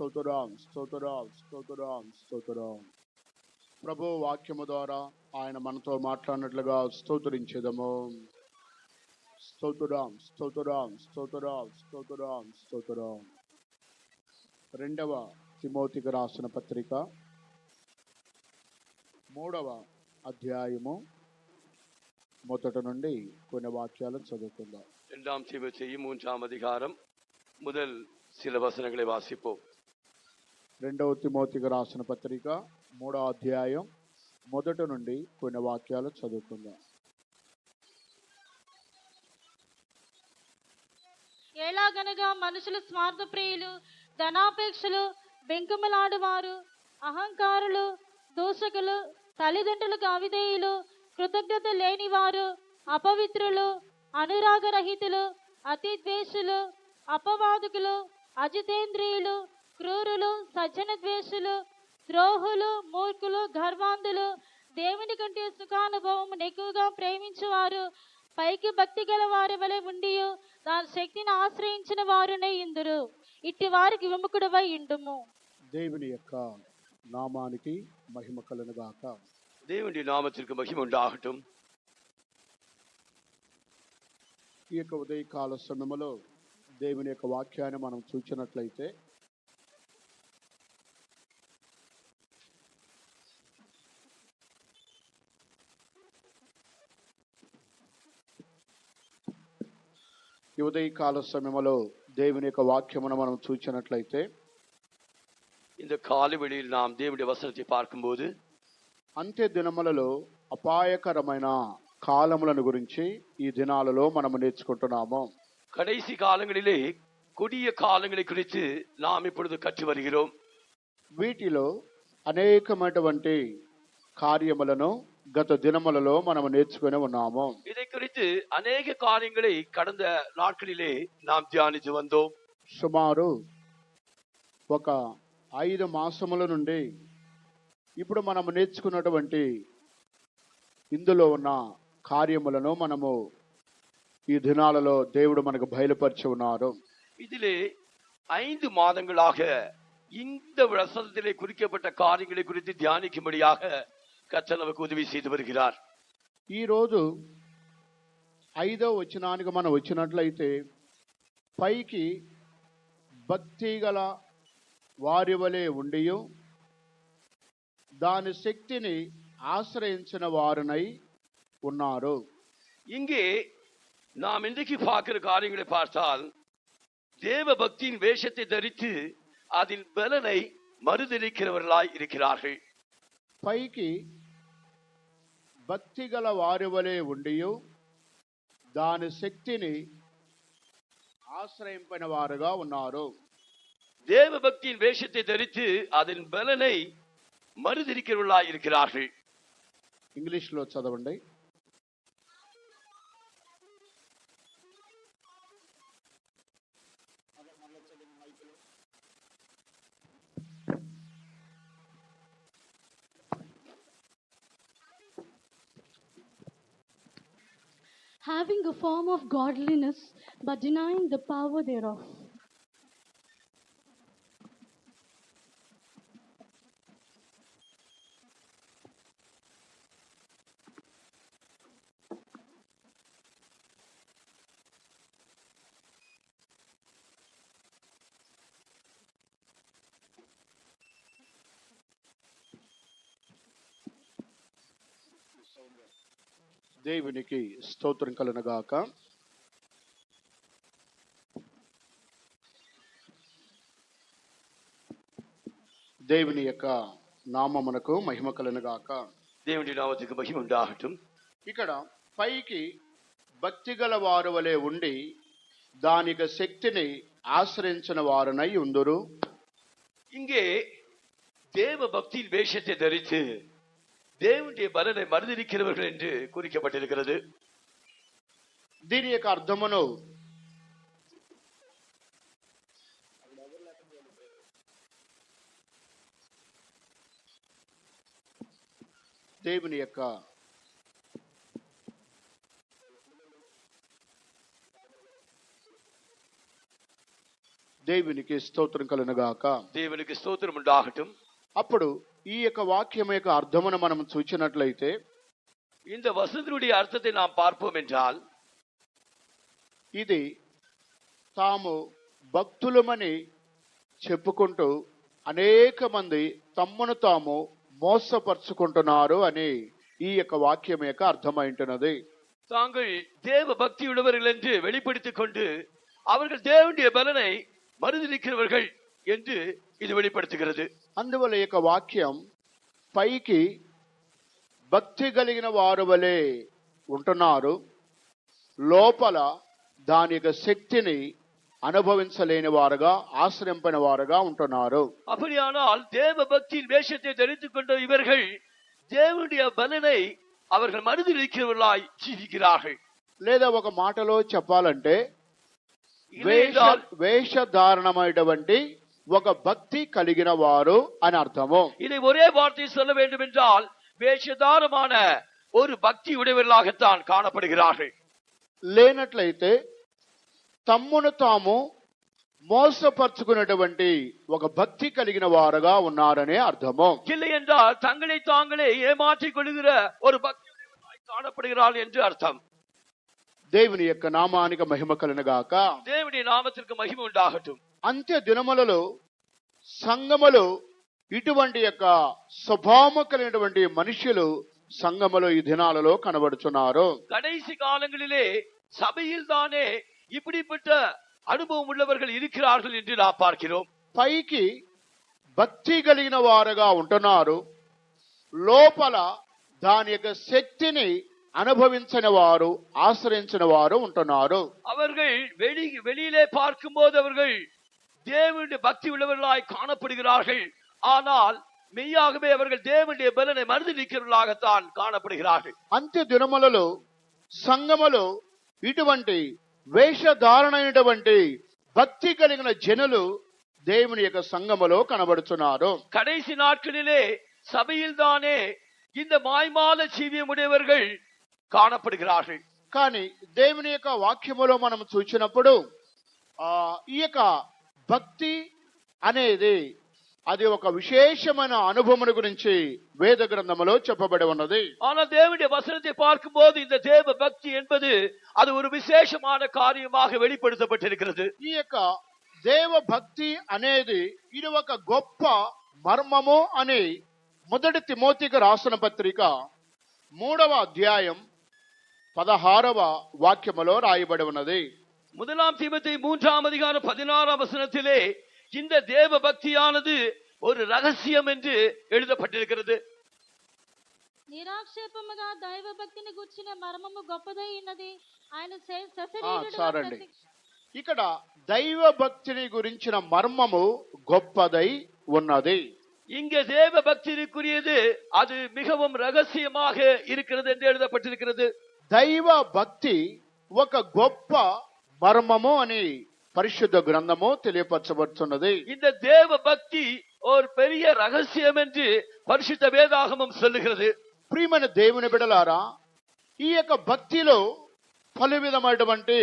స్తోత్రం స్తోత్రం స్తోత్రం స్తోత్రం. ప్రభు వాక్యము ద్వారా ఆయన మనతో మాట్లాడినట్లుగా స్తోత్రించేదము. స్తోత్రం స్తోత్రం స్తోత్రం స్తోత్రం స్తోత్రం. 2వ తిమోతికి రాసిన పత్రిక 3వ అధ్యాయము మొదటి నుండి కొన్ని వాక్యాలను చదువుకుందాం. 2 தீமோத்தேயு 3ஆம் அதிகாரம் முதல் சில வசனங்களை வாசிப்போம். 2వ తిమోతికి రాసిన పత్రిక 3వ అధ్యాయం మొదటి నుండి కొన్ని వాక్యాలు చదువుకుందాం. ఎలాగనగా మనుషులు స్వార్థప్రియులు, ధనాపేక్షలు, బెంకములాడువారు, అహంకారులు, దూషకులు, తల్లిదండ్రులకు అవిధేయులు, కృతజ్ఞత లేనివారు, అపవిత్రులు, అనురాగరహితులు, అతి ద్వేషులు, అపవాదుకులు, అజితేంద్రియులు, క్రూరులు, సజ్జన ద్వేషులు, ద్రోహులు, మూర్ఖులు, గర్వాంధులు, దేవుని కంటే సుఖానుభవం ఎక్కువగా ప్రేమించువారు, పైకి భక్తి గల వారి వలె ఉండి దాని శక్తిని ఆశ్రయించిన వారునే ఇందురు. ఇట్టి వారికి విముఖుడవై ఇండుము. దేవుని యొక్క నామానికి మహిమ కలుగుగాక. దేవుని నామத்திற்கு మహిమ ఉండాగటం. ఈ యొక్క ఉదయకాల సమయంలో దేవుని యొక్క వాక్యాన్ని మనం చూచినట్లయితే ఈ ఉదయకాల సమయంలో దేవుని యొక్క వాక్యమును మనం చూచినట్లయితే இந்த காலை வேளையில் நாம் தேவனுடைய வசனத்தை பார்க்கும்போது అంత్య దినములలో అపాయకరమైన కాలములను గురించి ఈ దినాలలో మనం నేర్చుకుంటున్నాము. கடைசி காலங்களிலே கொடிய காலங்களை குறித்து நாம் இப்பொழுது கற்று வருகிறோம். వీటిలో అనేకమైనటువంటి కార్యములను గత దినములలో మనం నేర్చుకుని ఉన్నాము. இதை குறித்து அநேக காரியங்களை கடந்த நாட்களிலே நாம் தியானித்து வந்தோம். సుమారు ఒక 5 మాసముల నుండి ఇప్పుడు మనం నేర్చుకున్నటువంటి ఇందులో ఉన్న కార్యములను మనము ఈ దినాలలో దేవుడు మనకు బయలుపరిచి ఉన్నారు. இதிலே 5 மாதங்களாக இந்த வசனத்திலே குறிக்கப்பட்ட காரியங்களை குறித்து தியானிக்கும்படியாக கர்த்தர் நமக்கு உதவி செய்து வருகிறார். ఈ రోజు 5వ వచనానికి మనం వచ్చినట్లయితే పైకి భక్తి గల వారి వలె ఉండి దాని శక్తిని ఆశ్రయించిన వారునై ఉన్నారు. இங்கே நாம் இன்றைக்கு பார்க்கிற காரியங்களை பார்த்தால் தேவ பக்தியின் வேஷத்தை தரித்து அதில் பலனை மறுதலிக்கிறவர்களாய் இருக்கிறார்கள். పైకి భక్తి గల వారి వలె ఉండి దాని శక్తిని ఆశ్రయించిన వారుగా ఉన్నారు. தேவ பக்தியின் வேஷத்தை தரித்து அதன் பலனை மறுதலிக்கிறவர்களாய் இருக்கிறார்கள். ఇంగ్లీష్లో చదవండి. Having a form of godliness, but denying the power thereof. దేవునికి స్తోత్రం కలుగుగాక. దేవుని యొక్క నామమునకు మహిమ కలుగుగాక. దేవుని నామమునకు మహిమ ఉండాగటం. ఇక్కడ పైకి భక్తి గల వారు వలె ఉండి దానికి శక్తిని ఆశ్రయించిన వారునై ఉందురు. இங்கே தேவ பக்தியின் வேஷத்தை தரித்து దేవుని బలனை మరుదలిக்கிறவர்கள் என்று குறிக்கப்பட்டிருக்கிறது. దీని యొక్క అర్థమును దేవుని యొక్క దేవునికి స్తోత్రం కలుగునుగాక. தேவனுக்கு ஸ்தோத்திரம் உண்டாகட்டும். అప్పుడు ఈ యొక్క వాక్యం యొక్క అర్థమును మనం చూచినట్లయితే இந்த வசனத்தினுடைய அர்த்தத்தை நாம் பார்ப்போம் என்றால், ఇది తాము భక్తులమని చెప్పుకుంటూ అనేక మంది తమ్మును తాము మోసపరుచుకుంటున్నారు అని ఈ యొక్క వాక్యం యొక్క అర్థమైంటున్నది. தாங்கள் தேவ பக்தி உள்ளவர்கள் என்று வெளிப்படுத்திக் கொண்டு அவர்கள் தேவனுடைய பலனை மறுதலிக்கிறவர்கள் என்று இது வெளிப்படுத்துகிறது. అందువల్ల ఈ యొక్క వాక్యం పైకి భక్తి కలిగిన వారు వలె ఉంటున్నారు, లోపల దాని యొక్క శక్తిని అనుభవించలేని వారుగా, ఆశ్రయింపని వారుగా ఉంటున్నారు. அப்படியானால் தேவ பக்தியின் வேஷத்தை தரித்துக் கொண்ட இவர்கள் தேவனுடைய பலனை அவர்கள் மறுதலிக்கிறவர்களாய் ஜீவிக்கிறார்கள். లేదా ఒక మాటలో చెప్పాలంటే இல்லையென்றால் వేషధారణమైనటువంటి ఒక భక్తి కలిగిన వారు అని అర్థము. இதை ஒரே வார்த்தை சொல்ல வேண்டும் என்றால் வேஷதாரமான ஒரு பக்தி உடையவர்களாகத்தான் காணப்படுகிறார்கள். లేనట్లయితే తమ్మును తాము మోసపరుచుకునేటువంటి ఒక భక్తి కలిగిన వారుగా ఉన్నారనే అర్థము. இல்லை என்றால் தங்களை தாங்களே ஏமாற்றிக் கொள்கிற ஒரு பக்தி உடையவர்களாய் காணப்படுகிறார்கள் என்று அர்த்தம். దేవుని యొక్క నామానికి మహిమ కలుగునుగాక. தேவனுடைய நாமத்திற்கு மகிமை உண்டாகட்டும். అంత్య దినములలో సంఘములు ఇటువంటి యొక్క స్వభావం కలిగినటువంటి మనుషులు సంఘములో ఈ దినాలలో కనబడుచున్నారు. கடைசி காலங்களிலே சபையில் தானே இப்படிப்பட்ட அனுபவம் உள்ளவர்கள் இருக்கிறார்கள் என்று நாம் பார்க்கிறோம். పైకి భక్తి కలిగిన వారుగా ఉంటున్నారు, లోపల దాని యొక్క శక్తిని అనుభవించని వారు, ఆశ్రయించిన వారు ఉంటున్నారు. அவர்கள் வெளியிலே பார்க்கும்போது அவர்கள் தேவனுடைய பக்தி உள்ளவர்களாய் காணப்படுகிறார்கள். ஆனால் மெய்யாகவே அவர்கள் தேவனுடைய பலனை மறுதலிக்கிறவர்களாகத்தான் காணப்படுகிறார்கள். అంత్య దినములలో సంఘములో ఇటువంటి వేషధారణైనటువంటి భక్తి కలిగిన జనులు దేవుని యొక్క సంఘములో కనబడుచున్నారు. கடைசி நாட்களிலே சபையில் தானே இந்த மாய்மால ஜீவியம் உடையவர்கள் காணப்படுகிறார்கள். కానీ దేవుని యొక్క వాక్యములో మనం చూసినప్పుడు ఈ యొక్క భక్తి అనేది అది ఒక విశేషమైన అనుభవం గురించి వేద గ్రంథములో చెప్పబడి ఉన్నది. ஆனால் தேவனுடைய வசனத்தை பார்க்கும்போது இந்த தேவ பக்தி என்பது அது ஒரு விசேஷமான காரியமாக வெளிப்படுத்தப்பட்டிருக்கிறது. ఈ యొక్క దేవ భక్తి అనేది ఇది ఒక గొప్ప మర్మము అని మొదటి తిమోతికి రాసిన పత్రిక 3వ అధ్యాయం 16వ వాక్యములో రాయబడి ఉన్నది. முதலாம் தீமோத்தேயு 3ஆம் அதிகாரம் 16ஆம் வசனத்திலே இந்த தேவ பக்தியானது ஒரு ரகசியம் என்று எழுதப்பட்டிருக்கிறது. నిరాక్షేపముగా దైవ భక్తిని గుర్చిన మర్మము గొప్పదై ఉన్నది. ఆయన చాలండి. ఇక్కడ దైవ భక్తిని గురించిన మర్మము గొప్పదై ఉన్నది. இங்க தேவ பக்திக்குரியது அது மிகவும் ரகசியமாக இருக்கிறது என்று எழுதப்பட்டிருக்கிறது. దైవ భక్తి ఒక గొప్ప మర్మము అని పరిశుద్ధ గ్రంథము తెలియపరచబడుతున్నది. இந்த தேவ பக்தி ஒரு பெரிய ரகசியம் என்று பரிசுத்த வேதாகமம் சொல்லுகிறது. ప్రియమైన దేవుని బిడ్డలారా, ఈ యొక్క భక్తిలో పలు విధమైనటువంటి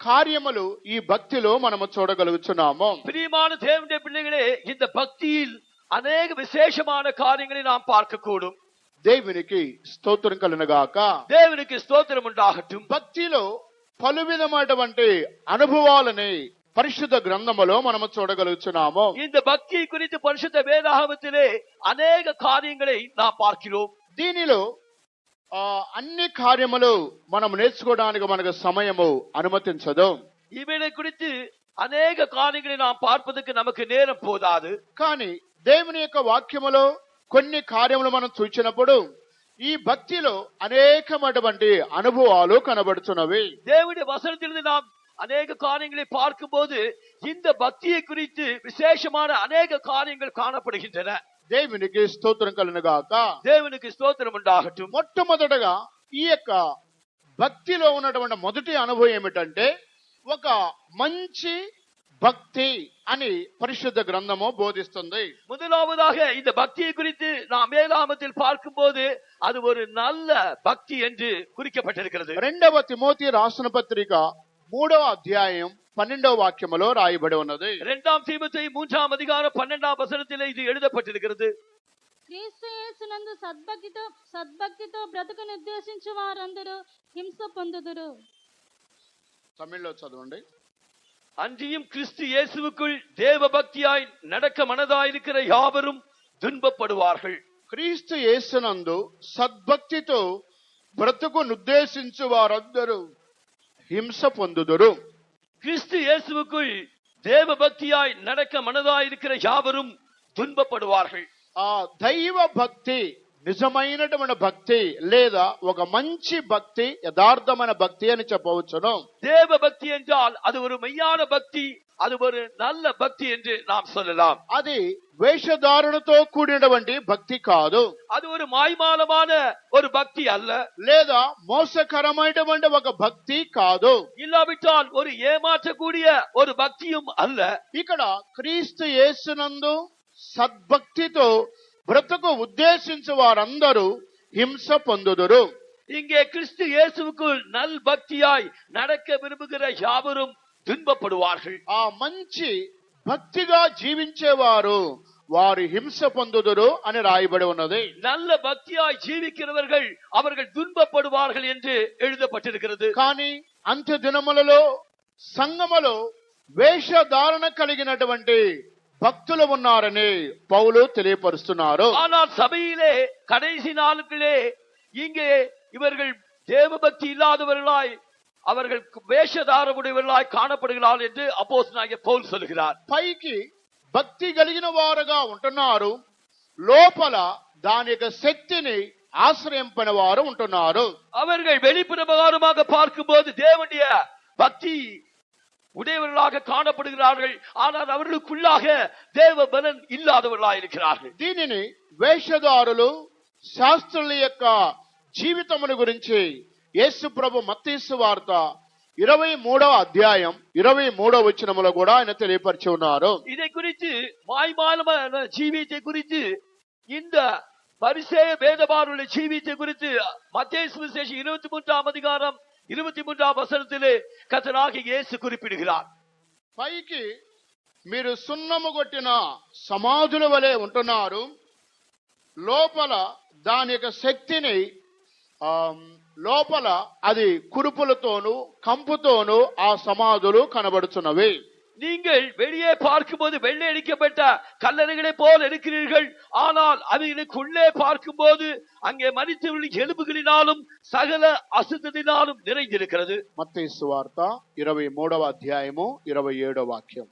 కార్యములు ఈ భక్తిలో మనము చూడగలుగుతున్నాము. பிரியமான தேவனுடைய பிள்ளைகளே, இந்த பக்தியில் அநேக விசேஷமான காரியங்களை நாம் பார்க்கக்கூடும். దేవునికి స్తోత్రం కలుగునుగాక. தேவனுக்கு ஸ்தோத்திரம் உண்டாகட்டும். భక్తిలో పలు విధమైనటువంటి అనుభవాలని పరిశుద్ధ గ్రంథములో మనము చూడగలుగుతున్నాము. இந்த பக்தி குறித்து பரிசுத்த வேதாகமத்திலே அநேக காரியங்களை நாம் பார்க்கிறோம். దీనిలో అన్ని కార్యములు మనం నేర్చుకోవడానికి మనకు సమయము అనుమతించదు. இவைகளை குறித்து அநேக காரியங்களை நாம் பார்ப்பதற்கு நமக்கு நேரம் போதாது. కానీ దేవుని యొక్క వాక్యములో కొన్ని కార్యములు మనం చూచినప్పుడు ఈ భక్తిలో అనేకమైనటువంటి అనుభవాలు కనబడుతున్నవి. தேவனுடைய வசனத்திலிருந்து நாம் அநேக காரியங்களை பார்க்கும்போது இந்த பக்தியை குறித்து விசேஷமான அநேக காரியங்கள் காணப்படுகின்றன. దేవునికి స్తోత్రం కలుగునుగాక. தேவனுக்கு ஸ்தோத்திரம் உண்டாகட்டும். మొట్టమొదటగా ఈ యొక్క భక్తిలో ఉన్నటువంటి మొదటి అనుభవం ఏమిటంటే ఒక మంచి భక్తి అని పరిశుద్ధ గ్రంథము బోధిస్తుంది. முதலாவதாக இந்த பக்தியை குறித்து நாம் வேதாகமத்தில் பார்க்கும்போது அது ஒரு நல்ல பக்தி என்று குறிக்கப்பட்டிருக்கிறது. 2వ తిమోతి రాసిన పత్రిక 3వ అధ్యాయం 12వ వాక్యములో రాయబడి ఉన్నది. 2 தீமோத்தேயு 3ஆம் அதிகாரம் 12ஆம் வசனத்திலே இது எழுதப்பட்டிருக்கிறது. క్రీస్తు యేసునందు సద్భక్తితో బ్రతుకు నిర్దేశించు వారందరూ హింస పొందుదురు. తమిళ్లో చదవండి. அன்றியும் கிறிஸ்து இயேசுவுக்குள் தேவ பக்தியாய் நடக்க மனதாயிருக்கிற யாவரும் துன்பப்படுவார்கள். క్రీస్తు యేసునందు సద్భక్తితో బ్రతుకు నిర్దేశించు వారందరూ హింస పొందుదురు. கிறிஸ்து இயேசுவுக்குள் தேவ பக்தியாய் நடக்க மனதாயிருக்கிற யாவரும் துன்பப்படுவார்கள். ఆ దైవ భక్తి నిజమైనటువంటి భక్తి లేదా ఒక మంచి భక్తి, యథార్థమైన భక్తి అని చెప్పవచ్చును. தேவ பக்தி என்றால் அது ஒரு மெய்யான பக்தி, அது ஒரு நல்ல பக்தி என்று நாம் சொல்லலாம். అది వేషధారణతో కూడినటువంటి భక్తి కాదు, அது ஒரு மாய்மாலமான ஒரு பக்தி அல்ல, లేదా మోసకరమైనటువంటి ఒక భక్తి కాదు, இல்லாவிட்டால் ஒரு ஏமாற்றக்கூடிய ஒரு பக்தியும் அல்ல. ఇక్కడ క్రీస్తు యేసునందు సద్భక్తితో బ్రతుకు ఉద్దేశించు వారందరూ హింస పొందుదురు. இங்கே கிறிஸ்து இயேசுவுக்குள் நல் பக்தியாய் நடக்க விரும்புகிற யாவரும் துன்பப்படுவார்கள். ఆ మంచి భక్తిగా జీవించేవారు వారు హింస పొందుదురు అని రాయబడి ఉన్నది. நல்ல பக்தியாய் ஜீவிக்கிறவர்கள் அவர்கள் துன்பப்படுவார்கள் என்று எழுதப்பட்டிருக்கிறது. కానీ అంత్య దినములలో సంఘములో వేషధారణ కలిగినటువంటి భక్తులు ఉన్నారని పౌలు తెలియపరుస్తున్నారు. ஆனால் சபையிலே கடைசி நாட்களிலே இங்கே இவர்கள் தேவ பக்தி இல்லாதவர்களாய் அவர்கள் வேஷதாரமுடையவர்களாய் காணப்படுகிறார்கள் என்று அப்போஸ்தலனாகிய பவுல் சொல்கிறார். పైకి భక్తి కలిగిన వారుగా ఉంటున్నారు, లోపల దాని యొక్క శక్తిని ఆశ్రయింపని వారు ఉంటున్నారు. அவர்கள் வெளிப்பிரகாரமாக பார்க்கும்போது தேவனுடைய பக்தி உடையவர்களாக காணப்படுகிறார்கள், ஆனால் அவர்களுக்குள்ளாக தேவ பலன் இல்லாதவர்களாக இருக்கிறார்கள். దీనిని వేషధారులు శాస్త్రుల యొక్క జీవితమును గురించి యేసు ప్రభు మత్తయి సువార్త 23వ అధ్యాయం 23వ వచనములో కూడా ఆయన తెలియపరిచి ఉన్నారు. இதை குறித்து மாய்மாலமான ஜீவியத்தை குறித்து இந்த பரிசேய வேதபாரருடைய ஜீவியத்தை குறித்து மத்தேயு சுவிசேஷம் 23ஆம் அதிகாரம் 23ஆம் வசனத்திலே கர்த்தராகிய இயேசு குறிப்பிடுகிறார். పైకి మీరు సున్నము కొట్టిన సమాధుల వలె ఉంటున్నారు, లోపల దాని యొక్క శక్తిని లోపల అది కురుపులతోనూ కంపుతోనూ ఆ సమాధులు కనబడుచున్నవి. நீங்கள் வெளியே பார்க்கும்போது வெள்ளை அடிக்கப்பட்ட கல்லறைகளை போல் இருக்கிறீர்கள், ஆனால் அவைகளுக்குள்ளே பார்க்கும்போது அங்கே மரித்தவர்களின் எலும்புகளினாலும் சகல அசுத்தத்தினாலும் நிறைந்திருக்கிறது. మత్తయి సువార్త 23వ అధ్యాయము 27వ వాక్యం.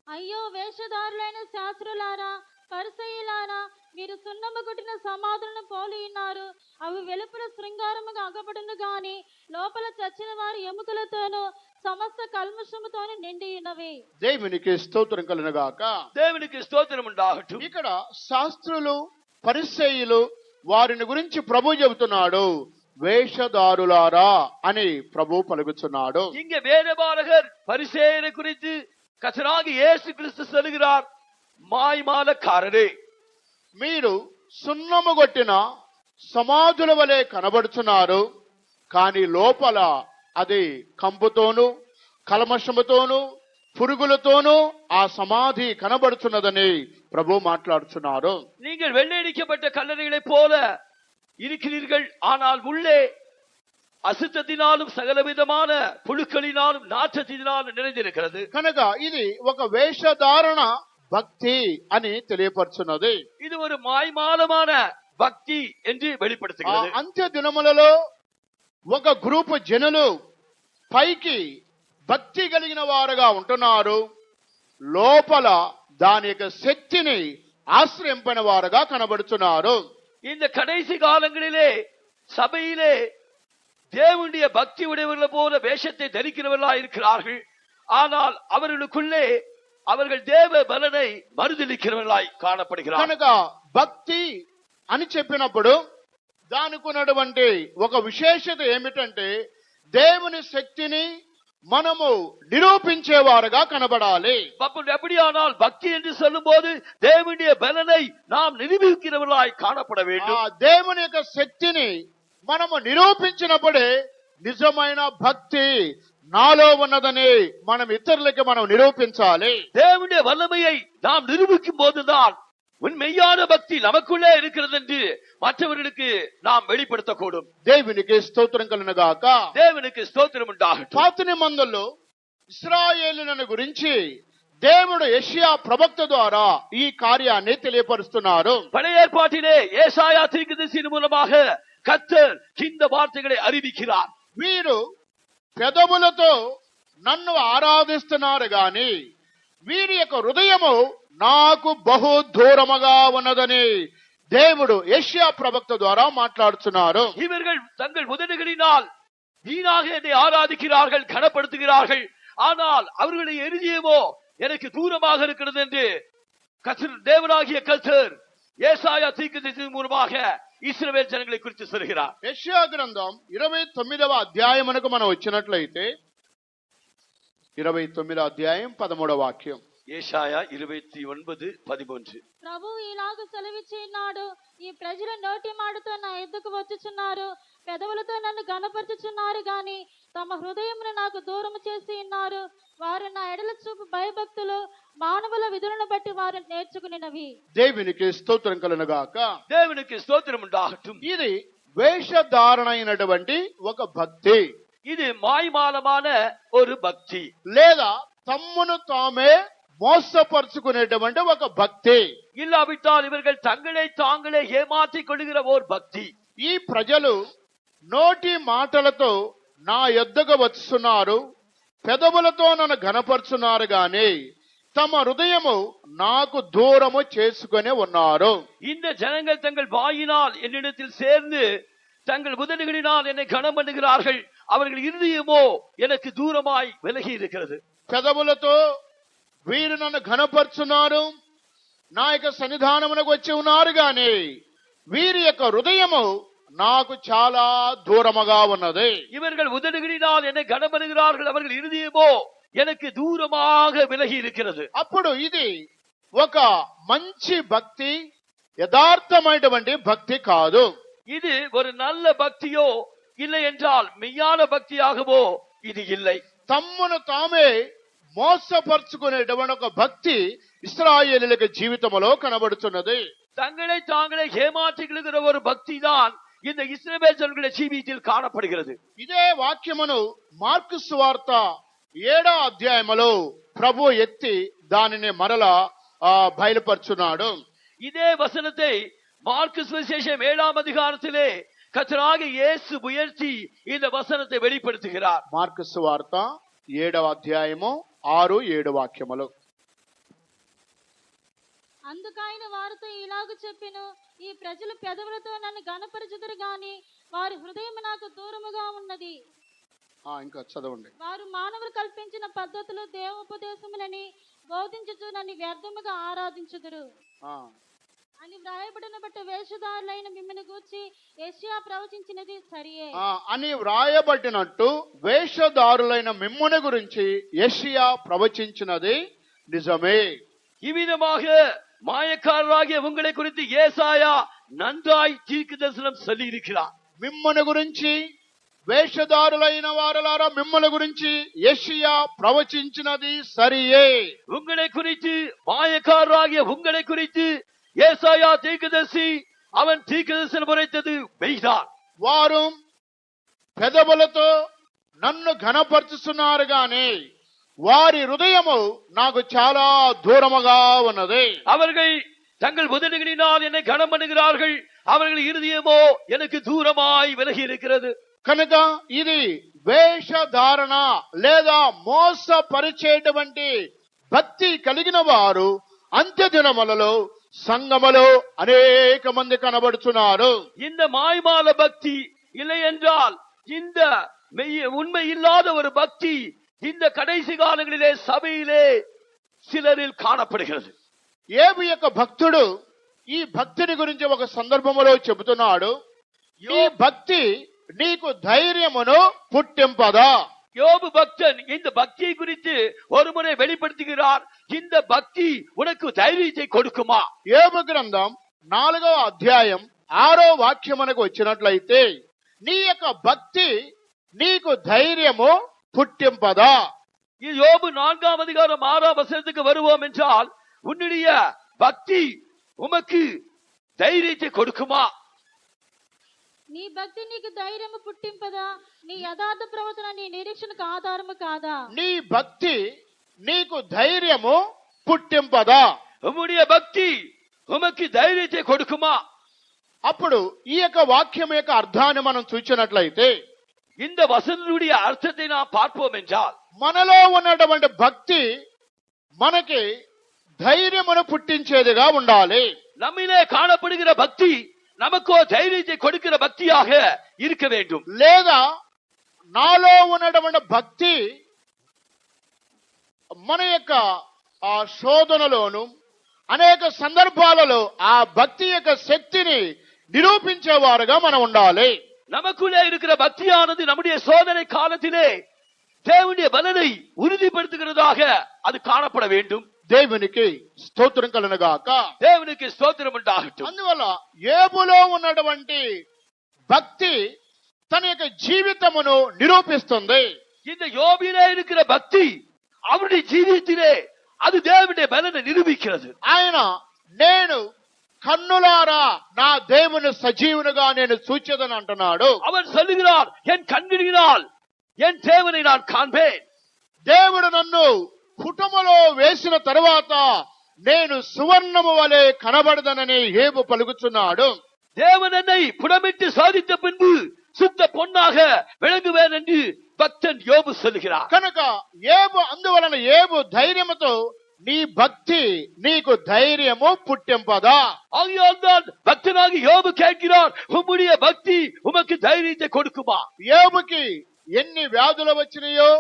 అయ్యో వేషధారులైన శాస్త్రులారా, పరిసయ్యులారా, మీరు సున్నము కొట్టిన సమాధులను పోలి ఉన్నారు. అవి వెలుపల శృంగారముగా అగపడును గాని లోపల చచ్చిన వారి ఎముకలతోనూ సమస్త కల్మషముతోనూ నిండి ఉన్నవి. దేవునికి స్తోత్రం కలుగుగాక. தேவனுக்கு ஸ்தோத்திரம் உண்டாகட்டும். ఇక్కడ శాస్త్రులు పరిసయ్యులు వారిని గురించి ప్రభు చెబుతున్నాడు, వేషధారులారా అని ప్రభు పలుకుతున్నాడు. இங்கே வேதபாரகர் பரிசேயரை குறித்து கர்த்தராகிய இயேசு கிறிஸ்து சொல்கிறார், మాయమాలకారరే, మీరు సున్నము కొట్టిన సమాధుల వలె కనబడుచున్నారు, కానీ లోపల అది కంపుతోనూ కల్మషముతోనూ పురుగులతోనూ ఆ సమాధి కనబడుచున్నదని ప్రభు మాట్లాడుచున్నారు. நீங்கள் வெள்ளையடிக்கப்பட்ட கல்லறைகளைப் போல இருக்கிறீர்கள், ஆனால் உள்ளே అశుద్ధத்தினாலும் సకలవిధமான పుழுக்களினாலும் நாற்றத்தினாலும் நிறைந்திருக்கிறது. కనుక ఇది ఒక వేషధారణ భక్తి అని తెలియపరుచున్నది. இது ஒரு మాయమాలமான భక్తి என்று வெளிப்படுத்துகிறது. అంత్య దినములలో ఒక గ్రూపు జనులు పైకి భక్తి కలిగిన వారుగా ఉంటున్నారు, లోపల దాని యొక్క శక్తిని ఆశ్రయింపని వారుగా కనబడుతున్నారు. இந்த கடைசி காலங்களிலே சபையிலே தேவனுடைய பக்தி உடையவர்கள் போல வேஷத்தை தரிக்கிறவர்களாக இருக்கிறார்கள், ஆனால் அவர்களுக்குள்ளே அவர்கள் தேவ பலனை மறுதலிக்கிறவர்களாய் காணப்படுகிறார்கள். కనుక భక్తి అని చెప్పినప్పుడు దానికి ఉన్నటువంటి ఒక విశేషత ఏమిటంటే దేవుని శక్తిని మనము నిరూపించేవారుగా కనబడాలి. அப்படியானால் பக்தி என்று சொல்லும் போது தேவனுடைய பலனை நாம் நிரூபிக்கிறவர்களாய் காணப்பட வேண்டும். దేవుని యొక్క శక్తిని మనము నిరూపించినప్పుడే నిజమైన భక్తి నాలో ఉన్నదని మనం ఇతరులకి మనం నిరూపించాలి. தேவனுடைய வல்லமையை நாம் நிரூபிக்கும் போதுதான் உன் மெய்யான பக்தி நமக்குள்ளே இருக்கிறது என்று மற்றவர்களுக்கு நாம் வெளிப்படுத்தக்கூடும். దేవునికి స్తోత్రం కలుగును గాక. தேவனுக்கு ஸ்தோத்திரம் உண்டாகட்டும். పాత నిబంధనలో ఇశ్రాయేలులను గురించి దేవుడు యెషయా ప్రవక్త ద్వారా ఈ కార్యాన్ని తెలియపరుస్తున్నారు. பழைய ஏற்பாட்டிலே ஏசாயா தீர்க்கதரிசியின் மூலமாக கர்த்தர் இந்த வார்த்தைகளை அறிவிக்கிறார். వీరు పెదవులతో నన్ను ఆరాధిస్తున్నారు గాని వీరి యొక్క హృదయము నాకు బహు దూరముగా ఉన్నదని దేవుడు యెషయా ప్రవక్త ద్వారా మాట్లాడుతున్నారు. இவர்கள் தங்கள் உதடுகளினால் வீணாக என்னை ஆராதிக்கிறார்கள், கனப்படுத்துகிறார்கள். ஆனால் அவர்களுடைய இருதயமோ எனக்கு தூரமாக இருக்கிறது என்று கர்த்தர், தேவனாகிய கர்த்தர் ஏசாயா தீர்க்கதரிசியின் மூலமாக ఇశ్రాయేలు జనங்களை குறித்து சொல்கிறார். యెషయా గ్రంథం 29వ అధ్యాయమునకు మనం వచ్చినట్లయితే 29వ అధ్యాయం 13వ వాక్యం. ఏషాయా 29:13. ప్రభువు ఇలాగ సెలవిచ్చి ఉన్నాడు, ఈ ప్రజల నోటి మాటతో నా ఎద్దుకు వచ్చుచున్నారు, పెదవులతో నన్ను గణపరచుచున్నారు గాని తమ హృదయమును నాకు దూరము చేసి ఉన్నారు. వారు నా ఎడల చూపు భయభక్తులు, మానవుల విధులను బట్టి వారు నేర్చుకునినవి. దేవునికి స్తోత్రం కలుగును గాక. దేవునికి స్తోత్రం ఉండాగட்டும். ఇది వేషధారణ అయినటువంటి ఒక భక్తి, ఇది మాయమాలமான ஒரு భక్తి, లేదా తమ్మును తామే మోసపరుచుకునేటువంటి ఒక భక్తి. ఇల్లావిట్టాల్ ఇవர்கள் தங்களை தாங்களே ஏமாற்றிக் கொள்ளுகிற ஒரு భక్తి. ఈ ప్రజలు నోటి మాటలతో నా యొద్దకు వస్తున్నారు, పెదవులతో నన్ను ఘనపరుచున్నారు గాని తమ హృదయము నాకు దూరము చేసుకుని ఉన్నారు. இந்த ஜனங்கள் தங்கள் வாயினால் என்னிடத்தில் சேர்ந்து தங்கள் உதடுகளினால் என்னை கனம் பண்ணுகிறார்கள், அவர்கள் இருதயமோ எனக்கு தூரமாய் விலகி இருக்கிறது. పెదవులతో వీరు నన్ను ఘనపరుచున్నారు, నా యొక్క సన్నిధానమునకు వచ్చి ఉన్నారు గాని వీరి యొక్క హృదయము నాకు చాలా దూరముగా ఉన్నది. இவர்கள் உதடுகளினால் என்னை கனம் பண்ணுகிறார்கள், அவர்கள் இருதயமோ எனக்கு దూరமாக விலகி இருக்கிறது. అప్పుడు ఇది ఒక మంచి భక్తి, యథార్థమైనటువంటి భక్తి కాదు. இது ஒரு நல்ல பக்தியோ இல்லை என்றால் மெய்யான பக்தியாகவோ இது இல்லை. తమ్మును తామే మోసపరుచుకునేటువంటి ఒక భక్తి ఇశ్రాయేలీయుల జీవితంలో కనబడుతున్నది. தங்களை தாங்களே ஏமாற்றிக்கிற ஒரு பக்தி தான் இந்த இஸ்ரவேல் ஜனங்களுடைய ஜீவிதத்தில் காணப்படுகிறது. ఇదే వాక్యమును మార్కు సువార్త 7వ అధ్యాయములో ప్రభు ఎత్తి దానిని మరలా బయలుపరుచున్నాడు. இதே வசனத்தை மார்க்கு சுவிசேஷம் 7ஆம் அதிகாரத்திலே கர்த்தராகிய இயேசு உயர்த்தி இந்த வசனத்தை வெளிப்படுத்துகிறார். మార్కు సువార్త 7వ అధ్యాయము 6-7 వాక్యములు. అందుకైన వారితో ఇలాగ చెప్పెను, ఈ ప్రజలు పెదవులతో నన్ను గణపరచుదురు గాని వారి హృదయం నాకు దూరముగా ఉన్నది. ఇంకా చదవండి. వారు మానవులు కల్పించిన పద్ధతులు దేవోపదేశములని బోధించుచు నన్ను వ్యర్థముగా ఆరాధించుదురు అని వ్రాయబడిన బట్టి వేషధారులైన మిమ్మల్ని గూర్చి యెషయా ప్రవచించినది సరియే అని వ్రాయబడినట్టు వేషధారులైన మిమ్ముని గురించి యెషయా ప్రవచించినది నిజమే. இவ்விதமாக மாயக்காரராகிய உங்களை குறித்து ஏசாயா நன்றாய் தீர்க்கதரிசனம் சொல்லி இருக்கிறார். మిమ్ముని గురించి, వేషధారులైన వారలారా మిమ్మల్ని గురించి యెషయా ప్రవచించినది సరియే. உங்களை குறித்து, மாயக்காரராகிய உங்களை குறித்து ஏசாயா தீர்க்கதரிசி அவன் தீர்க்கதரிசனம் உரைத்தது மெய்தான். వారు పెదవులతో నన్ను ఘనపరుచుతున్నారు గాని వారి హృదయము నాకు చాలా దూరముగా ఉన్నది. அவர்கள் தங்கள் உதடுகளினால் என்னை கனம் பண்ணுகிறார்கள், அவர்கள் இருதயமோ எனக்கு தூரமாய் விலகி இருக்கிறது. కనుక ఇది వేషధారణ లేదా మోసపరిచేటువంటి భక్తి కలిగిన వారు అంత్యదినములలో సంఘములో అనేక మంది కనబడుతున్నారు. இந்த மாய்மால பக்தி இல்லை என்றால் இந்த உண்மை இல்லாத ஒரு பக்தி இந்த கடைசி காலங்களிலே சபையிலே சிலரில் காணப்படுகிறது. ఏబు యొక్క భక్తుడు ఈ భక్తిని గురించి ఒక సందర్భంలో చెబుతున్నాడు, ఈ భక్తి నీకు ధైర్యమును పుట్టింపదా. யோபு பக்தன் இந்த பக்தியை குறித்து ஒருமுறை வெளிப்படுத்துகிறார், இந்த பக்தி உனக்கு தைரியத்தை கொடுக்குமா. యోబు గ్రంథం 4వ అధ్యాయం 6వ వాక్యమునకు వచ్చినట్లయితే నీ యొక్క భక్తి నీకు ధైర్యము పుట్టింపదా? யோபு 4ஆம் அதிகாரம் 6ஆம் வசனத்துக்கு வருவோம் என்றால், உன்னுடைய பக்தி உமக்கு தைரியத்தை கொடுக்குமா? నీ భక్తి నీకు ధైర్యము పుట్టింపదా? నీ యథార్థ ప్రవర్తన నీ నిరీక్షణకు ఆధారము కాదా? నీ భక్తి నీకు ధైర్యము పుట్టింపదా? உம்முடைய பக்தி உமக்கு தைரியத்தை கொடுக்குமா? అప్పుడు ఈ యొక్క వాక్యం యొక్క అర్థాన్ని మనం చూసినట్లయితే, இந்த வசனத்துடைய அர்த்தத்தை நாம் பார்ப்போம் என்றால், మనలో ఉన్నటువంటి భక్తి మనకి ధైర్యమును పుట్టించేదిగా ఉండాలి. நம்மிலே காணப்படுகிற பக்தி நமக்கோ தைரியத்தை கொடுக்கிற பக்தியாக இருக்க வேண்டும். లేదా నాలో ఉన్నటువంటి భక్తి మన యొక్క ఆ శోధనలోను అనేక సందర్భాలలో ఆ భక్తి యొక్క శక్తిని నిరూపించేవారుగా మనం ఉండాలి. நமக்குள்ளே இருக்கிற பக்தியானது நம்முடைய சோதனை காலத்திலே தேவனுடைய பலனை உறுதிப்படுத்துகிறதாக அது காணப்பட வேண்டும். దేవునికి స్తోత్రం కలుగునుగాక. దేవునికి స్తోత్రం ఉండాగట్టు. అందువల్ల యోబులో ఉన్నటువంటి భక్తి తన యొక్క జీవితమును నిరూపిస్తుంది. இந்த யோபிலே இருக்கிற பக்தி அவருடைய ஜீவித்திலே அது தேவனுடைய பலனை நிரூபிக்கிறது. ఆయన నేను కన్నులారా నా దేవుని సజీవునిగా నేను చూచెదను అంటున్నాడు. அவன் சொல்லுகிறான், என் கண்களினால் என் தேவனை நான் காண்பேன். దేవుడు నన్ను పుటములో వేసిన తరువాత నేను సువర్ణము వలె కనబడదనని యోబు పలుకుతున్నాడు. தேவன் என்னை புடமிட்டு சாதித்த பின்பு சுத்த பொன்னாக விளங்குவேன் என்று பக்தன் யோபு சொல்லுகிறார். కనుక యోబు అందువలన యోబు ధైర్యముతో నీ భక్తి నీకు ధైర్యము పుట్టింపదా? ஆகையால் தான் பக்தனாகி யோபு கேட்கிறார், உம்முடைய பக்தி உமக்கு தைரியத்தை கொடுக்குமா? యోబుకి ఎన్ని వ్యాధులు వచ్చినాయో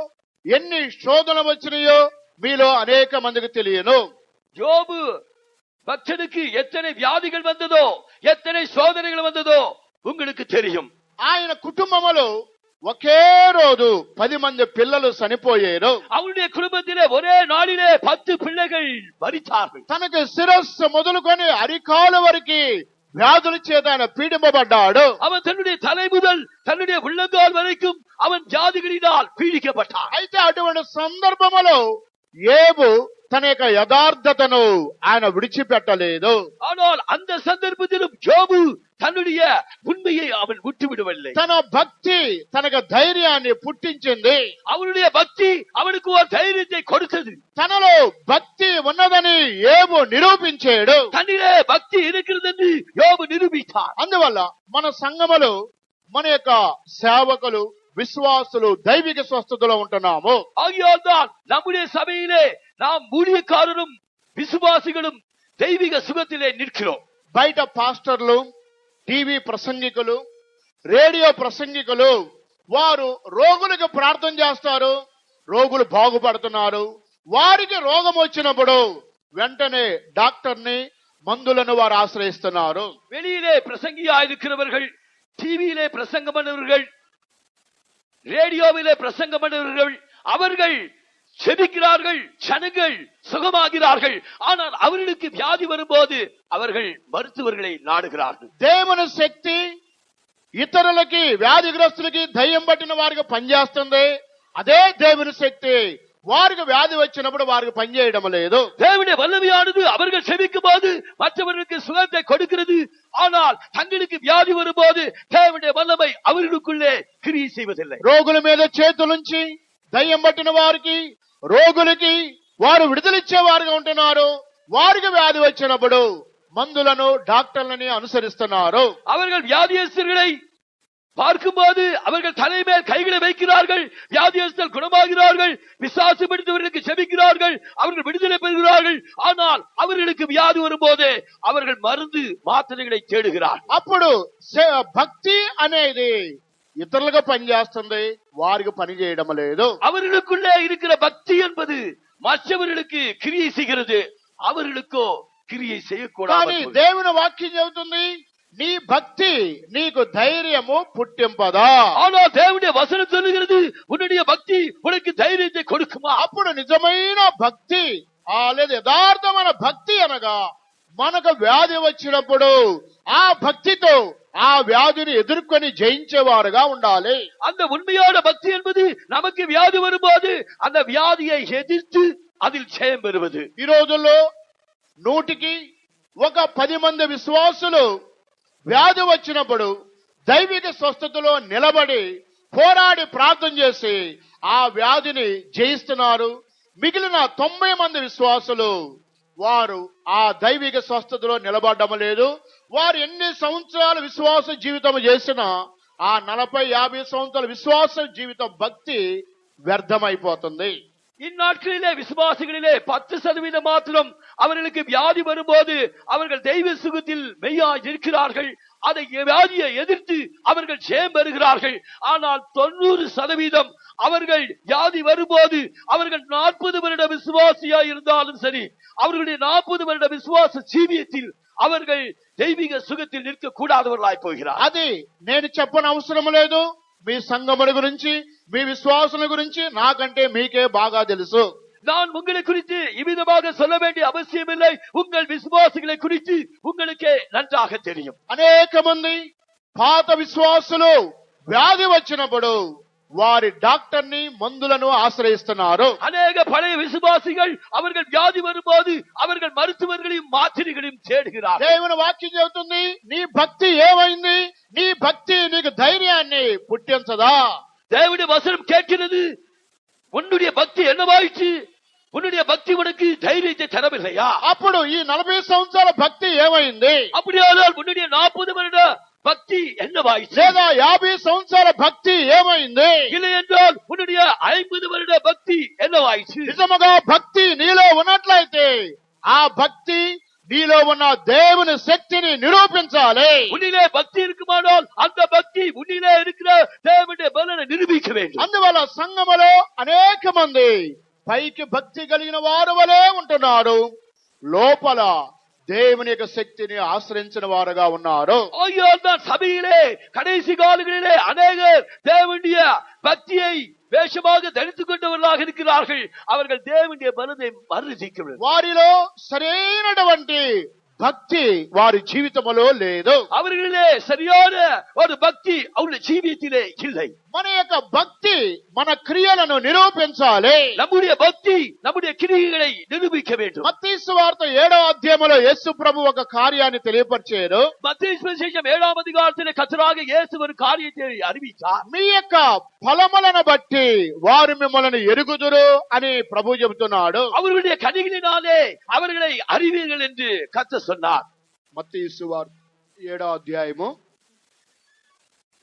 ఎన్ని శోధనలు వచ్చినాయో మీలో అనేక మందికి తెలియను. யோபு பக்தனுக்கு எத்தனை வியாதிகள் வந்ததோ எத்தனை சோதனைகள் வந்ததோ உங்களுக்கு தெரியும். ఆయన కుటుంబములో ఒకే రోజు 10 మంది పిల్లలు చనిపోయారు. அவருடைய குடும்பத்திலே ஒரே நாளிலே 10 பிள்ளைகள் மரித்தார்கள். తనకి శిరస్సు మొదలుకొని అరికాలు వరకు వ్యాధుల చేత ఆయన పీడింపబడ్డాడు. அவன் தன்னுடைய தலை முதல் தன்னுடைய உள்ளங்கால் வரைக்கும் அவன் ஜாதிகளினால் பீடிக்கப்பட்டான். అయితే అటువంటి సందర్భములో యోబు తన యొక్క యథార్థతను ఆయన విడిచిపెట్టలేదు. ஆனால் அந்த சந்தர்ப்பத்திலும் யோபு தன்னுடைய உண்மையை அவன் விட்டுவிடவில்லை. తన భక్తి తనకు ధైర్యాన్ని పుట్టించింది. அவனுடைய பக்தி அவனுக்கு ஒரு தைரியத்தை கொடுத்தது. తనలో భక్తి ఉన్నదని యోబు నిరూపించాడు. தன்னிலே பக்தி இருக்கிறது என்று யோபு நிரூபித்தார். అందువల్ల మన సంఘములో మన యొక్క సేవకులు విశ్వాసులు దైవిక స్వస్థతలో ఉంటున్నాము. ஆகையால் தான் நம்முடைய சபையிலே நாம் ஊழியக்காரரும் விசுவாசிகளும் தெய்வீக சுகத்திலே நிற்கிறோம். బయట పాస్టర్లు, టీవీ ప్రసంగికులు, రేడియో ప్రసంగికులు వారు రోగులకు ప్రార్థన చేస్తారు, రోగులు బాగుపడుతున్నారు. వారికి రోగం వచ్చినప్పుడు వెంటనే డాక్టర్ని మందులను వారు ఆశ్రయిస్తున్నారు. வெளியிலே பிரசங்கியா இருக்கிறவர்கள், டிவியிலே பிரசங்கம் பண்ணுவர்கள், ரேடியோவிலே பிரசங்கம் பண்ணுவர்கள், அவர்கள் செபிக்கிறார்கள், ஜனங்கள் சுகமாகிறார்கள். ஆனால் அவர்களுக்கு வியாதி வரும்போது அவர்கள் மருத்துவர்களை நாடுகிறார்கள். దేవుని శక్తి ఇతరులకి వ్యాధిగ్రస్తులకి దయ్యం పట్టిన వారికి పనిచేస్తుంది. అదే దేవుని శక్తి వారికి వ్యాధి వచ్చినప్పుడు వారికి పనిచేయడం లేదు. தேவனுடைய வல்லமையானது அவர்கள் செபிக்கும் போது மற்றவர்களுக்கு சுகத்தை கொடுக்கிறது. ஆனால் தங்களுக்கு வியாதி வரும்போது தேவனுடைய வல்லமை அவர்களுக்குள்ளே கிரியை செய்வதில்லை. రోగుల మీద చేతులుంచి దయ్యం పట్టిన వారికి రోగులకి వారు విడుదలిచ్చే వారుగా ఉంటున్నారు. వారికి వ్యాధి వచ్చినప్పుడు మందులను డాక్టర్లని అనుసరిస్తున్నారు. அவர்கள் வியாதியஸ்தர்களை பார்க்கும்போது அவர்கள் தலைமேல் கைகளை வைக்கிறார்கள், வியாதியஸ்தர் குணமாகிறார்கள், விசுவாச பிடித்தவர்களுக்கு செபிக்கிறார்கள், அவர்கள் விடுதலை பெறுகிறார்கள். ஆனால் அவர்களுக்கு வியாதி வரும்போது அவர்கள் மருந்து மாத்திரைகளை தேடுகிறார்கள். అప్పుడు భక్తి అనేది ఇతరులకు పనిచేస్తుంది, వారికి పని చేయడం లేదు. அவர்களுக்குள்ளே இருக்கிற பக்தி என்பது மற்றவர்களுக்கு கிரியை செய்கிறது, அவர்களுக்கோ கிரியை కానీ செய்யக்கூடாது. దేవుని వాక్యం చెబుతుంది, నీ భక్తి నీకు ధైర్యము పుట్టింపదా? ஆனால் தேவனுடைய வசனம் சொல்லுகிறது, உன்னுடைய பக்தி உனக்கு தைரியத்தை கொடுக்குமா? అప్పుడు నిజమైన భక్తి లేదా యథార్థమైన భక్తి అనగా మనకు వ్యాధి వచ్చినప్పుడు ఆ భక్తితో ఆ వ్యాధిని ఎదుర్కొని జయించేవారుగా ఉండాలి. அந்த உண்மையான பக்தி என்பது நமக்கு வியாதி வரும்போது அந்த வியாதியை எதிர்த்து அதில் ஜெயம் பெறுவது. ఈ రోజుల్లో 100కి 10 మంది విశ్వాసులు వ్యాధి వచ్చినప్పుడు దైవిక స్వస్థతలో నిలబడి పోరాడి ప్రార్థన చేసి ఆ వ్యాధిని జయిస్తున్నారు. మిగిలిన 90 మంది విశ్వాసులు వారు ఆ దైవిక స్వస్థతలో నిలబడడం లేదు. వారు ఎన్ని సంవత్సరాలు విశ్వాస జీవితం చేసినా ఆ 40-50 సంవత్సరాల విశ్వాస జీవితం భక్తి వ్యర్థమైపోతుంది. இந்நாட்களிலே விசுவாசிகளிலே 10% மாத்திரம் அவர்களுக்கு வியாதி வரும்போது அவர்கள் தெய்வ சுகத்தில் மெய்யாய் இருக்கிறார்கள். அதை வியாதியை எதிர்த்து அவர்கள் ஜெயம் பெறுகிறார்கள். ஆனால் 90% அவர்கள் வியாதி வரும்போது அவர்கள் 40 வருட விசுவாசியாய் இருந்தாலும் சரி, அவர்களுடைய 40 வருட விசுவாச ஜீவியத்தில் அவர்கள் தெய்வீக சுகத்தில் நிற்க கூடாதவர்களாய் போகிறார். అది నేను చెప్పని అవసరం లేదు. మీ సంఘముల గురించి మీ విశ్వాసుల గురించి నాకంటే మీకే బాగా తెలుసు. நான் உங்களை குறித்து இவ்விதமாக சொல்ல வேண்டிய அவசியமில்லை. உங்கள் விசுவாசிகளை குறித்து உங்களுக்கே நன்றாக தெரியும். అనేక మంది పాత విశ్వాసులు వ్యాధి వచ్చినప్పుడు వారి డాక్టర్ని మందులను ఆశ్రయిస్తున్నారు. அநேக பழைய விசுவாசிகள் அவர்கள் வியாதி வரும்போது அவர்கள் மருத்துவர்களையும் மாத்திரைகளையும் தேடுகிறார். దేవుని వాక్యం చెబుతుంది, నీ భక్తి ఏమైంది? నీ భక్తి నీకు ధైర్యాన్ని పుట్టించదా? தேவனுடைய வசனம் கேட்கிறது, உன்னுடைய பக்தி என்னவாயிற்று? உன்னுடைய பக்தி உனக்கு தைரியத்தை தரவில்லையா? అప్పుడు ఈ 40 సంవత్సరాల భక్తి ఏమైంది? அப்படியானால் உன்னுடைய 40 வருட பக்தி என்னவாயிற்று? లేదా 50 సంవత్సరాల భక్తి ఏమైంది? இல்லை என்றால் உன்னுடைய 50 வருட பக்தி என்னவாயிற்று? నిజముగా భక్తి నీలో ఉన్నట్లయితే ఆ భక్తి నీలో ఉన్న దేవుని శక్తిని నిరూపించాలి. உன்னிலே பக்தி இருக்குமானால் அந்த பக்தி உன்னிலே இருக்கிற தேவனுடைய பலனை நிரூபிக்க வேண்டும். అందువల్ల సంఘములో అనేక మంది పైకి భక్తి కలిగిన వారు వలె ఉంటున్నారు, లోపల దేవుని యొక్క శక్తిని ఆశ్రయించిన వారుగా ఉన్నారు. ஆகையால் தான் சபையிலே கடைசி காலங்களிலே அநேகர் தேவனுடைய பக்தியை வேஷமாக தரித்துக் கொண்டவர்களாக இருக்கிறார்கள். அவர்கள் தேவனுடைய பலனை மறுதலிக்கவில்லை. వారిలో సరైనటువంటి భక్తి వారి జీవితంలో లేదు. அவர்களிலே சரியான ஒரு பக்தி அவருடைய ஜீவியத்திலே இல்லை. మన యొక్క భక్తి మన క్రియలను నిరూపించాలి. நம்முடைய பக்தி நம்முடைய கிரியைகளை நிரூபிக்க வேண்டும். మత్తయి సువార్త 7వ అధ్యాయంలో యేసు ప్రభు ఒక కార్యాన్ని తెలియపరిచారు. மத்தேயு சுவிசேஷம் 7ஆம் அதிகாரத்திலே கர்த்தராகிய இயேசு ஒரு காரியத்தை அறிவித்தார். మీ యొక్క ఫలములను బట్టి వారు మిమ్మల్ని ఎరుగుదురు అని ప్రభు చెబుతున్నాడు. அவர்களுடைய கனிகளினாலே அவர்களை அறிவீர்கள் என்று கர்த்தர் சொன்னார். మత్తయి సువార్త 7వ అధ్యాయము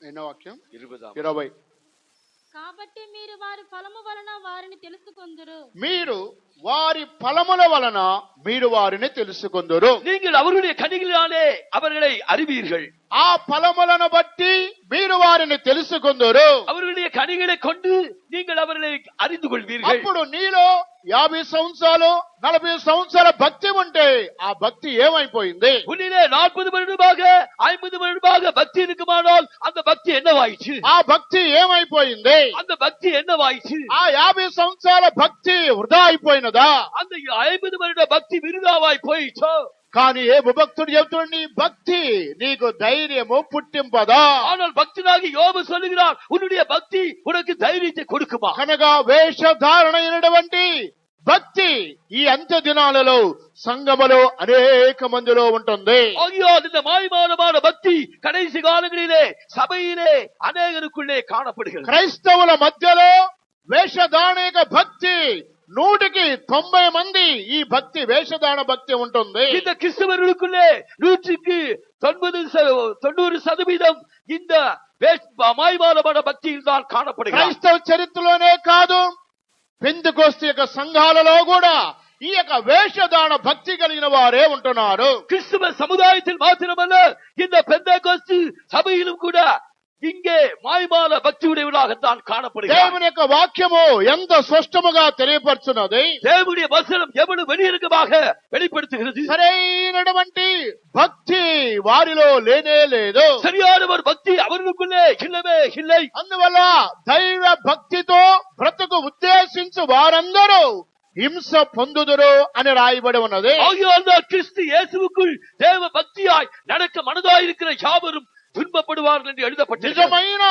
ఎన్నో వాక్యం 20. కాబట్టి మీరు వారి ఫలము వలన వారిని తెలుసుకొందురు. మీరు వారి ఫలముల వలన మీరు వారిని తెలుసుకొందురు. நீங்கள் அவருடைய கனிகளினாலே அவர்களை அறிவீர்கள். ఆ ఫలములను బట్టి మీరు వారిని తెలుసుకొందురు. அவர்களுடைய கனிகளை கொண்டு நீங்கள் அவர்களை அறிந்து கொள்வீர்கள். అప్పుడు నీలో 50 సంవత్సరాలు 40 సంవత్సరాల భక్తి ఉంటే ఆ భక్తి ఏమైపోయింది? உன்னிலே 40 வருடமாக 50 வருடமாக பக்தி இருக்குமானால் அந்த பக்தி என்னவாயிற்று? ఆ భక్తి ఏమైపోయింది? அந்த பக்தி என்னவாயிற்று? ఆ 50 సంవత్సరాల భక్తి వృధా అయిపోయినదా? அந்த 50 வருட பக்தி விருதாவாய் போயிற்றோ? కానీ ఏ భక్తుడు చెబుతున్నాడు, నీ భక్తి నీకు ధైర్యము పుట్టింపదా? ஆனால் பக்தனாகி யோபு சொல்லுகிறார், உன்னுடைய பக்தி உனக்கு தைரியத்தை கொடுக்குமா? కనుక వేషధారణ అయినటువంటి భక్తి ఈ అంత్య దినాలలో సంఘములో అనేక మందిలో ఉంటుంది. ஆகையால் இந்த மாய்மாலமான பக்தி கடைசி காலங்களிலே சபையிலே அநேகருக்குள்ளே காணப்படுகிறது. క్రైస్తవుల మధ్యలో వేషధారణ భక్తి 100కి 90 మంది ఈ భక్తి వేషధారణ భక్తి ఉంటుంది. இந்த கிறிஸ்தவர்களுக்குள்ளே 100க்கு 90% இந்த மாய்மாலமான பக்தியில் தான் காணப்படுகிறது. క్రైస్తవ చరిత్రలోనే కాదు, పెంతెకోస్తు యొక్క సంఘాలలో కూడా ఈ యొక్క వేషధారణ భక్తి కలిగిన వారే ఉంటున్నారు. கிறிஸ்தவ சமுதாயத்தில் மாத்திரமல்ல, இந்த பெந்தேகோஸ்து சபையிலும் கூட இங்கே மாய்மால பக்தியுடையவர்களாகத்தான் காணப்படுகிறது. దేవుని యొక్క వాక్యము ఎంత స్పష్టముగా తెలియపరుచున్నది. தேவனுடைய வசனம் எவ்வளவு வெளியிறக்கமாக வெளிப்படுத்துகிறது. సరైనటువంటి భక్తి వారిలో లేనే లేదు. சரியான ஒரு பக்தி அவர்களுக்குள்ளே இல்லவே இல்லை. అందువల్ల దైవ భక్తితో బ్రతుకు ఉద్దేశించు వారందరూ హింస పొందుదురు అని రాయబడి ఉన్నది. ஆகையால் தான் கிறிஸ்து இயேசுவுக்குள் தேவ பக்தியாய் நடக்க மனதாயிருக்கிற யாவரும் துன்பப்படுவார்கள் என்று எழுதப்பட்டிருக்கிறது. నిజమైన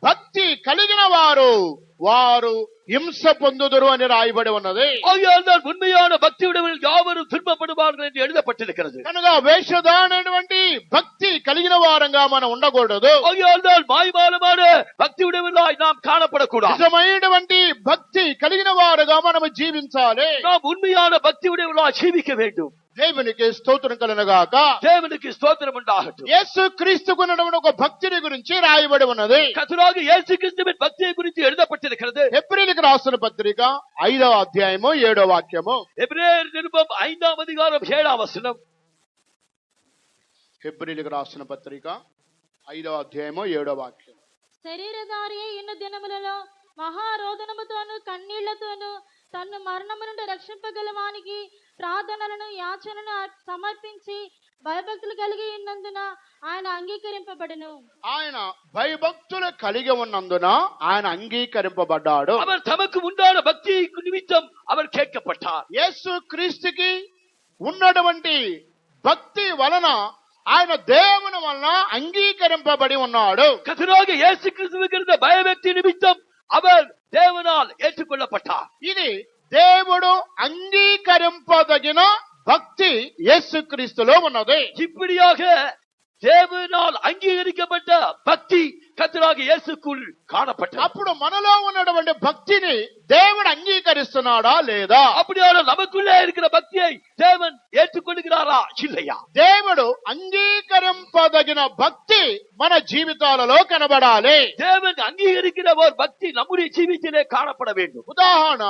భక్తి కలిగిన వారు హింస పొందుదురు అని రాయబడి ఉన్నది. ஆகையால் தான் உண்மையான பக்தி உடையவர்கள் யாவரும் துன்பப்படுவார்கள் என்று எழுதப்பட்டிருக்கிறது. కనుక వేషధానటువంటి భక్తి కలిగిన వారంగా మనం ఉండకూడదు. ஆகையால் தான் மாய்மாலமான பக்தி உடையவர்களாய் நாம் காணப்படக்கூடாது. నిజమైనటువంటి భక్తి కలిగిన వారుగా మనం జీవించాలి. நாம் உண்மையான பக்தி உடையவர்களாய் ஜீவிக்க வேண்டும். దేవునికి స్తోత్రం కలుగుగాక. தேவனுக்கு ஸ்தோத்திரம் உண்டாகட்டும். యేసు క్రీస్తుకున్నటువంటి ఒక భక్తిని గురించి రాయబడి ఉన్నది. கர்த்தராகிய இயேசு கிறிஸ்துவின் பக்தியை குறித்து எழுதப்பட்டிருக்கிறது. హెబ్రీయులకు రాసిన పత్రిక 5వ అధ్యాయము 7వ వాక్యము. எபிரேயர் நிருபம் 5ஆம் அதிகாரம் 7ஆம் வசனம். హెబ్రీయులకు రాసిన పత్రిక 5వ అధ్యాయము 7వ వాక్యం. శరీరధారి ఇన్న దినములలో మహారోదనముతోను కన్నీళ్లతోను తన్ను మరణము నుండి రక్షింపగలవానికి ప్రార్థనలను యాచనను సమర్పించి భయభక్తులు కలిగి ఉన్నందున ఆయన అంగీకరింపబడెను. ఆయన భయభక్తులు కలిగి ఉన్నందున ఆయన అంగీకరింపబడ్డాడు. அவர் தமக்கு உண்டான பக்தி நிமித்தம் அவர் கேட்கப்பட்டார். యేసు క్రీస్తుకి ఉన్నటువంటి భక్తి వలన ఆయన దేవుని వలన అంగీకరింపబడి ఉన్నాడు. கர்த்தராகிய இயேசு கிறிஸ்துவுக்கு இருந்த பயபக்தி நிமித்தம் அவர் தேவனால் ஏற்றுக்கொள்ளப்பட்டார். ఇది దేవుడు అంగీకరింపదగిన భక్తి యేసు క్రీస్తులో ఉన్నది. இப்படியாக தேவனால் அங்கீகரிக்கப்பட்ட பக்தி கர்த்தராகிய இயேசுக்குள் காணப்பட்டது. అప్పుడు మనలో ఉన్నటువంటి భక్తిని దేవుడు అంగీకరిస్తున్నాడా లేదా? அப்படியான நமக்குள்ளே இருக்கிற பக்தியை தேவன் ஏற்றுக்கொள்கிறாரா இல்லையா? దేవుడు అంగీకరింపదగిన భక్తి మన జీవితాలలో కనబడాలి. தேவன் அங்கீகரிக்கிற ஒரு பக்தி நம்முடைய ஜீவித்திலே காணப்பட வேண்டும். ఉదాహరణ,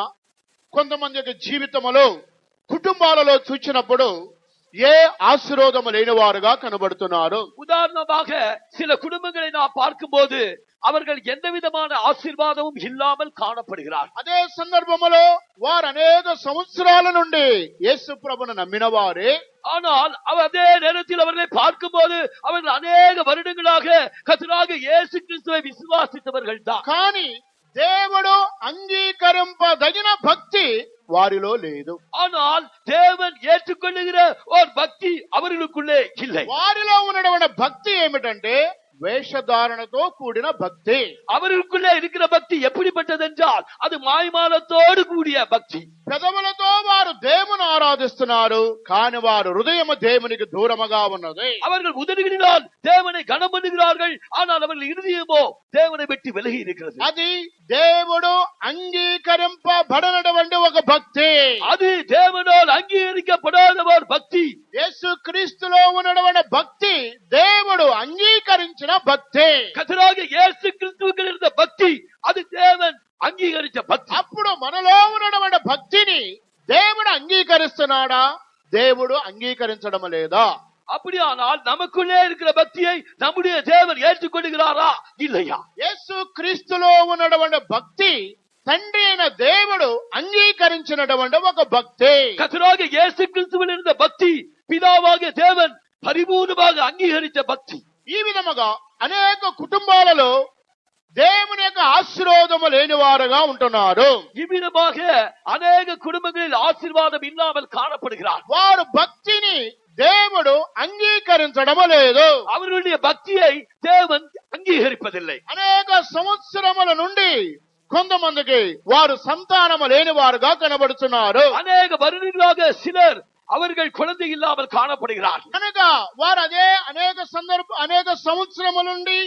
కొంతమంది యొక్క జీవితంలో కుటుంబాలలో చూచినప్పుడు ఏ ఆశీర్వాదము లేని వారుగా కనబడుతున్నారు. உதாரணமாக சில குடும்பங்களை நாம் பார்க்கும்போது அவர்கள் எந்த விதமான ஆசீர்வாதமும் இல்லாமல் காணப்படுகிறார். అదే సందర్భంలో వారు అనేక సంవత్సరాల నుండి యేసు ప్రభువును నమ్మిన వారే, ஆனால் அதே நேரத்தில் அவர்களை பார்க்கும்போது அவர்கள் அநேக வருடங்களாக கர்த்தராகிய இயேசு கிறிஸ்துவை விசுவாசித்தவர்கள் தான். కానీ దేవుడు అంగీకరింపదగిన భక్తి వారిలో లేదు. ஆனால் தேவன் ஏற்றுக்கொள்ளுகிற ஒரு பக்தி அவர்களுக்குள்ளே இல்லை. వారిలో ఉన్నటువంటి భక్తి ఏమిటంటే వేషధారణతో కూడిన భక్తి. அவர்களுக்குள்ளே இருக்கிற பக்தி எப்படிப்பட்டது என்றால் அது மாய்மாலத்தோடு கூடிய பக்தி. పెదవులతో వారు దేవుని ఆరాధిస్తున్నారు, కానీ వారు హృదయం దేవునికి దూరముగా ఉన్నది. அவர்கள் உதடுகளினால் தேவனை கனம் பண்ணுகிறார்கள், ஆனால் அவர்கள் இருதயமோ தேவனை விட்டு விலகி இருக்கிறது. అది దేవుడు అంగీకరింపబడనటువంటి ఒక భక్తి. அது தேவனால் அங்கீகரிக்கப்படாத ஒரு பக்தி. యేసు క్రీస్తులో ఉన్నటువంటి భక్తి దేవుడు అంగీకరించిన భక్తి. கர்த்தராகிய இயேசு கிறிஸ்துவுக்கு இருந்த பக்தி அது தேவன் అంగీకరించే భక్తి. అప్పుడు మనలో ఉన్నటువంటి భక్తిని దేవుడు అంగీకరిస్తున్నాడా, దేవుడు అంగీకరించడం లేదా? அப்படியானால் நமக்குள்ளே இருக்கிற பக்தியை நம்முடைய தேவன் ஏற்றுக்கொள்கிறாரா இல்லையா? యేసు క్రీస్తులో ఉన్నటువంటి భక్తి తండ్రి అయిన దేవుడు అంగీకరించినటువంటి ఒక భక్తి. கர்த்தராகிய இயேசு கிறிஸ்துவில் இருந்த பக்தி பிதாவாகிய தேவன் பரிபூர்ணமாக அங்கீகரித்த பக்தி. ఈ విధముగా అనేక కుటుంబాలలో దేవుని యొక్క ఆశీర్వాదము లేని వారుగా ఉంటున్నారు. இவ்விதமாக அநேக குடும்பங்களில் ஆசீர்வாதம் இல்லாமல் காணப்படுகிறார். వారు భక్తిని దేవుడు అంగీకరించడం లేదు. அவர்களுடைய பக்தியை தேவன் அங்கீகரிப்பதில்லை. అనేక సంవత్సరముల నుండి కొంతమందికి వారు సంతానము లేని వారుగా కనబడుతున్నారు. அநேக வருடங்களாக சிலர் அவர்கள் குழந்தை இல்லாமல் காணப்படுகிறார். కనుక వారు అదే అనేక సంవత్సరముల నుండి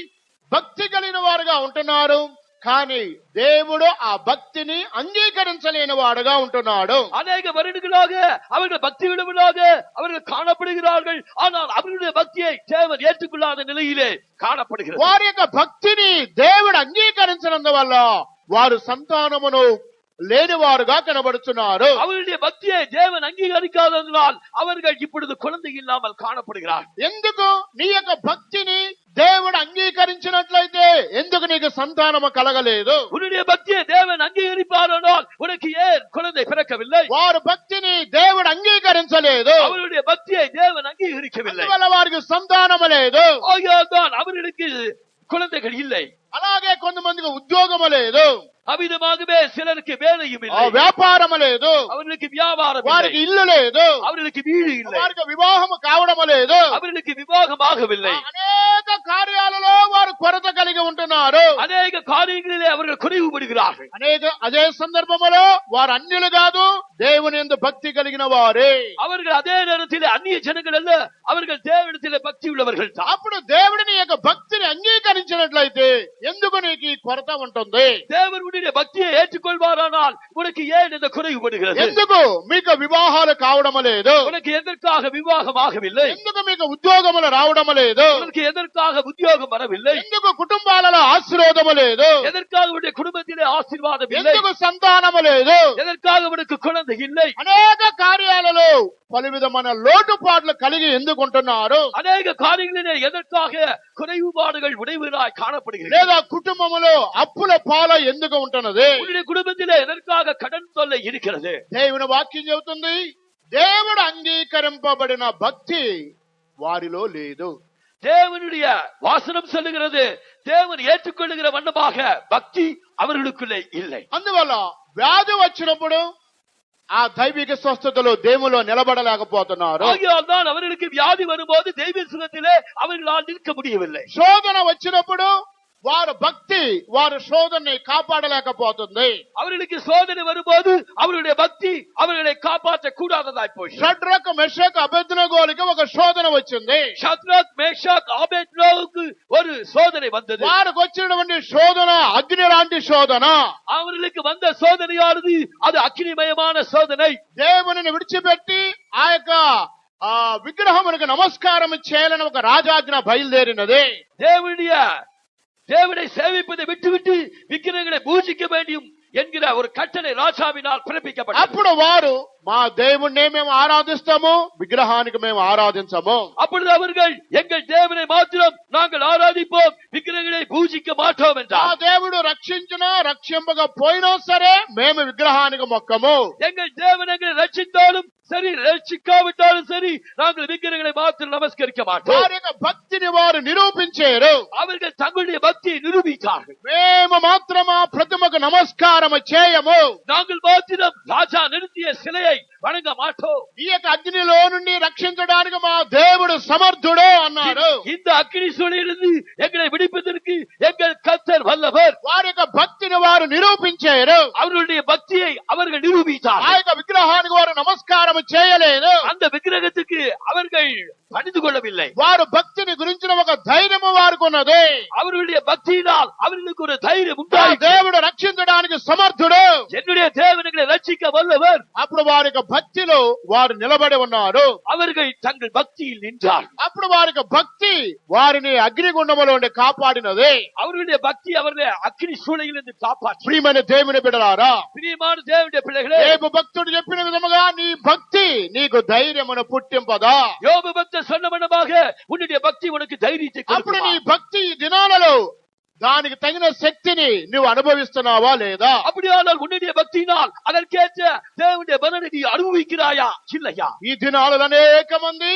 భక్తి కలిగిన వారుగా ఉంటున్నారు, కానీ దేవుడు ఆ భక్తిని అంగీకరించలేని వాడుగా ఉంటున్నాడు. அநேக வருடங்களாக அவர்கள் பக்தி உள்ளவர்களாக அவர்கள் காணப்படுகிறார்கள், ஆனால் அவர்களுடைய பக்தியை தேவன் ஏற்றுக்கொள்ளாத நிலையிலே காணப்படுகிறது. వారి యొక్క భక్తిని దేవుడు అంగీకరించినందువల్ల వారు సంతానమును లేని వారుగా కనబడుతున్నారు. அவர்களுடைய பக்தியை தேவன் அங்கீகரிக்காததால் அவர்கள் இப்பொழுது குழந்தை இல்லாமல் காணப்படுகிறார். ఎందుకు నీ యొక్క భక్తిని దేవుడు అంగీకరించినట్లయితే ఎందుకు నీకు సంతానము కలగలేదు? உன்னுடைய பக்தியை தேவன் அங்கீகரிப்பாரானால் உனக்கு ஏன் குழந்தை பிறக்கவில்லை? వారు భక్తిని దేవుడు అంగీకరించలేదు, அவருடைய பக்தியை தேவன் அங்கீகரிக்கவில்லை. అందువల్ల వారికి సంతానము లేదు. ஆகையால்தான் அவர்களுக்கு குழந்தைகள் இல்லை. అలాగే కొంతమందికి ఉద్యోగము లేదు. அவ்விதமாகவே சிலருக்கு வேலையும் ఆ இல்லை, వ్యాపారం లేదు, அவர்களுக்கு வியாபாரம் వారికి இல்லை, ఇల్లు లేదు, அவர்களுக்கு வீடு இல்லை, వారికి వివాహం కావడం లేదు, அவர்களுக்கு விவாகமாகவில்லை. అనేక కార్యాలలో వారు కొరత కలిగి ఉంటున్నారు. அநேக காரியங்களிலே அவர்கள் குறைவுபடுகிறார்கள். అదే సందర్భంలో వారు అన్యులు కాదు, దేవుని యందు భక్తి కలిగిన వారే. அவர்கள் அதே நேரத்தில் அந்நிய ஜனங்கள் அல்ல, அவர்கள் தேவனிடத்திலே பக்தி உள்ளவர்கள் தான். అప్పుడు దేవుడిని యొక్క భక్తిని అంగీకరించినట్లయితే ఎందుకు నీకు ఈ కొరత ఉంటుంది? தேவனுடைய பக்தியை ஏற்றுக்கொள்வாரானால் உனக்கு ஏன் இந்த குறைவுபடுகிறது? ఎందుకు మీకు వివాహాలు కావడం లేదు? உனக்கு எதற்காக விவாகமாகவில்லை? ఎందుకు మీకు ఉద్యోగములు రావడం లేదు? உனக்கு எதற்காக உத்தியோகம் வரவில்லை? ఎందుకు కుటుంబాలలో ఆశీర్వాదము లేదు? எதற்காக உன்னுடைய குடும்பத்திலே ஆசீர்வாதம் இல்லை? ఎందుకు సంతానము లేదు? எதற்காக உனக்கு குழந்தை இல்லை? అనేక కార్యాలలో పలు విధమైన లోటుపాట్లు కలిగి ఎందుకుంటున్నారు? அநேக காரியங்களிலே எதற்காக குறைவுபாடுகள் உடைவுகளாய் காணப்படுகிறது? లేదా కుటుంబములో అప్పుల పాల ఎందుకు ఉంటున్నది? உன்னுடைய குடும்பத்திலே எதற்காக கடன் தொல்லை இருக்கிறது? దేవుని వాక్యం చెబుతుంది, దేవుడు అంగీకరింపబడిన భక్తి వారిలో లేదు. தேவனுடைய வாசனம் சொல்லுகிறது, தேவன் ஏற்றுக்கொள்ளுகிற வண்ணமாக பக்தி அவர்களுக்குள்ளே இல்லை. అందువల్ల వ్యాధి వచ్చినప్పుడు ఆ దైవిక స్వస్థతలో దేవులో నిలబడలేకపోతున్నారు. ஆகையால் தான் அவர்களுக்கு வியாதி வரும்போது தெய்வ சுகத்திலே அவர்களால் நிற்க முடியவில்லை. శోధన వచ్చినప్పుడు వారు భక్తి వారు శోధనని కాపాడలేకపోతుంది. அவர்களுக்கு சோதனை வரும்போது அவருடைய பக்தி அவர்களை காப்பாற்ற கூடாததாய் போய் షడ్రక్ మెషక్ అబేద్నెగోలకు ఒక శోధన వచ్చింది. ஷத்ரக் மேஷாக் ஆபேத்நேகோவுக்கு ஒரு சோதனை வந்தது. వారికి వచ్చినటువంటి శోధన అగ్ని లాంటి శోధన. அவர்களுக்கு வந்த சோதனையானது அது అగ్నిమయமான சோதனை. దేవునిని విడిచిపెట్టి ఆ యొక్క విగ్రహమునకు నమస్కారం చేయాలని ఒక రాజాజ్ఞ బయలుదేరినది. தேவனை சேவிப்பதை விட்டுவிட்டு விக்கிரகங்களை பூஜிக்க வேண்டும் என்கிற ஒரு கட்டளை ராஜாவினால் பிறப்பிக்கப்பட்டது. అప్పుడు వారు మా దేవుణ్ణి మేము ఆరాధిస్తాము, విగ్రహానికి మేము ఆరాధించము. அப்பொழுது அவர்கள் எங்கள் தேவனை மாத்திரம் நாங்கள் ஆராதிப்போம், விக்கிரகங்களை பூஜிக்க மாட்டோம் ఆ என்றார். దేవుడు రక్షించినా రక్షింపగా పోయినా సరే మేము విగ్రహానికి మొక్కము. எங்கள் தேவன் எங்களை ரட்சித்தாலும் சரி ரட்சிக்காவிட்டாலும் சரி நாங்கள் விக்கிரகங்களை மாத்திரம் நமஸ்கரிக்க மாட்டோம். వారి యొక్క భక్తిని వారు నిరూపించారు. அவர்கள் தங்களுடைய பக்தியை நிரூபித்தார்கள். మేము మాత్రమా ప్రతిమకు నమస్కారం చేయము, நாங்கள் மாத்திரம் ராஜா நிறுத்திய சிலையை வணங்க மாட்டோம். ఈ యొక్క అగ్నిలో నుండి రక్షించడానికి మా దేవుడు సమర్థుడు అన్నారు. இந்த அக்கினி சூழலிலிருந்து எங்களை விடுப்பதற்கு எங்கள் கர்த்தர் வல்லவர். వారి యొక్క భక్తిని వారు నిరూపించారు. அவர்களுடைய பக்தியை அவர்கள் ఆ நிரூபித்தார்கள். యొక్క విగ్రహానికి వారు నమస్కారం చేయలేదు. அந்த விக்கிரகத்துக்கு அவர்கள் பணிந்து கொள்ளவில்லை. వారు భక్తిని గురించిన ఒక ధైర్యము వారికి ఉన్నది. அவர்களுடைய பக்தியினால் அவர்களுக்கு ஒரு தைரியம் ఆ உண்டாயிற்று. దేవుడు రక్షించడానికి సమర్థుడు. என்னுடைய தேவன்களை ரட்சிக்க வல்லவர். అప్పుడు వారి యొక్క భక్తిలో వారు నిలబడి ఉన్నారు. அவர்கள் தங்கள் பக்தியில் நின்றார்கள். అప్పుడు వారి యొక్క భక్తి వారిని అగ్నిగుండములో నుండి కాపాడినది. அவர்களுடைய பக்தி அவர்களை அக்கினி சூளையிலிருந்து காப்பாற்றி. ప్రియమైన దేవుని బిడ్డలారా, பிரியமான தேவனுடைய பிள்ளைகளே, యోబు భక్తుడు చెప్పిన విధముగా నీ భక్తి నీకు ధైర్యమును పుట్టింపదా? யோபு பக்தர் சொன்ன வண்ணமாக உன்னுடைய பக்தி உனக்கு தைரியத்தை అప్పుడు నీ கொடுக்குமா? భక్తి ఈ దినాలలో దానికి తగిన శక్తిని నువ్వు అనుభవిస్తున్నావా లేదా? அப்படியானால் உன்னுடைய பக்தியினால் அதற்கேற்ற தேவனுடைய பலனை நீ அனுபவிக்கிறாயா இல்லையா? ఈ దినాలలో అనేక మంది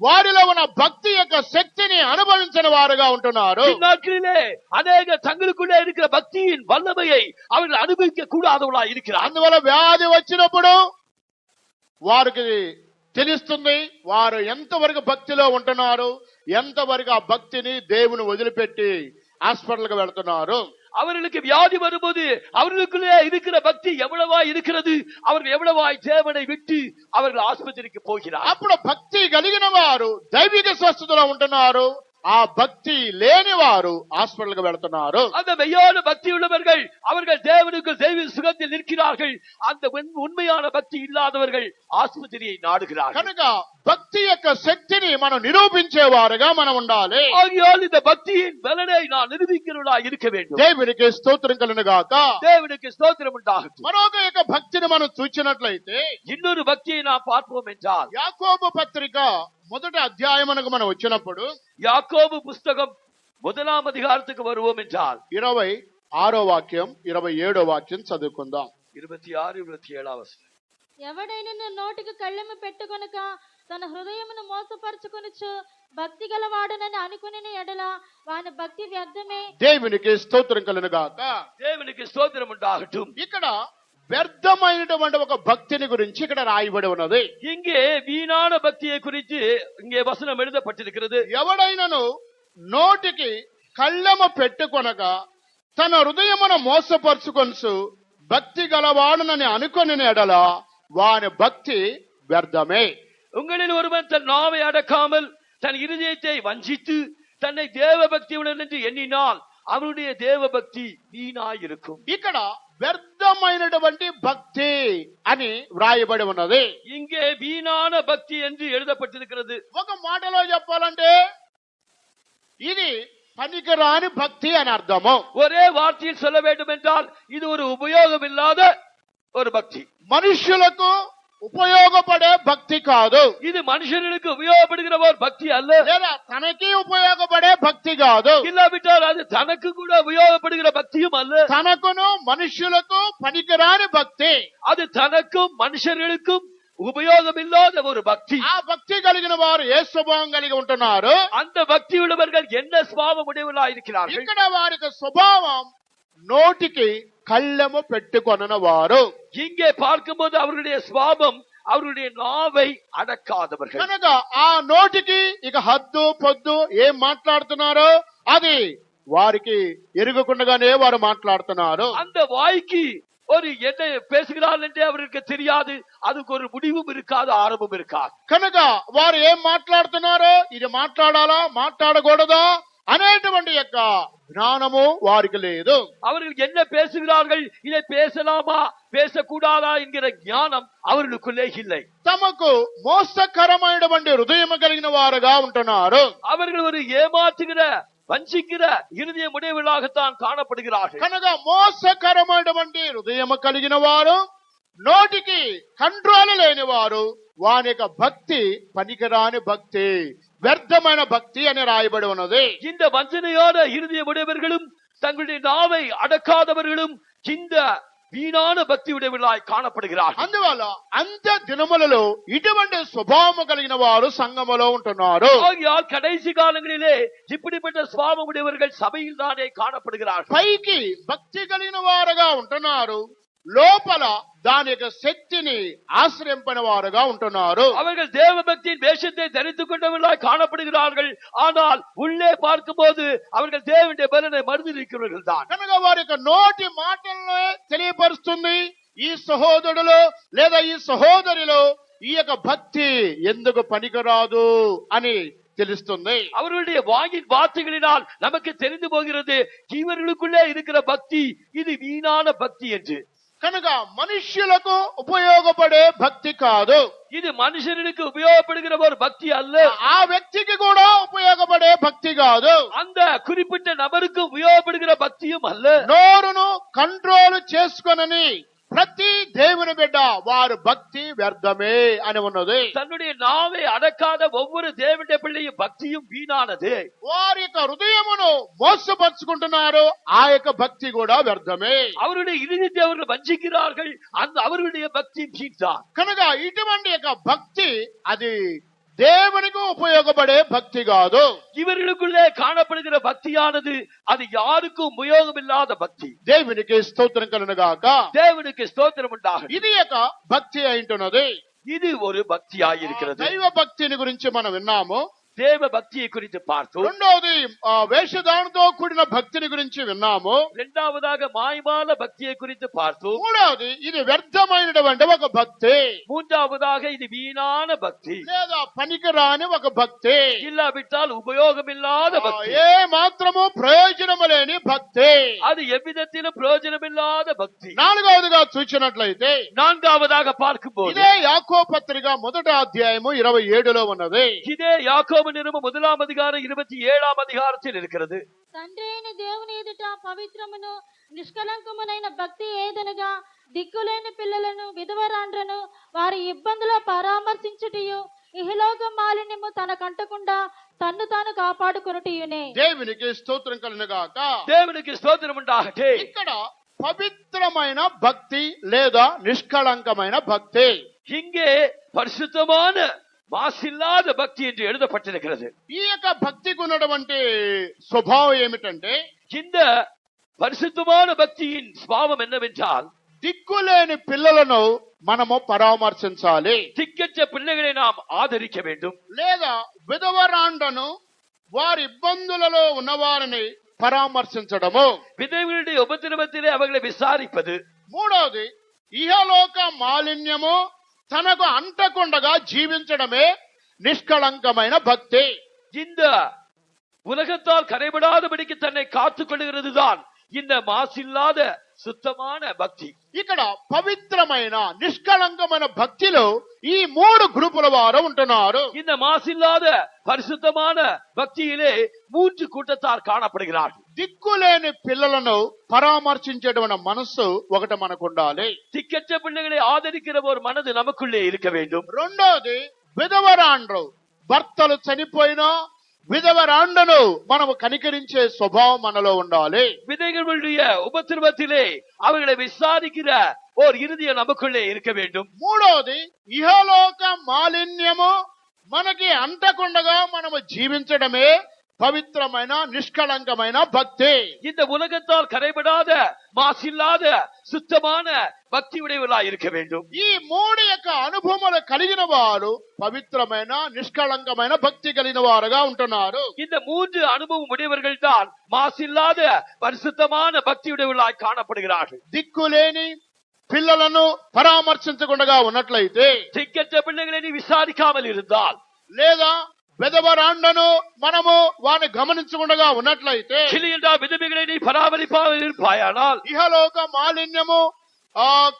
వారిలో ఉన్న భక్తి యొక్క శక్తిని అనుభవించిన వారుగా ఉంటున్నారు. இந்நாட்களிலே அநேக தங்களுக்குள்ளே இருக்கிற பக்தியின் வல்லமையை அவர்கள் அனுபவிக்க கூடாதவர்களா இருக்கிறார். అందువల్ల వ్యాధి వచ్చినప్పుడు వారికి తెలుస్తుంది వారు ఎంతవరకు భక్తిలో ఉంటున్నారు, ఎంతవరకు ఆ భక్తిని దేవుని వదిలిపెట్టి హాస్పిటల్కి వెళ్తున్నారు. அவர்களுக்கு வியாதி வரும்போது அவர்களுக்குள்ளே இருக்கிற பக்தி எவ்வளவாய் இருக்கிறது, அவர்கள் எவ்வளவாய் தேவனை விட்டு அவர்கள் ஆஸ்பத்திரிக்கு போகிறார். అప్పుడు భక్తి కలిగిన వారు దైవిక స్వస్థతలో ఉంటున్నారు, ఆ భక్తి లేని వారు హాస్పిటల్కి వెళ్తున్నారు. அந்த மெய்யான பக்தி உள்ளவர்கள் அவர்கள் தேவனுக்கு தெய்வ சுகத்தில் நிற்கிறார்கள். அந்த உண்மையான பக்தி இல்லாதவர்கள் ஆஸ்பத்திரியை நாடுகிறார்கள். కనుక భక్తి యొక్క శక్తిని మనం నిరూపించేవారుగా మనం ఉండాలి. ஆகையால் இந்த பக்தியின் பலனை நான் நிரூபிக்கிறவர்களா இருக்க வேண்டும். దేవునికి స్తోత్రం కలుగును గాక. தேவனுக்கு ஸ்தோத்திரம் உண்டாகட்டும். మరొక యొక్క భక్తిని మనం చూచినట్లయితే இன்னொரு பக்தியை நாம் பார்ப்போம் என்றால் యాకోబు పత్రిక మొదటి అధ్యాయమునకు మనం వచ్చినప్పుడు யாக்கோபு புஸ்தகம் 1ஆம் அதிகாரத்துக்கு வருவோம் என்றால் 26వ వాక్యం 27వ వాక్యం చదువుకుందాం. 26, 27 వచనం. ఎవడైనా నోటికి కళ్ళెము పెట్టుకొనక తన హృదయమును మోసపరుచుకొనుచు భక్తి గలవాడనని అనుకుని ఎడల వాని భక్తి వ్యర్థమే. దేవునికి స్తోత్రం కలుగును గాక. தேவனுக்கு ஸ்தோத்திரம் உண்டாகட்டும். ఇక్కడ వ్యర్థమైనటువంటి ఒక భక్తిని గురించి ఇక్కడ రాయబడి ఉన్నది. இங்கே வீணான பக்தியை குறித்து இங்கே வசனம் எழுதப்பட்டிருக்கிறது. ఎవడైనను నోటికి కళ్ళెము పెట్టుకొనగా తన హృదయమును మోసపరుచుకొనుచు భక్తి గలవాడనని అనుకుని ఎడల వాని భక్తి వ్యర్థమే. உங்களில் ஒருவன் தன் நாவை அடக்காமல் தன் இருதயத்தை வஞ்சித்து தன்னை தேவ பக்தியுடன் என்று எண்ணினால் அவனுடைய தேவ பக்தி வீணாயிருக்கும். ఇక్కడ వ్యర్థమైనటువంటి భక్తి అని వ్రాయబడి ఉన్నది. இங்கே வீணான பக்தி என்று எழுதப்பட்டிருக்கிறது. ఒక మాటలో చెప్పాలంటే ఇది పనికిరాని భక్తి అని అర్థము. ஒரே வார்த்தையில் சொல்ல வேண்டும் என்றால் இது ஒரு உபயோகம் இல்லாத ஒரு பக்தி. మనుష్యులకు ఉపయోగపడే భక్తి కాదు, இது மனுஷர்களுக்கு உபயோகப்படுகிற ஒரு பக்தி அல்ல. లేదా తనకి ఉపయోగపడే భక్తి కాదు, இல்லாவிட்டால் அது தனக்கு கூட உபயோகப்படுகிற பக்தியும் அல்ல. తనకును మనుష్యులకు పనికిరాని భక్తి. அது தனக்கும் மனுஷர்களுக்கும் உபயோகம் இல்லாத ஒரு பக்தி. ఆ భక్తి కలిగిన వారు ఏ స్వభావం కలిగి ఉంటున్నారు? அந்த பக்தி உள்ளவர்கள் என்ன சுபாவம் உடையவர்களாக இருக்கிறார்கள்? ఇక్కడ వారికి స్వభావం నోటికి కళ్ళెము పెట్టుకొనన వారు. இங்கே பார்க்கும்போது அவர்களுடைய சுபாவம் அவர்களுடைய நாவை அடக்காதவர்கள். కనుక ఆ నోటికి ఇక హద్దు పొద్దు ఏం మాట్లాడుతున్నారో అది వారికి ఎరుగకుండానే వారు మాట్లాడుతున్నారు. அந்த வாய்க்கு ஒரு என்ன பேசுகிறார்கள் என்றே அவர்களுக்கு தெரியாது. அதுக்கு ஒரு முடிவும் இருக்காது, ஆரம்பம் இருக்காது. కనుక వారు ఏం మాట్లాడుతున్నారో ఇది మాట్లాడాలా మాట్లాడకూడదా అనేటువంటి యొక్క జ్ఞానము వారికి లేదు. அவர்கள் என்ன பேசுகிறார்கள், இதை பேசலாமா பேசக்கூடாதா என்கிற ஞானம் அவர்களுக்குள்ளே இல்லை. తమకు మోసకరమైనటువంటి హృదయం కలిగిన వారుగా ఉంటున్నారు. அவர்கள் ஒரு ஏமாற்றுகிற வஞ்சிக்கிற இருதய உடையவர்களாகத்தான் காணப்படுகிறார்கள். కనుక మోసకరమైనటువంటి హృదయం కలిగిన వారు, నోటికి కంట్రోల్ లేని వారు, వాని యొక్క భక్తి పనికిరాని భక్తి, వ్యర్థమైన భక్తి అని రాయబడి ఉన్నది. இந்த வஞ்சனையோட இருதய உடையவர்களும் தங்களுடைய நாவை அடக்காதவர்களும் இந்த வீணான பக்தி உடையவர்களாய் காணப்படுகிறார்கள். అందువల్ల అంత్య దినములలో ఇటువంటి స్వభావము కలిగిన వారు సంఘములో ఉంటున్నారు. ஆகையால் கடைசி காலங்களிலே இப்படிப்பட்ட சுபாவம் உடையவர்கள் சபையில் தானே காணப்படுகிறார்கள். పైకి భక్తి కలిగిన వారుగా ఉంటున్నారు, లోపల దాని యొక్క శక్తిని ఆశ్రయింపని వారుగా ఉంటున్నారు. அவர்கள் தேவ பக்தியின் வேஷத்தை தரித்துக் கொண்டவர்களாய் காணப்படுகிறார்கள். ஆனால் உள்ளே பார்க்கும்போது அவர்கள் தேவனுடைய பலனை மறுதலிக்கிறவர்கள் தான். కనుక వారి యొక్క నోటి మాటల్లో తెలియపరుస్తుంది ఈ సహోదరులు లేదా ఈ సహోదరిలో ఈ యొక్క భక్తి ఎందుకు పనికిరాదు అని తెలుస్తుంది. அவர்களுடைய வாயின் வார்த்தைகளினால் நமக்கு தெரிந்து போகிறது இவர்களுக்குள்ளே இருக்கிற பக்தி இது வீணான பக்தி என்று. కనుక మనుష్యులకు ఉపయోగపడే భక్తి కాదు, இது మనుషులకు ఉపయోగப்படுகிற ஒரு பக்தி அல்ல. ఆ వ్యక్తికి కూడా ఉపయోగపడే భక్తి కాదు, அந்த குறிப்பிட்ட நபருக்கு உபயோகப்படுகிற பக்தியும் அல்ல. నోరును కంట్రోల్ చేసుకొనని ప్రతి దేవుని బిడ్డ వారు భక్తి వ్యర్థమే అని ఉన్నది. தன்னுடைய நாவை அடக்காத ஒவ்வொரு தேவனுடைய பிள்ளையும் பக்தியும் வீணானது. వారి యొక్క హృదయమును మోసపరుచుకుంటున్నారు, ఆ యొక్క భక్తి కూడా వ్యర్థమే. அவருடைய இருதயத்தை அவர்கள் வஞ்சிக்கிறார்கள், அந்த அவர்களுடைய பக்தி வீண்தான். కనుక ఇటువంటి యొక్క భక్తి అది దేవునికి ఉపయోగపడే భక్తి కాదు. இவர்களுக்குள்ளே காணப்படுகிற பக்தியானது அது யாருக்கும் உபயோகம் இல்லாத பக்தி. దేవునికి స్తోత్రం కలుగును గాక. தேவனுக்கு ஸ்தோத்திரம் உண்டாகும். ఇది యొక్క భక్తి అయింటున్నది. இது ஒரு பக்தியாயிருக்கிறது. దైవ భక్తిని గురించి మనం విన్నాము. தேவ பக்தியை குறித்து பார்த்தோம். రెండవది వేషధారణతో కూడిన భక్తిని గురించి విన్నాము. இரண்டாவதாக மாய்மால பக்தியை குறித்து பார்த்தோம். మూడవది ఇది వ్యర్థమైనటువంటి ఒక భక్తి, மூன்றாவதாக இது வீணான பக்தி లేదా పనికిరాని ఒక భక్తి, இல்லாவிட்டால் உபயோகம் இல்லாத பக்தி, ఏ మాత్రము ప్రయోజనము లేని భక్తి. அது எவ்விதத்திலும் பிரயோஜனம் இல்லாத பக்தி. నాలుగవదిగా చూసినట్లయితే நான்காவதாக பார்க்கும்போது ఇదే యాకోబు పత్రిక 1వ అధ్యాయము 27లో ఉన్నది. இதே யாக்கோபு நிருபம் 1ஆம் அதிகாரம் 27ஆம் அதிகாரத்தில் இருக்கிறது. తండ్రి అయిన దేవుని ఎదుట పవిత్రమును నిష్కలంకమునైన భక్తి ఏదనగా దిక్కులేని పిల్లలను విధవరాండ్రను వారి ఇబ్బందులో పరామర్శించుటయు ఇహలోక మాలిన్యము తనకంటకుండా తన్ను తాను కాపాడుకొనుటయునే. దేవునికి స్తోత్రం కలుగును గాక. தேவனுக்கு ஸ்தோத்திரம் உண்டாகட்ടെ. ఇక్కడ పవిత్రమైన భక్తి లేదా నిష్కళంకమైన భక్తి, இங்கே பரிசுத்தமான மாசில்லாத பக்தி என்று எழுதப்பட்டிருக்கிறது. ఈ యొక్క భక్తికి ఉన్నటువంటి స్వభావం ఏమిటంటే இந்த பரிசுத்தமான பக்தியின் சுபாவம் என்னவென்றால், దిక్కులేని పిల్లలను మనము పరామర్శించాలి, திக்கற்ற பிள்ளைகளை நாம் ஆதரிக்க வேண்டும், లేదా విధవరాండను వారి ఇబ్బందులలో ఉన్నవారిని పరామర్శించడము. விதவைகளுடைய உபத்திரவத்திலே அவர்களை விசாரிப்பது. మూడవది ఇహలోక మాలిన్యము తనకు అంటకుండగా జీవించడమే నిష్కళంకమైన భక్తి. இந்த உலகத்தால் கரைபடாதபடிக்கு தன்னை காத்துக் கொள்கிறதுதான் இந்த மாசில்லாத சுத்தமான பக்தி. ఇక్కడ పవిత్రమైన నిష్కళంకమైన భక్తిలో ఈ మూడు గ్రూపుల వారు ఉంటున్నారు. இந்த மாசில்லாத பரிசுத்தமான பக்தியிலே மூன்று கூட்டத்தார் காணப்படுகிறார்கள். దిక్కులేని పిల్లలను పరామర్శించేటువంటి మనస్సు ఒకటి మనకు ఉండాలి. திக்கற்ற பிள்ளைகளை ஆதரிக்கிற ஒரு மனது நமக்குள்ளே இருக்க வேண்டும். రెండోది విధవరాండ్రు, భర్తలు చనిపోయినా విధవరాండను మనము కనికరించే స్వభావం మనలో ఉండాలి. விதைகளுடைய உபத்திரவத்திலே அவர்களை விசாரிக்கிற ஒரு இருதயம் நமக்குள்ளே இருக்க வேண்டும். మూడోది ఇహలోక మాలిన్యము మనకి అంటకుండగా మనము జీవించడమే పవిత్రమైన నిష్కళంకమైన భక్తి. இந்த உலகத்தால் கரைபடாத மாசில்லாத சுத்தமான பக்தி உடையவர்களாய் இருக்க வேண்டும். ఈ మూడు యొక్క అనుభవములు కలిగిన వారు పవిత్రమైన నిష్కళంకమైన భక్తి కలిగిన వారుగా ఉంటున్నారు. இந்த மூன்று அனுபவம் உடையவர்கள் தான் மாசில்லாத பரிசுத்தமான பக்தி உடையவர்களாய் காணப்படுகிறார்கள். దిక్కులేని పిల్లలను పరామర్శించకుండా ఉన్నట్లయితే, திக்கற்ற பிள்ளைகளை நீ விசாரிக்காமல் இருந்தால், లేదా విధవరాండను మనము వారిని గమనించకుండా ఉన్నట్లయితే, கிளி என்றால் விதவைகளை நீ பராமரிப்பாமல் இருப்பாயானால், ఇహలోక మాలిన్యము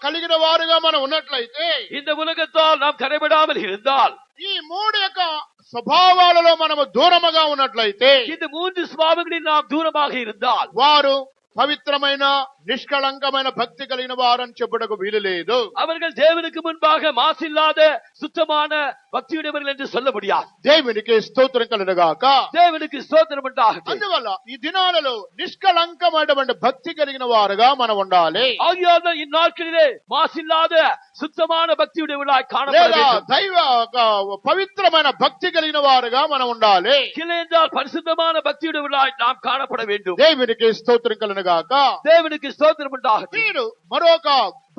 కలిగిన వారుగా మనం ఉన్నట్లయితే, இந்த உலகத்தால் நாம் கரைபடாமல் இருந்தால், ఈ మూడు యొక్క స్వభావాలలో మనము దూరముగా ఉన్నట్లయితే, இந்த மூன்று சுபாவங்களில் நாம் தூரமாக இருந்தால், వారు పవిత్రమైన నిష్కళంకమైన భక్తి కలిగిన వారని చెప్పుటకు వీలు లేదు. அவர்கள் தேவனுக்கு முன்பாக மாசில்லாத சுத்தமான பக்தியுடையவர்கள் என்று சொல்ல முடியாது. దేవునికి స్తోత్రం కలుగుగాక. தேவனுக்கு ஸ்தோத்திரம் உண்டாகட்டும். అందువల్ల ఈ దినాలలో నిష్కళంకమైనటువంటి భక్తి కలిగిన వారుగా మనం ఉండాలి. ஆகியால் இந்நாட்களிலே மாசில்லாத சுத்தமான பக்தியுடையவர்களாய் காணப்பட లేదా வேண்டும். దైవ పవిత్రమైన భక్తి కలిగిన వారుగా మనం ఉండాలి. கிளை என்றால் பரிசுத்தமான பக்தியுடையவர்களாய் நாம் காணப்பட வேண்டும். దేవునికి స్తోత్రం కలుగుగాక. தேவனுக்கு ஸ்தோத்திரம் உண்டாகட்டும். వీరు మరొక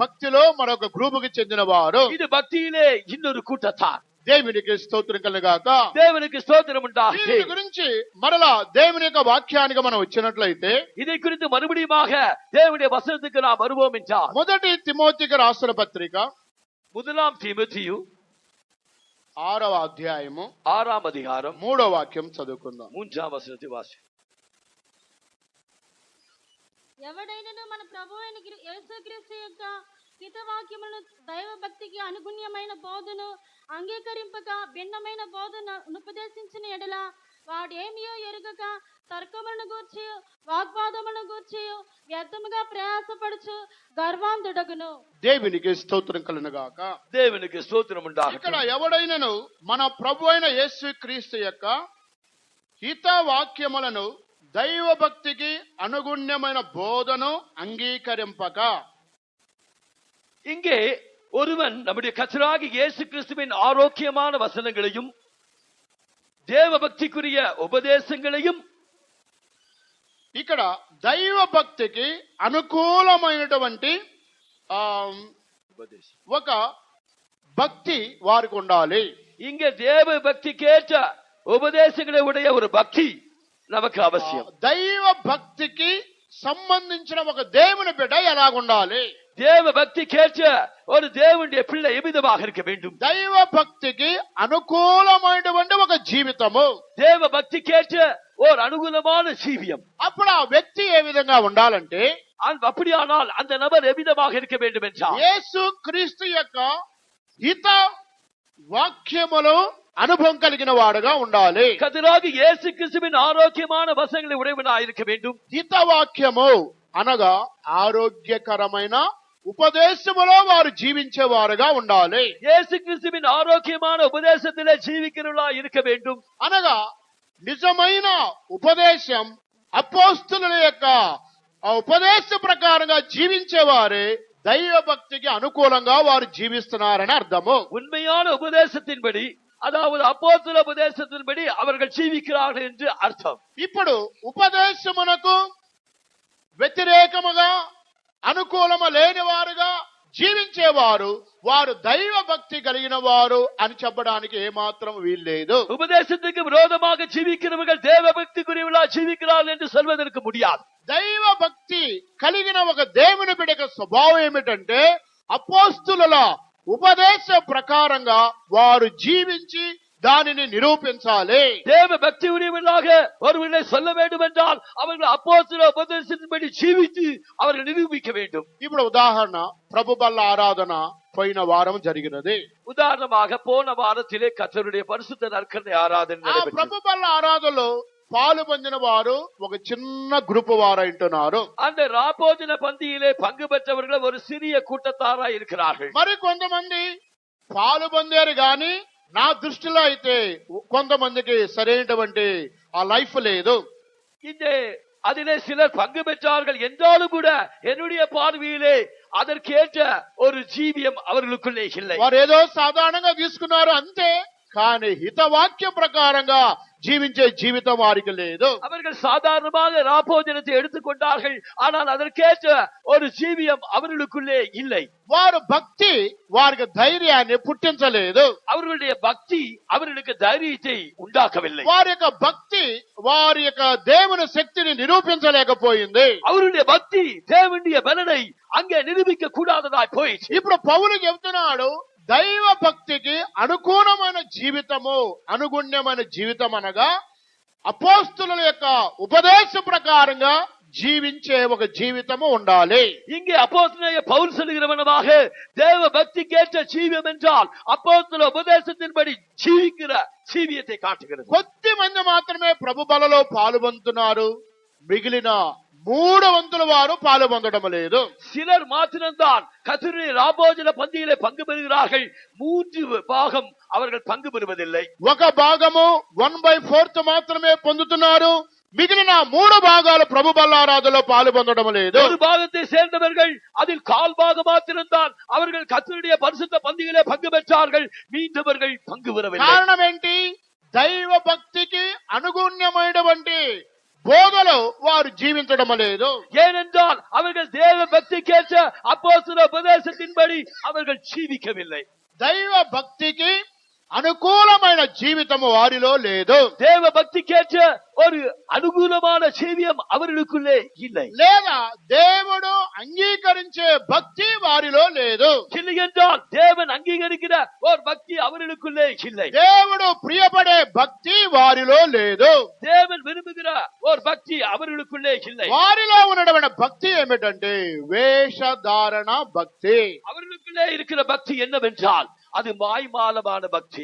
భక్తిలో మరొక గ్రూపుకి చెందిన వారు. இது பக்தியிலே இன்னொரு கூட்டத்தார். దేవునికి స్తోత్రం కలుగుగాక. தேவனுக்கு ஸ்தோத்திரம் దీని உண்டாகட்டும். గురించి మరలా దేవుని యొక్క వాక్యానికి మనం వచ్చినట్లయితే, இதை குறித்து மறுபடியுமாக தேவனுடைய வசனத்துக்கு நாம் வருவோம் என்றால், మొదటి తిమోతికి రాసిన పత్రిక முதலாம் தீமோத்தேயு 6వ అధ్యాయము 6ஆம் அதிகாரம் 3వ వాక్యం చదువుకుందాం. 3ஆம் வசனத்தை வாசி. ఎవడైనను మన ప్రభు అయిన యేసుక్రీస్తు యొక్క హితవాక్యములను దైవ భక్తికి అనుగుణ్యమైన బోధను అంగీకరింపక భిన్నమైన బోధన ఉపదేశించిన ఎడల వాడేమియో ఎరుగక తర్కములను గూర్చి వాగ్వాదములను గూర్చి వ్యర్థముగా ప్రయాసపడుచు గర్వాంధుడగును. దేవునికి స్తోత్రం కలుగుగాక. தேவனுக்கு ஸ்தோத்திரம் ఇక్కడ உண்டாகட்டும். ఎవడైనను మన ప్రభు అయిన యేసు క్రీస్తు యొక్క హిత వాక్యములను దైవ భక్తికి అనుగుణ్యమైన బోధను అంగీకరింపక, இங்கே ஒருவன் நம்முடைய கர்த்தராகிய இயேசு கிறிஸ்துவின் ஆரோக்கியமான வசனங்களையும் தேவ பக்திக்குரிய உபதேசங்களையும், ఇక్కడ దైవ భక్తికి అనుకూలమైనటువంటి ఒక భక్తి వారికి ఉండాలి. இங்கே தேவ பக்திக்கேற்ற உபதேசங்களை உடைய ஒரு பக்தி நமக்கு அவசியம். దైవ భక్తికి సంబంధించిన ఒక దేవుని బిడ్డ ఎలాగుండాలి? தேவ பக்திக்கேற்ற ஒரு தேவனுடைய பிள்ளை எவ்விதமாக இருக்க வேண்டும்? దైవ భక్తికి అనుకూలమైనటువంటి ఒక జీవితము, தேவ பக்திக்கேற்ற ஒரு அனுகூலமான ஜீவியம். అప్పుడు ఆ వ్యక్తి ఏ విధంగా ఉండాలంటే, அப்படியானால் அந்த நபர் எவ்விதமாக இருக்க வேண்டும் என்றால், యేసు క్రీస్తు యొక్క హిత వాక్యములో అనుభవం కలిగిన వాడుగా ఉండాలి. கர்த்தராகிய இயேசு கிறிஸ்துவின் ஆரோக்கியமான வசனங்களை உடையவனாய் இருக்க வேண்டும். హిత వాక్యము అనగా ఆరోగ్యకరమైన ఉపదేశములో వారు జీవించేవారుగా ఉండాలి. இயேசு கிறிஸ்துவின் ஆரோக்கியமான உபதேசத்திலே ஜீவிக்கிறவர்களாய் இருக்க வேண்டும். అనగా నిజమైన ఉపదేశం అపోస్తుల యొక్క ఆ ఉపదేశ ప్రకారంగా జీవించేవారే దైవ భక్తికి అనుకూలంగా వారు జీవిస్తున్నారని అర్థము. உண்மையான உபதேசத்தின்படி அதாவது அப்போஸ்தல உபதேசத்தின்படி அவர்கள் ஜீவிக்கிறார்கள் என்று అర్థం. ఇప్పుడు ఉపదేశమునకు వ్యతిరేకముగా అనుకూలము లేని వారుగా జీవించేవారు వారు దైవ భక్తి కలిగిన వారు అని చెప్పడానికి ఏమాత్రం వీల్లేదు. உபதேசத்துக்கு விரோதமாக ஜீவிக்கிறவர்கள் தேவ பக்திக்குரியவர்களா ஜீவிக்கிறார்கள் என்று சொல்வதற்கு முடியாது. దైవ భక్తి కలిగిన ఒక దేవుని బిడ్డ స్వభావం ఏమిటంటే అపోస్తుల ఉపదేశ ప్రకారంగా వారు జీవించి దానిని నిరూపించాలి. தேவ பக்தி உரியவர்களாக ஒருவரை சொல்ல வேண்டும் என்றால் அவர்கள் அப்போஸ்தல உபதேசத்தின்படி ஜீவித்து அவர்கள் நிரூபிக்க வேண்டும். ఇప్పుడు ఉదాహరణ ప్రభు బల్ల ఆరాధన పోయిన వారం జరిగినది. உதாரணமாக போன வாரத்திலே கர்த்தருடைய பரிசுத்த நற்கருணை ஆராதனை ఆ நடைபெற்றது. ప్రభు బల్ల ఆరాధనలో పాలు పొందిన వారు ఒక చిన్న గ్రూప్ వారు అంటున్నారు. அந்த ராபோஜன பந்தியிலே பங்கு பெற்றவர்கள் ஒரு சிறிய கூட்டத்தாரா இருக்கிறார்கள். మరి కొంతమంది పాలు పొందారు గాని నా దృష్టిలో అయితే కొంతమందికి సరైనటువంటి ఆ లైఫ్ లేదు. இந்த அதிலே சிலர் பங்கு பெற்றார்கள் என்றாலும் கூட என்னுடைய பார்வையிலே அதற்கேற்ற ஒரு ஜீவியம் அவர்களுக்குள்ளே இல்லை. వారు ఏదో సాధారణంగా తీసుకున్నారు అంతే, కానీ హితవాక్య ప్రకారంగా జీవించే జీవితం వారికి లేదు. அவர்கள் சாதாரணமாக ராபோஜனத்தை எடுத்துக்கொண்டார்கள், ஆனால் அதற்கேற்ற ஒரு ஜீவியம் அவர்களுக்குள்ளே இல்லை. వారు భక్తి వారికి ధైర్యాన్ని పుట్టించలేదు. அவர்களுடைய பக்தி அவர்களுக்கு தைரியத்தை உண்டாக்கவில்லை. వారి యొక్క భక్తి వారి యొక్క దేవుని శక్తిని నిరూపించలేకపోయింది. அவருடைய பக்தி தேவனுடைய பலனை அங்கே நிரூபிக்க கூடாததாய் போயிடுச்சு. ఇప్పుడు పౌలు చెబుతున్నాడు దైవ భక్తికి అనుకూలమైన జీవితము అనుగుణ్యమైన జీవితం అనగా అపోస్తుల యొక్క ఉపదేశ ప్రకారంగా జీవించే ఒక జీవితము ఉండాలి. இங்கே அப்போஸ்தலனாகிய பவுல் சொல்லுகிறவனமாக தேவ பக்திக்கேற்ற ஜீவியம் என்றால் அப்போஸ்தல உபதேசத்தின்படி ஜீவிக்கிற ஜீவியத்தை காட்டுகிறது. కొద్ది మంది మాత్రమే ప్రభు బలలో పాల్గొంటున్నారు, మిగిలిన 3 వంతుల వారు పాల్గొనడం లేదు. சிலர் மாத்திரம்தான் கர்த்தருடைய ராபோஜன பந்தியிலே பங்கு பெறுகிறார்கள். 3 பாகம் அவர்கள் பங்கு பெறுவதில்லை. ఒక భాగము 1/4 మాత్రమే పొందుతున్నారు, మిగిలిన 3 భాగాలు ప్రభు బల్లారాధనలో పాల్గొనడం లేదు. ஒரு பாகத்தை சேர்ந்தவர்கள் அதில் கால் பாகம் மாத்திரம்தான் அவர்கள் கர்த்தருடைய பரிசுத்த பந்தியிலே பங்கு பெற்றார்கள். மீண்டவர்கள் பங்கு பெறவில்லை. కారణం ఏంటి? దైవ భక్తికి అనుగుణ్యమైనటువంటి బోధలో వారు జీవించడం లేదు. ஏனென்றால் அவர்கள் தேவ பக்திக்கேற்ற அப்போஸ்தல உபதேசத்தின்படி அவர்கள் ஜீவிக்கவில்லை. దైవ భక్తికి అనుకూలమైన జీవితము వారిలో లేదు. தேவ பக்திக்கேற்ற ஒரு அனுகூலமான ஜீவியம் அவர்களுக்குள்ளே இல்லை. లేదా దేవుడు అంగీకరించే భక్తి వారిలో లేదు. இல்லை என்றால் தேவன் அங்கீகரிக்கிற ஒரு பக்தி அவர்களுக்குள்ளே இல்லை. దేవుడు ప్రియపడే భక్తి వారిలో లేదు. தேவன் விரும்புகிற ஒரு பக்தி அவர்களுக்குள்ளே இல்லை. వారిలో ఉన్నటువంటి భక్తి ఏమిటంటే వేషధారణ భక్తి. அவர்களுக்குள்ளே இருக்கிற பக்தி என்னவென்றால் அது மாய்மாலமான பக்தி.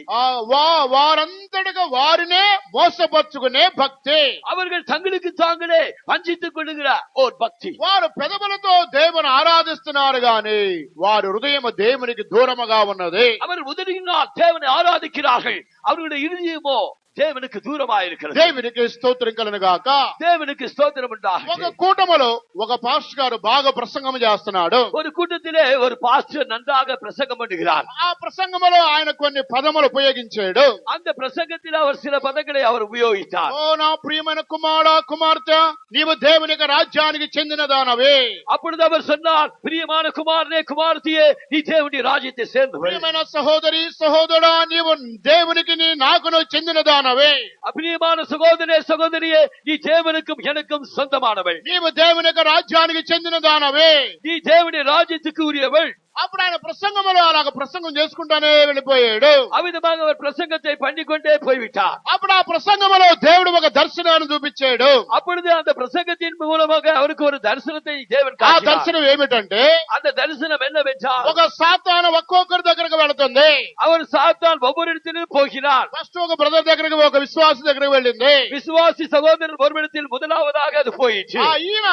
వారంతటిగా వారినే మోసపరుచుకునే భక్తి. அவர்கள் தங்களுக்கு தாங்களே வஞ்சித்துக் கொள்ளுகிற ஒரு பக்தி. వారు పెదవులతో దేవుని ఆరాధిస్తున్నారు గాని వారి హృదయం దేవునికి దూరముగా ఉన్నది. அவர் உதவியினால் தேவனை ஆராதிக்கிறார்கள், அவர்களுடைய இருதயமோ தேவனுக்கு தூரமா இருக்கிறது. దేవునికి స్తోత్రం కలుగును గాక. தேவனுக்கு ஸ்தோத்திரம் உண்டாக. ఒక కూటములో ఒక పాస్టర్ గారు బాగా ప్రసంగం చేస్తున్నాడు. ஒரு கூட்டத்திலே ஒரு பாஸ்டர் நன்றாக பிரசங்கம் பண்ணுகிறார். ఆ ప్రసంగంలో ఆయన కొన్ని పదములు ఉపయోగించాడు. அந்த பிரசங்கத்தில் அவர் சில பதங்களை அவர் உபயோகித்தார். ఓ నా ప్రియమైన కుమారుడా కుమార్తె, నీవు దేవుని యొక్క రాజ్యానికి చెందినదానవే. அப்பொழுது அவர் சொன்னார், பிரியமான குமாரனே குமாரத்தியே, நீ தேவனுடைய ராஜ்யத்தை சேர்ந்தவள். ప్రియమైన సహోదరి సహోదరుడా, నీవు దేవునికి నాకును చెందినదానవే. அபிரியமான சகோதரே சகோதரியே, நீ தேவனுக்கும் எனக்கும் சொந்தமானவள். నీవు దేవుని యొక్క రాజ్యానికి చెందినదానవే. நீ தேவனுடைய ராஜ்யத்துக்கு உரியவள். అప్పుడు ఆయన ప్రసంగంలో అలాగ ప్రసంగం చేసుకుంటానే వెళ్ళిపోయాడు. அவ்விதமாக அவர் பிரசங்கத்தை பண்ணிக்கொண்டே போய்விட்டார். అప్పుడు ఆ ప్రసంగంలో దేవుడు ఒక దర్శనాన్ని చూపించాడు. அப்பொழுது அந்த பிரசங்கத்தின் மூலமாக அவருக்கு ஒரு தரிசனத்தை தேவன் ఆ காட்டினார். దర్శనం ఏమిటంటే அந்த தரிசனம் என்னவென்றால் ఒక సాతాను ఒక్కొక్కరి దగ్గరకు వెళుతుంది. அவர் சாத்தான் ஒவ்வொரு இடத்திலும் போகிறார். ఫస్ట్ ఒక బ్రదర్ దగ్గరకు ఒక విశ్వాసి దగ్గరకు వెళ్ళింది. விசுவாசி சகோதரர் ஒருவரிடத்தில் முதலாவதாக அது போயிற்று. ఈయన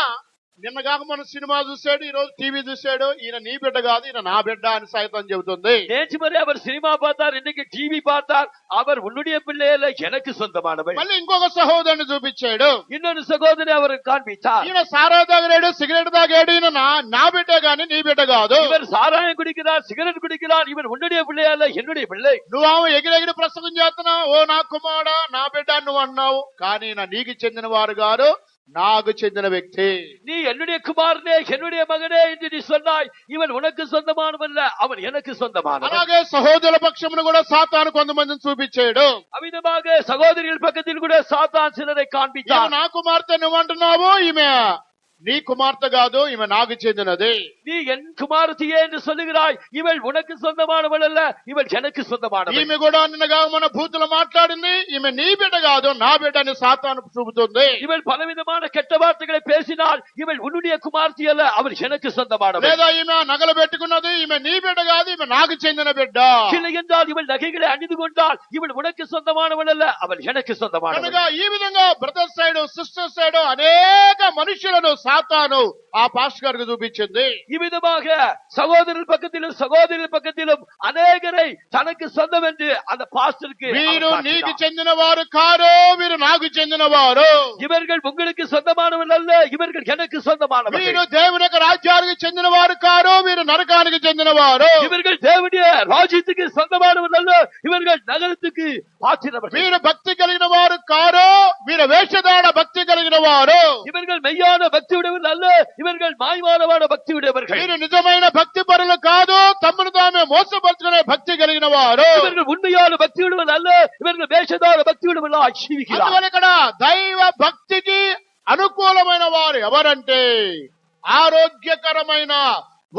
నిన్నగాక మన సినిమా చూశాడు, ఈ రోజు టీవీ చూశాడు. ఈయన నీ బిడ్డ కాదు, ఈయన నా బిడ్డ అని సైతం చెబుతుంది. நேற்று வரை அவர் சினிமா பார்த்தார், இன்னைக்கு டிவி பார்த்தார். அவர் உன்னுடைய பிள்ளை அல்ல, எனக்கு சொந்தமானவள். మళ్ళీ ఇంకొక సహోదరుని చూపించాడు. இன்னொரு சகோதரி அவர் காண்பித்தார். ఈయన సారా తాగాడు, సిగరెట్ తాగాడు, ఈయన నా బిడ్డ గాని నీ బిడ్డ కాదు. இவர் சாராயம் குடிக்கிறார், சிகரெட் குடிக்கிறார். இவர் உன்னுடைய பிள்ளை அல்ல, என்னுடைய பிள்ளை. నువ్వు ఎగిరెగిరి ప్రసంగం చేస్తున్నావు, ఓ నా కుమారుడా నా బిడ్డ నువ్వు అన్నావు. కానీ ఈయన నీకు చెందిన వారు గారు, నాకు చెందిన వ్యక్తి. நீ என்னுடைய குமாரனே, என்னுடைய மகனே என்று நீ சொன்னாய். இவன் உனக்கு சொந்தமானவன் அல்ல, அவன் எனக்கு சொந்தமானவன். అలాగే సహోదరుల పక్షమును కూడా సాతాను కొంతమందిని చూపించాడు. அவ்விதமாக சகோதரிகள் பக்கத்தில் கூட சாத்தான் சிலரை ఈమె காண்பித்தார். నా కుమార్తె నువ్వు అంటున్నావు, ఈమె నీ కుమార్తె కాదు, ఈమె నాకు చెందినది. நீ என் குமாரத்தியே என்று சொல்லுகிறாய். இவள் உனக்கு சொந்தமானவள் அல்ல, இவள் எனக்கு சொந்தமானவள். ఈమె కూడా నిన్నగా మన భూతులు మాట్లాడింది, ఈమె నీ బిడ్డ కాదు నా బిడ్డ అని సాతాను చూపుతుంది. இவள் பலவிதமான கெட்ட வார்த்தைகளை பேசினாள். இவள் உன்னுடைய குமார்த்தி அல்ல, அவள் எனக்கு சொந்தமானவள். లేదా ఈమె నగలు పెట్టుకున్నది, ఈమె నీ బిడ్డ కాదు, ఈమె నాకు చెందిన బిడ్డ. இல்லை என்றால் இவள் நகைகளை அணிந்து கொண்டாள். இவள் உனக்கு சொந்தமானவள் அல்ல, அவள் எனக்கு சொந்தமானவள். కనుక ఈ విధంగా బ్రదర్ సైడ్ సిస్టర్ సైడ్ అనేక మనుషులను సాతాను ఆ పాస్టర్ గారికి చూపించింది. இவ்விதமாக சகோதரர் பக்கத்திலும் சகோதரிகள் பக்கத்திலும் அநேகரை தனக்கு சொந்தம் என்று அந்த பாஸ்டருக்கு వీరు அவர் నీకు காட்டினார். చెందిన వారు కారు, వీరు నాకు చెందిన వారు. இவர்கள் உங்களுக்கு சொந்தமானவர்கள் அல்ல, இவர்கள் எனக்கு சொந்தமானவர்கள். వీరు దేవుని యొక్క రాజ్యానికి చెందిన వారు కారు, వీరు నరకానికి చెందిన వారు. இவர்கள் தேவனுடைய ராஜ்யத்துக்கு சொந்தமானவர்கள் அல்ல, இவர்கள் நகரத்துக்கு பாத்திரவர்கள். వీరు భక్తి కలిగిన వారు కారు, వీరు వేషధారణ భక్తి కలిగిన వారు. இவர்கள் மெய்யான பக்தி உடையவர்கள் அல்ல, இவர்கள் மாய்மானமான பக்தி உடையவர்கள். వీరు నిజమైన భక్తి పరులు కాదు, తమను తామే మోసపరుచుకునే భక్తి కలిగిన వారు. இவர்கள் உண்மையான பக்தி உடையவர்கள் அல்ல, இவர்கள் வேஷதார பக்தி உடையவர்களாய் ஜீவிக்கிறார்கள். అందువల్ల ఇక్కడ దైవ భక్తికి అనుకూలమైన వారు ఎవరంటే ఆరోగ్యకరమైన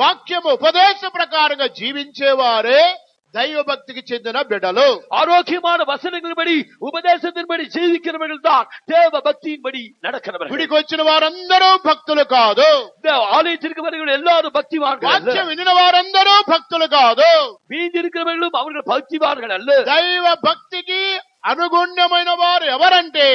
వాక్యము ఉపదేశ ప్రకారంగా జీవించేవారే దైవ భక్తికి చెందిన బిడ్డలు. ஆரோக்கியமான வசனங்களின்படி உபதேசத்தின்படி ஜீவிக்கிறவர்கள் தான் தேவ பக்தியின்படி நடக்கிறவர்கள். గుడికి వచ్చిన వారందరూ భక్తులు కాదు, இந்த ஆலயத்திற்கு வருகிற எல்லாரும் பக்திவான்கள் వాక్యం அல்ல. వినిన వారందరూ భక్తులు కాదు. வீந்திருக்கிறவர்களும் அவர்கள் பக்திவான்கள் அல்ல. దైవ భక్తికి అనుగుణ్యమైన వారు ఎవరంటే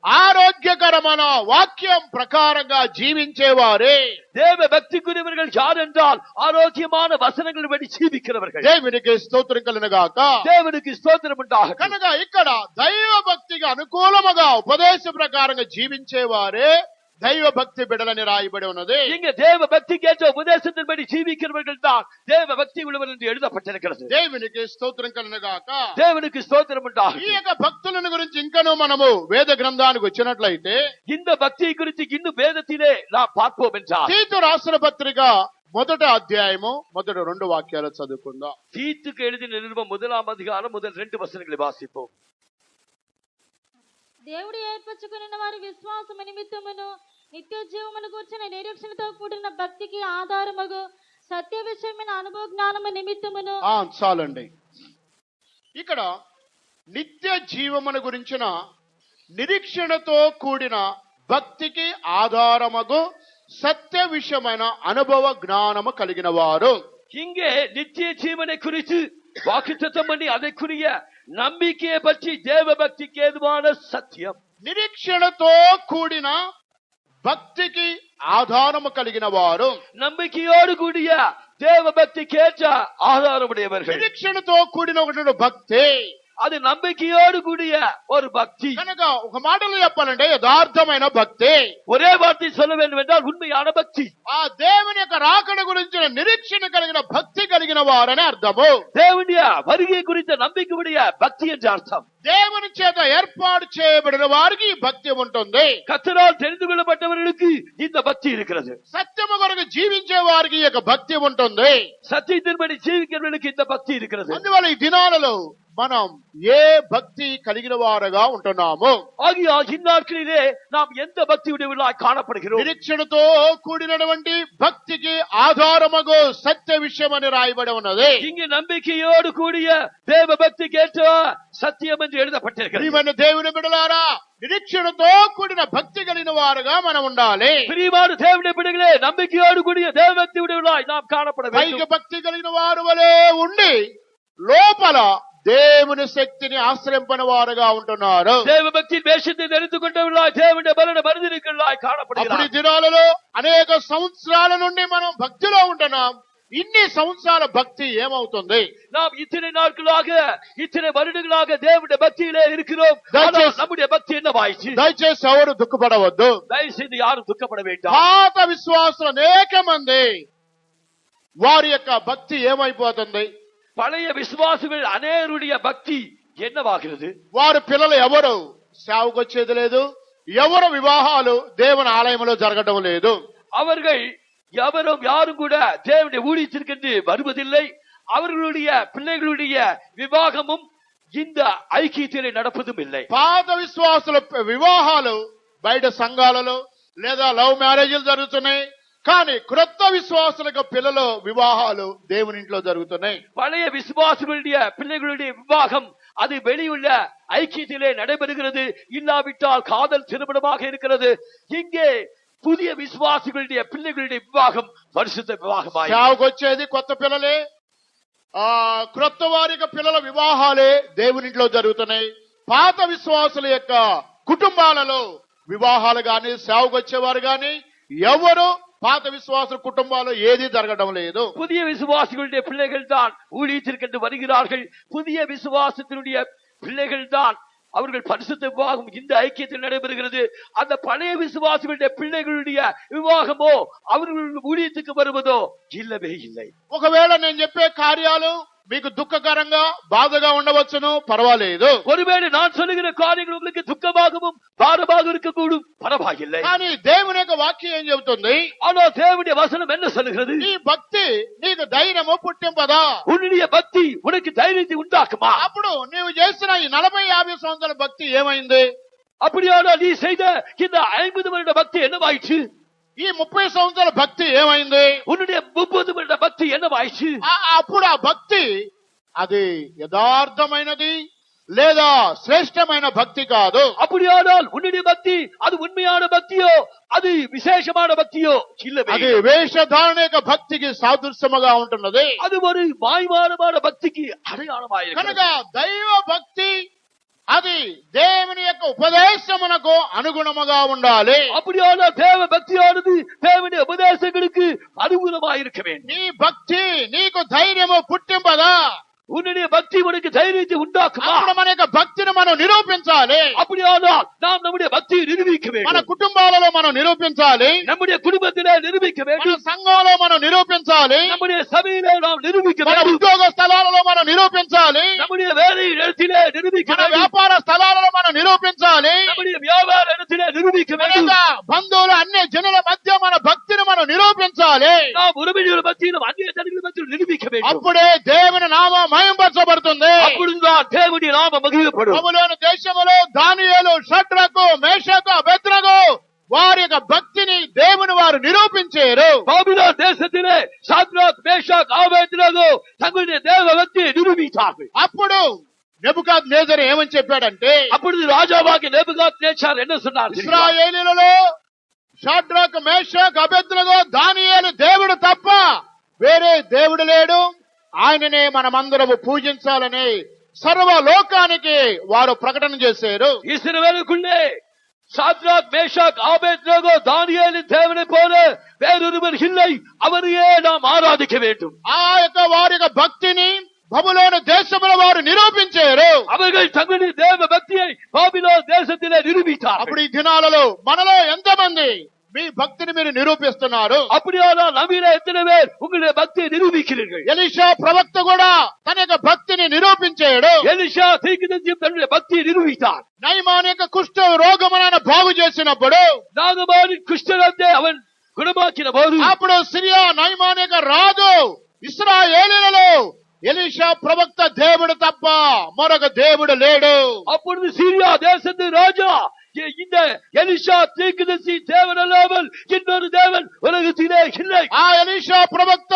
ఆరోగ్యకరమైన వాక్యం ప్రకారంగా జీవించేవారే. தேவ பக்திக்குரியவர்கள் யார் என்றால் ஆரோக்கியமான வசனங்களின்படி ஜீவிக்கிறவர்கள். దేవునికి స్తోత్రం కలుగుగాక. தேவனுக்கு ஸ்தோத்திரம் உண்டாகட்டும். కనుక ఇక్కడ దైవ భక్తికి అనుకూలముగా ఉపదేశ ప్రకారంగా జీవించేవారే దైవ భక్తి బిడ్డలని రాయబడి ఉన్నది. இங்க தேவ பக்திக்கு ஏற்ற உபதேசத்தின்படி ஜீவிக்கிறவர்கள் தான் தேவ பக்தி உள்ளவர் என்று எழுதப்பட்டிருக்கிறது. దేవునికి స్తోత్రం కలుగుగాక. தேவனுக்கு ஸ்தோத்திரம் ఈ உண்டாகட்டும். యొక్క భక్తులను గురించి ఇంకనూ మనము వేద గ్రంథానికి వచ్చినట్లయితే இந்த பக்தியை குறித்து இன்னும் வேதத்திலே நாம் பார்ப்போம் என்றால் తీతు రాసిన పత్రిక మొదటి అధ్యాయము మొదటి 2 వాక్యాలు చదువుకుందాం. தீத்துக்கு எழுதின நிருபம் 1ஆம் அதிகாரம் முதல் 2 வசனங்களை வாசிப்போம். దేవుడు ఏర్పరచుకున్న వారి విశ్వాసము నిమిత్తమును నిత్య జీవమును కూర్చున్న నిరీక్షణతో కూడిన భక్తికి ఆధారముగు సత్య విషయమైన అనుభవ జ్ఞానము నిమిత్తమును. చాలండి. ఇక్కడ నిత్య జీవమును గురించిన నిరీక్షణతో కూడిన భక్తికి ఆధారమగు సత్య విషయమైన అనుభవ జ్ఞానము కలిగిన వారు. இங்கே நித்திய ஜீவனை குறித்து வாக்குத்தத்தம் பண்ணி அதற்குரிய நம்பிக்கையை பற்றி தேவ பக்திக்கு ஏதுவான சத்தியம். నిరీక్షణతో కూడిన భక్తికి ఆధారము కలిగిన వారు. நம்பிக்கையோடு கூடிய தேவ பக்திக்கு ஏற்ற ஆதாரமுடையவர்கள். నిరీక్షణతో కూడిన ఒకటి భక్తి, அது நம்பிக்கையோடு கூடிய ஒரு பக்தி. కనుక ఒక మాటలో చెప్పాలంటే యథార్థమైన భక్తి. ஒரே வார்த்தை சொல்ல வேண்டும் என்றால் உண்மையான பக்தி. ఆ దేవుని యొక్క రాకడ గురించిన నిరీక్షణ కలిగిన భక్తి కలిగిన వారని అర్థము. தேவனுடைய வருகை குறித்த நம்பிக்கையுடைய பக்தி என்ற அர்த்தம். దేవుని చేత ఏర్పాటు చేయబడిన వారికి ఈ భక్తి ఉంటుంది. கர்த்தரால் தெரிந்து கொள்ளப்பட்டவர்களுக்கு இந்த பக்தி இருக்கிறது. సత్యము కొరకు జీవించే వారికి ఈ యొక్క భక్తి ఉంటుంది. சத்தியத்தின்படி ஜீவிக்கிறவர்களுக்கு இந்த பக்தி இருக்கிறது. అందువల్ల ఈ దినాలలో మనం ఏ భక్తి కలిగిన వారుగా ఉంటున్నాము? ஆகியால் இந்நாட்களிலே நாம் எந்த பக்தியுடையவர்களாய் காணப்படுகிறோம்? నిరీక్షణతో కూడినటువంటి భక్తికి ఆధారమగు సత్య విషయం అని రాయబడి ఉన్నది. இங்கு நம்பிக்கையோடு கூடிய தேவ பக்திக்கு ஏற்ற சத்தியம் என்று எழுதப்பட்டிருக்கிறது. ప్రియమైన దేవుని బిడ్డలారా, నిరీక్షణతో కూడిన భక్తి కలిగిన వారుగా మనం ఉండాలి. பிரியமான தேவனுடைய பிள்ளைகளே, நம்பிக்கையோடு கூடிய தேவ பக்தி உடையவர்களாய் நாம் காணப்பட పైకి வேண்டும். భక్తి కలిగిన వారు వలె ఉండి లోపల దేవుని శక్తిని ఆశ్రయింపని వారుగా ఉంటున్నారు. தேவ பக்தியின் வேஷத்தை தரித்துக் கொண்டவர்களாய் தேவனுடைய பலன மருந்திருக்கிறவர்களாய் అప్పుడు ఈ காணப்படுகிறார். దినాలలో అనేక సంవత్సరాల నుండి మనం భక్తిలో ఉంటున్నాం. ఇన్ని సంవత్సరాల భక్తి ఏమవుతుంది? நாம் இத்தனை நாட்களாக இத்தனை வருடங்களாக தேவனுடைய பக்தியிலே இருக்கிறோம். ஆனால் நம்முடைய பக்தி என்னவாயிற்று? దయచేసి ఎవరు దుఃఖపడవద్దు. దయచేసి யாரும் துக்கப்பட வேண்டாம். పాత విశ్వాసులు అనేక మంది వారి యొక్క భక్తి ఏమైపోతుంది? பழைய விசுவாசிகள் அநேகருடைய பக்தி என்னவாகிறது? వారి పిల్లలు ఎవరు సేవకు వచ్చేది లేదు, ఎవరు వివాహాలు దేవుని ఆలయంలో జరగడం లేదు. அவர்கள் யாரும் கூட தேவனுடைய ஊழியத்திற்கு வருவதில்லை. அவர்களுடைய பிள்ளைகளுடைய விவாகமும் இந்த ஐக்கியத்திலே நடப்பதும் இல்லை. పాత విశ్వాసుల వివాహాలు బయట సంఘాలలో లేదా లవ్ మ్యారేజ్లు జరుగుతున్నాయి. కానీ క్రొత్త విశ్వాసులకు పిల్లలు వివాహాలు దేవుని ఇంట్లో జరుగుతున్నాయి. பழைய விசுவாசிகளுடைய பிள்ளைகளுடைய விவாகம் அது வெளியுள்ள ஐக்கியத்திலே நடைபெறுகிறது. இல்லாவிட்டால் காதல் திருமணமாக இருக்கிறது. இங்கே புதிய விசுவாசிகளுடைய பிள்ளைகளுடைய விவாகம் பரிசுத்த விவாகமாய் సేవకు వచ్చేది కొత్త పిల్లలే, క్రొత్త వారి యొక్క పిల్లల వివాహాలే దేవుని ఇంట్లో జరుగుతున్నాయి. పాత విశ్వాసుల యొక్క కుటుంబాలలో వివాహాలు గాని సేవకు వచ్చేవారు గాని ఎవరు పాత విశ్వాసుల కుటుంబాలు ఏది జరగడం లేదు. புதிய விசுவாசிகளுடைய பிள்ளைகள் தான் ஊழியத்திற்கு வருகிறார்கள். புதிய விசுவாசத்தினுடைய பிள்ளைகள் தான் அவர்கள் பரிசுத்த விவாகம் இந்த ஐக்கியத்தில் நடைபெறுகிறது. அந்த பழைய விசுவாசிகளுடைய பிள்ளைகளுடைய விவாகமோ அவர்கள் ஊழியத்துக்கு வருவதோ இல்லவே இல்லை. ఒకవేళ నేను చెప్పే కార్యాలు మీకు దుఃఖకరంగా బాధగా ఉండవచ్చును, పర్వాలేదు. ஒருவேளை நான் சொல்லுகிற காரியங்கள் உங்களுக்கு துக்கமாகவும் பாரமாக இருக்கக்கூடும், பரவாயில்லை. కానీ దేవుని యొక్క వాక్యం ఏం చెబుతుంది? ஆனால் தேவனுடைய வசனம் என்ன சொல்லுகிறது? నీ భక్తి నీకు ధైర్యము పుట్టింపదా? உன்னுடைய பக்தி உனக்கு தைரியத்தை உண்டாக்குமா? అప్పుడు నీవు చేసిన ఈ 40-50 సంవత్సరాల భక్తి ఏమైంది? அப்படியானால் நீ செய்த இந்த 50 வருட பக்தி என்னவாயிற்று? ఈ 30 సంవత్సరాల భక్తి ఏమైంది? உன்னுடைய 30 வருட பக்தி என்னவாயிற்று? అప్పుడు ఆ భక్తి అది యథార్థమైనది లేదా శ్రేష్టమైన భక్తి కాదు. அப்படியானால் உன்னுடைய பக்தி அது உண்மையான பக்தியோ அது விசேஷமான பக்தியோ இல்லவே అది వేషధారణ యొక్క భక్తికి సాదృశ్యముగా ఉంటున్నది. அது ஒரு மாய்மானமான பக்திக்கு அடையாளமாயிருக்கிறது. కనుక దైవ భక్తి అది దేవుని యొక్క ఉపదేశమునకు అనుగుణముగా ఉండాలి. அப்படியானால் தேவ பக்தியானது தேவனுடைய உபதேசங்களுக்கு அனுகூலமாயிருக்க வேண்டும். నీ భక్తి నీకు ధైర్యము పుట్టింపదా? உன்னுடைய பக்தி உனக்கு தைரியத்தை உண்டாக்குமா? అప్పుడు మన యొక్క భక్తిని మనం నిరూపించాలి. அப்படியானால் நாம் நம்முடைய பக்தியை நிரூபிக்க మన வேண்டும். కుటుంబాలలో మనం నిరూపించాలి. நம்முடைய குடும்பத்திலே நிரூபிக்க మన வேண்டும். సంఘంలో మనం నిరూపించాలి. நம்முடைய சபையிலே நாம் நிரூபிக்க మన வேண்டும். ఉద్యోగ స్థలాలలో మనం నిరూపించాలి. நம்முடைய வேலை இடத்திலே நிரூபிக்க మన வேண்டும். వ్యాపార స్థలాలలో మనం నిరూపించాలి. நம்முடைய வியாபார இடத்திலே நிரூபிக்க మన வேண்டும். యొక్క బంధువులు అన్ని జనుల మధ్య మన భక్తిని మనం నిరూపించాలి. நாம் உறவினர்கள் மத்தியிலும் அந்நிய ஜனங்கள் மத்தியிலும் நிரூபிக்க வேண்டும். అప్పుడే దేవుని నామం మహింపరచబడుతుంది. அப்பொழுதுதான் தேவனுடைய நாமம் மகிமைப்படும். బబులోను దేశములో దానియేలు, షద్రకు, మేషకు, అబేద్నెగో వారి యొక్క భక్తిని దేవుని వారు నిరూపించారు. பாபிலோன் தேசத்திலே சாத்ராக் மேஷாக் ஆபேத்நேகோ தங்களுடைய தேவ பக்தியை நிரூபித்தார்கள். అప్పుడు నెబుకద్నెజరు ఏమని చెప్పాడంటే, அப்பொழுது ராஜாவாகிய நேபுகாத்நேச்சார் என்ன சொன்னார்? ఇశ్రాయేలీయులలో షద్రకు, మేషకు, అబేద్నెగో, దానియేలు దేవుడు తప్ప వేరే దేవుడు లేడు, ఆయననే మనమందరము పూజించాలని సర్వలోకానికి వారు ప్రకటన చేశారు. இஸ்ரவேலுக்குள்ளே சாத்ராக் மேஷாக் ஆபேத்நேகோ தானியேலின் தேவனை போல வேறொருவர் இல்லை, அவரையே நாம் ஆராதிக்க வேண்டும். ఆ యొక్క వారి యొక్క భక్తిని బబులోను దేశంలో వారు నిరూపించారు. அவர்கள் தங்களுடைய தேவ பக்தியை பாபிலோன் தேசத்திலே நிரூபித்தார்கள். అప్పుడు ఈ దినాలలో మనలో ఎంతమంది మీ భక్తిని మీరు నిరూపిస్తున్నారు? அப்படியானால் நவீன எத்தனை பேர் உங்களுடைய பக்தியை நிரூபிக்கிறீர்கள்? ఎలీషా ప్రవక్త కూడా తన యొక్క భక్తిని నిరూపించాడు. எலிஷா தீர்க்கதரிசி தன்னுடைய பக்தியை நிரூபித்தார். నయమాన్ యొక్క కుష్ఠ రోగమును బాగు చేసినప్పుడు, நாகமானின் குஷ்டரோகத்தை அவன் குணமாக்கின போது, అప్పుడు సిరియా నయమాన్ యొక్క రాజు ఇశ్రాయేలీయులలో ఎలీషా ప్రవక్త దేవుడు తప్ప మరొక దేవుడు లేడు. அப்பொழுது சீரியா தேசத்து ராஜா இந்த எலிஷா தீர்க்கதரிசி தேவன் அல்லாமல் இன்னொரு தேவன் உலகத்திலே இல்லை. ఆ ఎలీషా ప్రవక్త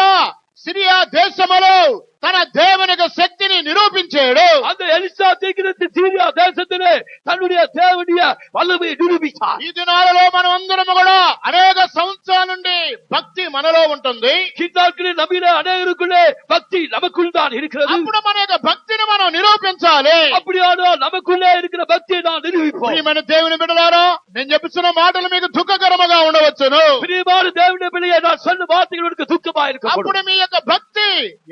సిరియా దేశములో తన దేవుని యొక్క శక్తిని నిరూపించాడు. அந்த எலிசா தீர்க்கதரிசி சீரியா தேசத்திலே தன்னுடைய தேவனுடைய வல்லமையை நிரூபித்தார். ఈ దినాలలో మనం అందరం కూడా అనేక సంవత్సరాల నుండి భక్తి మనలో ఉంటుంది. கித்தாக்களில் நம்பின அநேகருக்குள்ளே பக்தி நமக்குள் தான் இருக்கிறது. అప్పుడు మన యొక్క భక్తిని మనం నిరూపించాలి. அப்படியானால் நமக்குள்ளே இருக்கிற பக்தியை நான் நிரூபிப்போம். ప్రియమైన దేవుని బిడ్డలారా, నేను చెప్తున్న మాటలు మీకు దుఃఖకరముగా ఉండవచ్చును. பிரியமான தேவனுடைய பிள்ளையை நான் சொன்ன வார்த்தைகளுக்கு துக்கமா இருக்கக்கூடும். అప్పుడు మీ యొక్క భక్తి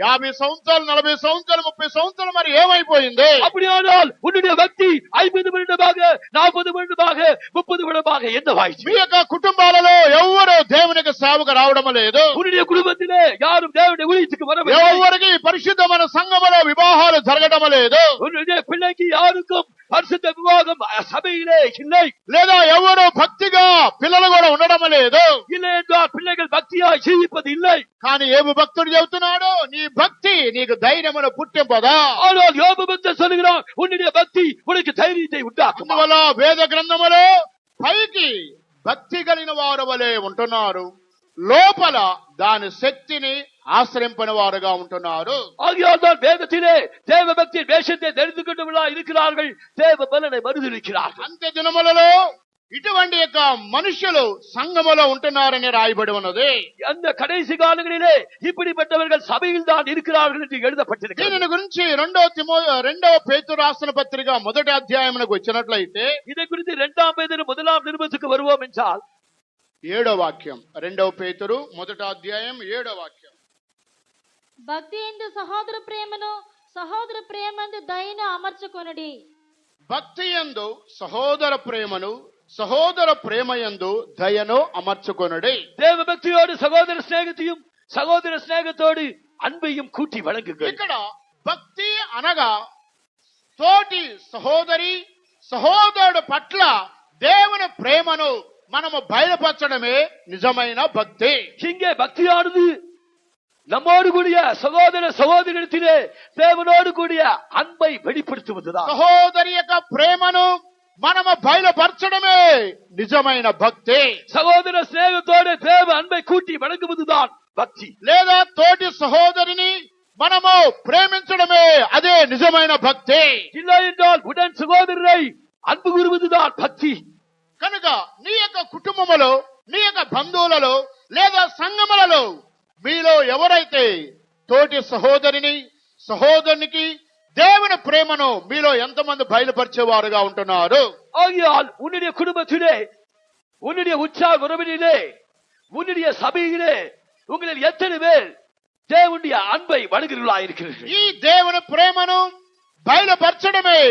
50 సంవత్సరాలు 40 సంవత్సరాలు 30 సంవత్సరాలు మరి ఏమైపోయింది? அப்படியானால் உன்னுடைய பக்தி 50 வருடமாக 40 வருடமாக 30 வருடமாக என்னவாயிற்று? మీ యొక్క కుటుంబాలలో ఎవరు దేవునికి సేవకు రావడం లేదు. உன்னுடைய குடும்பத்திலே யாரும் தேவனுடைய ஊழியத்துக்கு வரவில்லை. ఎవరికి పరిశుద్ధమైన సంఘములో వివాహాలు జరగడం లేదు. உன்னுடைய பிள்ளைக்கு யாருக்கும் பரிசுத்த விவாகம் சபையிலே இல்லை. లేదా ఎవరు భక్తిగా పిల్లలు కూడా ఉండడం లేదు. இல்லை என்றால் பிள்ளைகள் பக்தியாய் ஜீவிப்பது இல்லை. కానీ ఏబు భక్తుడు చెబుతున్నాడు, నీ భక్తి నీకు ధైర్యమును పుట్టింపదా. ஆனால் யோபு பக்தன் சொல்லுகிறான், உன்னுடைய பக்தி உனக்கு தைரியத்தை உண்டாக்கும். అందువల్ల వేద గ్రంథములో పైకి భక్తి కలిగిన వారు వలె ఉంటున్నారు, లోపల దాని శక్తిని ఆశ్రయింపని వారుగా ఉంటున్నారు. ஆகையால் தான் வேதத்திலே தேவ பக்தியின் வேஷத்தை தெரிந்து கொண்டவர்களாய் இருக்கிறார்கள், தேவ பலனை மறுதலிக்கிறார்கள். అంత్య దినములలో ఇటువంటి యొక్క మనుషులు సంఘములో ఉంటున్నారని రాయబడి ఉన్నది. அந்த கடைசி காலங்களிலே இப்படிப்பட்டவர்கள் சபையில் தான் இருக்கிறார்கள் என்று எழுதப்பட்டிருக்கிறது. దీని గురించి రెండవ పేతురు రాసిన పత్రిక 1వ అధ్యాయమునకు వచ్చినట్లయితే இதை குறித்து 2ஆம் பேதுரு 1ஆம் நிருபத்துக்கு வருவோம் என்றால் 7వ వాక్యం. 2వ పేతురు 1వ అధ్యాయం 7వ వాక్యం. భక్తి ఎందు సహోదర ప్రేమందు దయను అమర్చుకొనుడి. భక్తి యందు సహోదర ప్రేమయందు దయను అమర్చుకొనుడి. தேவ பக்தியோடு சகோதர ஸ்நேகத்தையும் சகோதர ஸ்நேகத்தோடு அன்பையும் கூட்டி வழங்குங்கள். ఇక్కడ భక్తి అనగా తోటి సహోదరుడు పట్ల దేవుని ప్రేమను మనము బయలుపరచడమే నిజమైన భక్తి. இங்கே பக்தியானது நம்மோடு கூடிய சகோதர சகோதரிடத்திலே தேவனோடு கூடிய அன்பை வெளிப்படுத்துவதுதான். సహోదరి యొక్క ప్రేమను మనము బయలుపరచడమే నిజమైన భక్తి. சகோதர ஸ்நேகத்தோடு தேவ அன்பை கூட்டி வழங்குவதுதான் பக்தி. లేదా తోటి సహోదరిని మనము ప్రేమించడమే అదే నిజమైన భక్తి. இல்லை என்றால் உடன் சகோதரரை அன்பு கூறுவதுதான் பக்தி. కనుక నీ యొక్క కుటుంబములో, నీ యొక్క బంధువులలో లేదా సంఘములలో మీలో ఎవరైతే తోటి సహోదరునికి దేవుని ప్రేమను మీలో ఎంతమంది బయలుపరిచేవారుగా ఉంటున్నారు? ஆகையால் உன்னுடைய குடும்பத்திலே, உன்னுடைய உற்சாக உறவினிலே, உன்னுடைய சபையிலே உங்களில் எத்தனை பேர் தேவனுடைய அன்பை வழங்குகிறவர்களாய் இருக்கிறீர்கள்? ఈ దేవుని ప్రేమను బయలుపరచడమే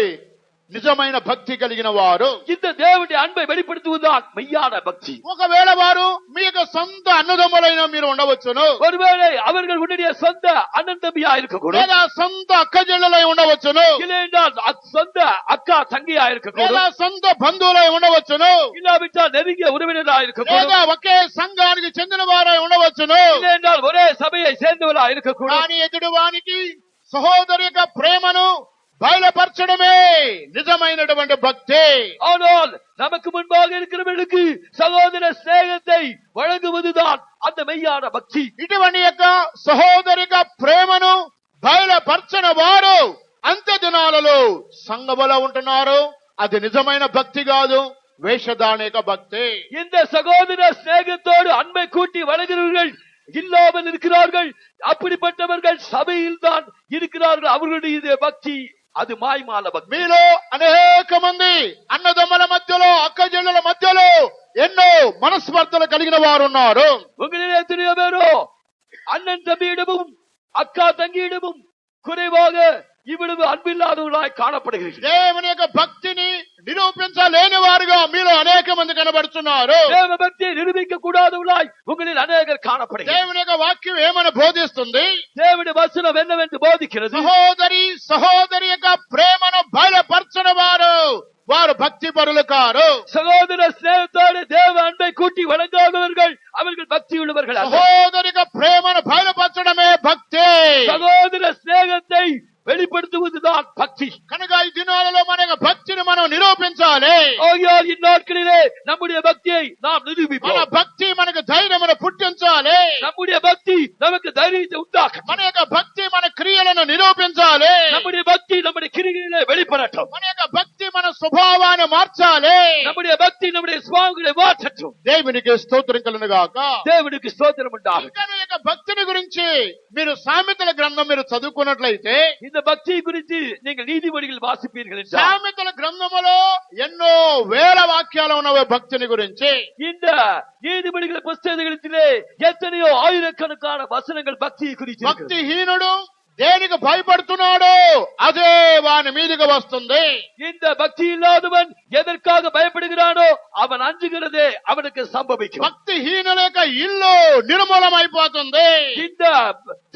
నిజమైన భక్తి కలిగిన వారు. இந்த தேவனுடைய அன்பை வெளிப்படுத்துவதுதான் மெய்யான பக்தி. ఒకవేళ వారు మీ యొక్క సొంత అన్నదమ్ములైన మీరు ఉండవచ్చును, ஒருவேளை அவர்கள் உன்னுடைய சொந்த அண்ணன் தம்பியா இருக்கக்கூடும், లేదా సొంత అక్క చెల్లెలై ఉండవచ్చును, இல்லை என்றால் சொந்த அக்கா தங்கையா లేదా இருக்கக்கூடும், సొంత బంధువులై ఉండవచ్చును, இல்லாவிட்டால் நெருங்கிய உறவினரா இருக்கக்கூடும், లేదా ఒకే సంఘానికి చెందిన వారై ఉండవచ్చును. இல்லை என்றால் ஒரே சபையை சேர்ந்தவரா இருக்கக்கூடும். కానీ ఎదుటివానికి సహోదరి యొక్క ప్రేమను బయలుపరచడమే నిజమైనటువంటి భక్తి. ஆனால் நமக்கு முன்பாக இருக்கிறவர்களுக்கு சகோதர ஸ்நேகத்தை வழங்குவதுதான் அந்த மெய்யான பக்தி. ఇటువంటి యొక్క సహోదరిక ప్రేమను బయలుపరచని వారు అంత్య దినాలలో సంఘములో ఉంటున్నారు. అది నిజమైన భక్తి కాదు, వేషధానిక భక్తి. இந்த சகோதர ஸ்நேகத்தோடு அன்பை கூட்டி வழங்குகிறவர்கள் இல்லாமல் இருக்கிறார்கள். அப்படிப்பட்டவர்கள் சபையில் தான் இருக்கிறார்கள். அவர்களுடைய பக்தி அது மாய்மால பக்தி. మీలో అనేక మంది అన్నదమ్ముల మధ్యలో, అక్క చెల్లెల మధ్యలో ఎన్నో మనస్పర్ధలు కలిగిన వారు ఉన్నారు. உங்களிலே எத்தனையோ பேரோ அண்ணன் தம்பியிடமும் அக்கா தங்கியிடமும் குறைவாக இவ்வளவு அன்பில்லாதவர்களாய் காணப்படுகிறீர்கள். దేవుని యొక్క భక్తిని నిరూపించలేని వారుగా మీలో అనేక మంది కనబడుతున్నారు. தேவ பக்தியை நிரூபிக்க கூடாதவர்களாய் உங்களில் அநேகர் காணப்படுகிறார்கள். దేవుని యొక్క వాక్యం ఏమని బోధిస్తుంది? தேவனுடைய வசனம் என்னவென்று போதிக்கிறது? సహోదరి యొక్క ప్రేమను బయలుపరచని వారు భక్తి పరులు కారు. சகோதர ஸ்நேகத்தோடு தேவ அன்பை கூட்டி வழங்காதவர்கள் அவர்கள் பக்தி உள்ளவர்கள். సహోదరిక ప్రేమను బయలుపరచడమే భక్తి. சகோதர ஸ்நேகத்தை வெளிப்படுத்துவதுதான் பக்தி. కనుక ఈ దినాలలో మన యొక్క భక్తిని మనం నిరూపించాలి. ஆகையால் ஆனால் இந்நாட்களிலே நம்முடைய பக்தியை நாம் మన நிரூபிப்போம். భక్తి మనకు ధైర్యమును పుట్టించాలి. நம்முடைய பக்தி நமக்கு தைரியத்தை உண்டாக்கும். మన యొక్క భక్తి మన క్రియలను నిరూపించాలి. நம்முடைய பக்தி நம்முடைய கிரிகளிலே வெளிப்படட்டும். మన యొక్క భక్తి మన స్వభావాన్ని మార్చాలి. நம்முடைய பக்தி நம்முடைய சுபாவங்களை மாற்றட்டும். దేవునికి స్తోత్రం కలుగును గాక. தேவனுக்கு ஸ்தோத்திரம் உண்டாகும். ఇంకా ఈ యొక్క భక్తిని గురించి మీరు సామెతల గ్రంథం మీరు చదువుకున్నట్లయితే இந்த பக்தியை குறித்து நீங்கள் நீதிமொழிகள் வாசிப்பீர்கள் என்றால் సామెతల గ్రంథములో ఎన్నో వేల వాక్యాలు ఉన్నవి భక్తిని గురించి. இந்த நீதிமொழிகள் புஸ்தகத்திலே எத்தனையோ ஆயிரக்கணக்கான வசனங்கள் பக்தியை குறித்து இருக்கிறது. భక్తిహీనుడు దేనికి భయపడుతున్నాడో అదే వాని మీదకి వస్తుంది. இந்த பக்தி இல்லாதவன் எதற்காக பயப்படுகிறானோ அவன் அஞ்சுகிறதே அவனுக்கு சம்பவிக்கும். భక్తిహీనుల యొక్క ఇల్లు నిర్మూలమైపోతుంది. இந்த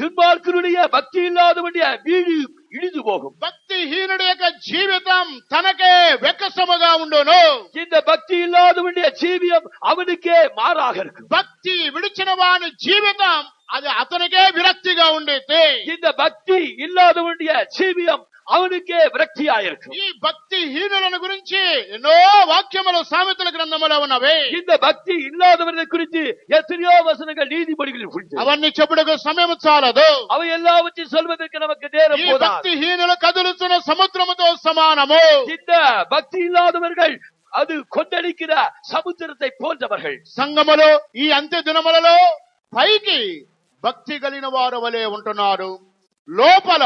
துன்மார்க்கனுடைய பக்தி இல்லாதவனுடைய வீடு இடிந்து போகும். భక్తిహీనుడి యొక్క జీవితం తనకే వెక్కసముగా ఉండును. இந்த பக்தி இல்லாதவனுடைய ஜீவியம் அவனுக்கே மாறாக இருக்கும். భక్తి విడిచిన వాని జీవితం అది అతనికే విరక్తిగా ఉండేది. இந்த பக்தி இல்லாதவனுடைய ஜீவியம் அவனுக்கே விரக்தியாயிருக்கும். ఈ భక్తిహీనులను గురించి ఎన్నో వాక్యములు సామెతల గ్రంథములో ఉన్నవి. இந்த பக்தி இல்லாதவர்களை குறித்து எத்தனையோ வசனங்கள் நீதிமொழிகளில் உண்டு. అవన్నీ చెప్పుటకు సమయం చాలదు. அவை எல்லாவற்றையும் சொல்வதற்கு நமக்கு நேரம் ఈ போதாது. భక్తిహీనులు కదులుతున్న సముద్రముతో సమానము. இந்த பக்தி இல்லாதவர்கள் அது கொந்தளிக்கிற சமுத்திரத்தை போன்றவர்கள். సంఘములో ఈ అంత్య దినములలో పైకి భక్తి కలిగిన వారు వలె ఉంటున్నారు, లోపల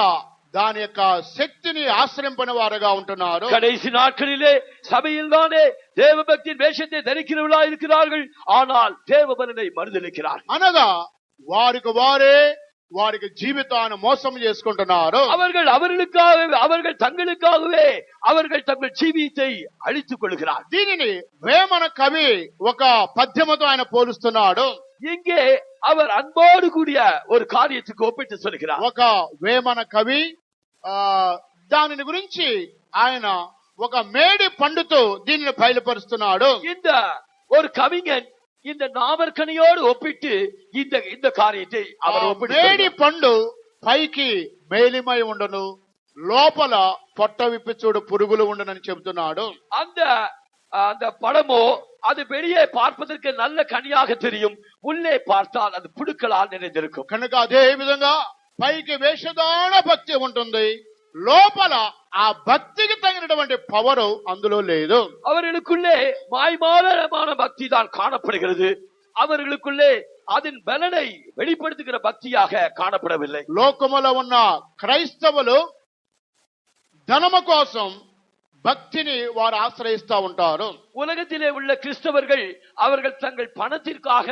దాని యొక్క శక్తిని ఆశ్రయింపని వారుగా ఉంటున్నారు. கடைசி நாட்களிலே சபையில் தானே தேவ பக்தியின் வேஷத்தை தரிக்கிறவர்களா இருக்கிறார்கள், ஆனால் தேவ பலனை மறுதளிக்கிறார்கள். అనగా వారికి వారే వారికి జీవితాన్ని మోసం చేసుకుంటున్నారు. அவர்கள் தங்களுக்காகவே அவர்கள் தங்கள் ஜீவியத்தை அழித்துக் கொள்கிறார். దీనిని వేమన కవి ఒక పద్యముతో ఆయన పోలుస్తున్నాడు. இங்கே அவர் அன்போடு கூடிய ஒரு காரியத்துக்கு ஒப்பிட்டு சொல்கிறார். ఒక వేమన కవి దానిని గురించి ఆయన ఒక మేడి పండుతో దీనిని బయలుపరుస్తున్నాడు. இந்த ஒரு கவிஞன் இந்த நாவற்கனியோடு ஒப்பிட்டு இந்த காரியத்தை அவர் ஒப்பிட்டு మేడి పండు పైకి మేలిమై ఉండును, లోపల పొట్ట విప్పి చూడు పురుగులు ఉండునని చెబుతున్నాడు. அந்த படமோ அது வெளியே பார்ப்பதற்கு நல்ல கனியாக தெரியும், உள்ளே பார்த்தால் அது புழுக்களால் நிறைந்திருக்கும். కనుక అదే విధంగా పైకి వేషధారణ భక్తి ఉంటుంది, లోపల ఆ భక్తికి తగినటువంటి పవర్ అందులో లేదు. அவர்களுக்குள்ளே மாய்மாலமான பக்தி தான் காணப்படுகிறது, அவர்களுக்குள்ளே அதன் பலனை வெளிப்படுத்துகிற பக்தியாக காணப்படவில்லை. లోకములో ఉన్న క్రైస్తవులు ధనము కోసం భక్తిని వారు ఆశ్రయిస్తా ఉంటారు. உலகத்திலே உள்ள கிறிஸ்தவர்கள் அவர்கள் தங்கள் பணத்திற்காக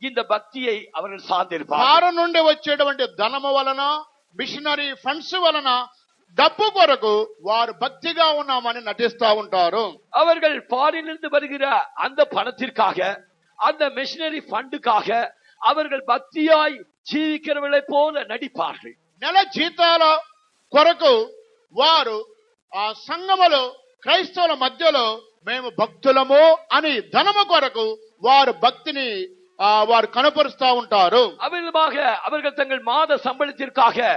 இந்த பக்தியை அவர்கள் சார்ந்திருப்பார்கள். వారి నుండి వచ్చేటువంటి ధనము వలన, మిషనరీ ఫండ్స్ వలన, డబ్బు కొరకు వారు భక్తిగా ఉన్నామని నటిస్తా ఉంటారు. அவர்கள் பாரிலிருந்து வருகிற அந்த பணத்திற்காக, அந்த மிஷனரி ஃபண்டுக்காக அவர்கள் பக்தியாய் ஜீவிக்கிறவர்களை போல நடிப்பார்கள். నెల జీతాల కొరకు వారు ఆ సంఘములో క్రైస్తవుల మధ్యలో మేము భక్తులము అని ధనము కొరకు వారు భక్తిని వారు కనపరుస్తా ఉంటారు. அவர்கள் தங்கள் மாத சம்பளத்திற்காக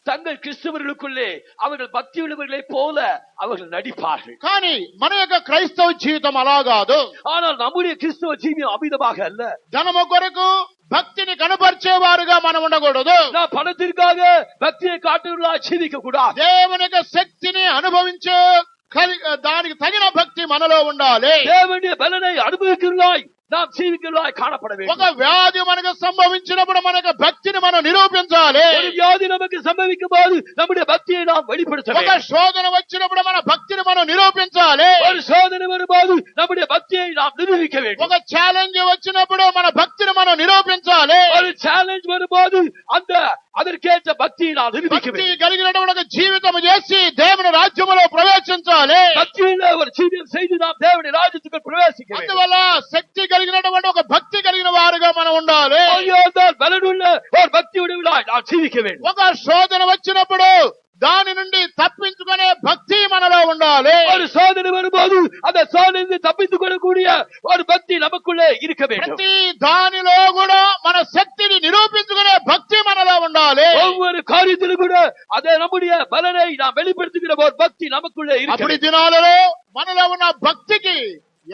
தங்கள் கிறிஸ்தவர்களுக்குள்ளே அவர்கள் பக்தி உள்ளவர்களை போல அவர்கள் நடிப்பார்கள். కానీ మన యొక్క క్రైస్తవ జీవితం అలా కాదు. ஆனால் நம்முடைய கிறிஸ்தவ ஜீவியம் அமிதமாக அல்ல. ధనము కొరకు భక్తిని కనపరిచేవారుగా మనం ఉండకూడదు. பணத்திற்காக பக்தியை காட்டுவர்களா ஜீவிக்க கூடாது. దేవుని యొక్క శక్తిని అనుభవించే దానికి తగిన భక్తి మనలో ఉండాలి. தேவனுடைய பலனை அனுபவிக்கிறவர்களாய் நாம் ஜீவிக்கிறவர்களாய் காணப்பட வேண்டும். ఒక వ్యాధి మనకు సంభవించినప్పుడు మనకు భక్తిని మనం నిరూపించాలి. ஒரு வியாதி நமக்கு சம்பவிக்கும் போது நம்முடைய பக்தியை நாம் வெளிப்படுத்த ఒక வேண்டும். శోధన వచ్చినప్పుడు మన భక్తిని మనం నిరూపించాలి. ஒரு சோதனை வரும்போது நம்முடைய பக்தியை நாம் நிரூபிக்க வேண்டும். ఒక ఛాలెంజ్ వచ్చినప్పుడు మన భక్తిని మనం నిరూపించాలి. ஒரு சேலஞ்ச் வரும்போது அதற்கேற்ற பக்தியை நாம் நிரூபிக்க భక్తి வேண்டும். కలిగినటువంటి ఒక జీవితం చేసి దేవుని రాజ్యములో ప్రవేశించాలి. பக்தியுள்ள ஒரு ஜீவியம் செய்து நாம் தேவனுடைய ராஜ்யத்துக்குள் பிரவேசிக்க வேண்டும். అందువల్ల శక్తి కలిగినటువంటి ఒక భక్తి కలిగిన వారుగా మనం ఉండాలి. பலனுள்ள ஒரு பக்தி உடையவர்களாய் நாம் ஜீவிக்க வேண்டும். ఒక శోధన వచ్చినప్పుడు దాని నుండి తప్పించుకునే భక్తి మనలో ఉండాలి. ஒரு சோதனை வரும்போது அந்த சோதனை தப்பித்துக் கொள்ளக்கூடிய ஒரு பக்தி நமக்குள்ளே இருக்க வேண்டும். ప్రతి దానిలో కూడా మన శక్తిని నిరూపించుకునే భక్తి మనలో ఉండాలి. ஒவ்வொரு காரியத்திலும் கூட அதை நம்முடைய பலனை நாம் வெளிப்படுத்துகிற ஒரு பக்தி நமக்குள்ளே இருக்க అప్పుడు வேண்டும். దినాలలో మనలో ఉన్న భక్తికి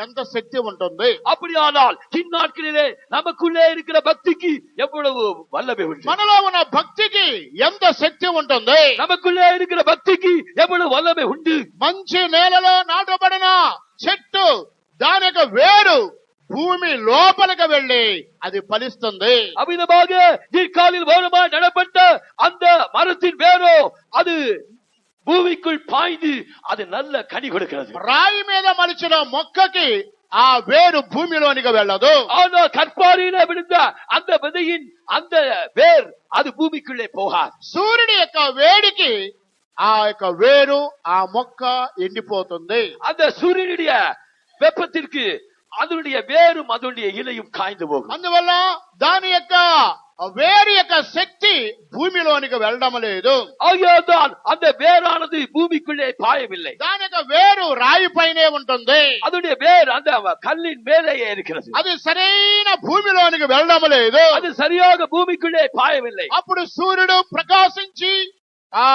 ఎంత శక్తి ఉంటుంది? அப்படியானால் இந்நாட்களிலே நமக்குள்ளே இருக்கிற பக்திக்கு எவ்வளவு வல்லமை உண்டு? మనలో ఉన్న భక్తికి ఎంత శక్తి ఉంటుంది? நமக்குள்ளே இருக்கிற பக்திக்கு எவ்வளவு வல்லமை உண்டு? మంచి నేలలో నాటబడిన చెట్టు దాని యొక్క వేరు భూమి లోపలికి వెళ్ళి అది ఫలిస్తుంది. அவ்விதமாக நீர்க்காலில் வேறுமாய் நடப்பட்ட அந்த மரத்தின் வேரோ அது பூமிக்குள் பாய்ந்து அது நல்ல கனி கொடுக்கிறது. రాయి మీద మలిచిన మొక్కకి ఆ వేరు భూమిలోనికి వెళ్ళదు. ஆனால் கற்பாரியிலே விழுந்த அந்த விதையின் அந்த வேர் அது பூமிக்குள்ளே போகாது. సూర్యుడి యొక్క వేడికి ఆ యొక్క వేరు ఆ మొక్క ఎండిపోతుంది. அந்த சூரியனுடைய வெப்பத்திற்கு அதனுடைய வேரும் அதனுடைய இலையும் காய்ந்து போகும். అందువల్ల దాని యొక్క వేరు యొక్క శక్తి భూమిలోనికి వెళ్ళడం లేదు. ஆகையால் அந்த வேரானது பூமிக்குள்ளே பாயவில்லை. దాని యొక్క వేరు రాయి పైనే ఉంటుంది. அதனுடைய வேர் அந்த கல்லின் மேலேயே இருக்கிறது. అది సరైన భూమిలోనికి వెళ్ళడం లేదు. அது சரியாக பூமிக்குள்ளே பாயவில்லை. అప్పుడు సూర్యుడు ప్రకాశించి ఆ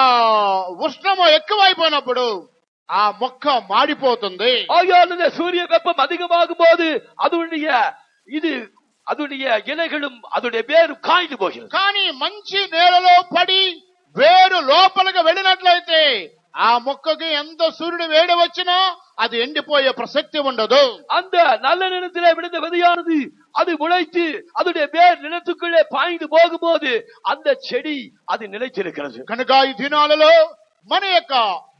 ఉష్ణము ఎక్కువైపోయినప్పుడు ఆ మొక్క మాడిపోతుంది. ஆகையால் இந்த சூரிய வெப்பம் அதிகமாகும் போது அதனுடைய இலைகளும் அதனுடைய வேரும் காய்ந்து போகிறது. కానీ మంచి నేలలో పడి వేరు లోపలికి వెళ్ళినట్లయితే ఆ మొక్కకి ఎంత సూర్యుడు వేడి వచ్చినా అది ఎండిపోయే ప్రసక్తి ఉండదు. அந்த நல்ல நிலத்திலே விழுந்த விதையானது அது முளைத்து அதனுடைய வேர் நிலத்துக்குள்ளே பாய்ந்து போகும்போது அந்த செடி அது நிலைத்திருக்கிறது. కనుక ఈ దినాలలో మన యొక్క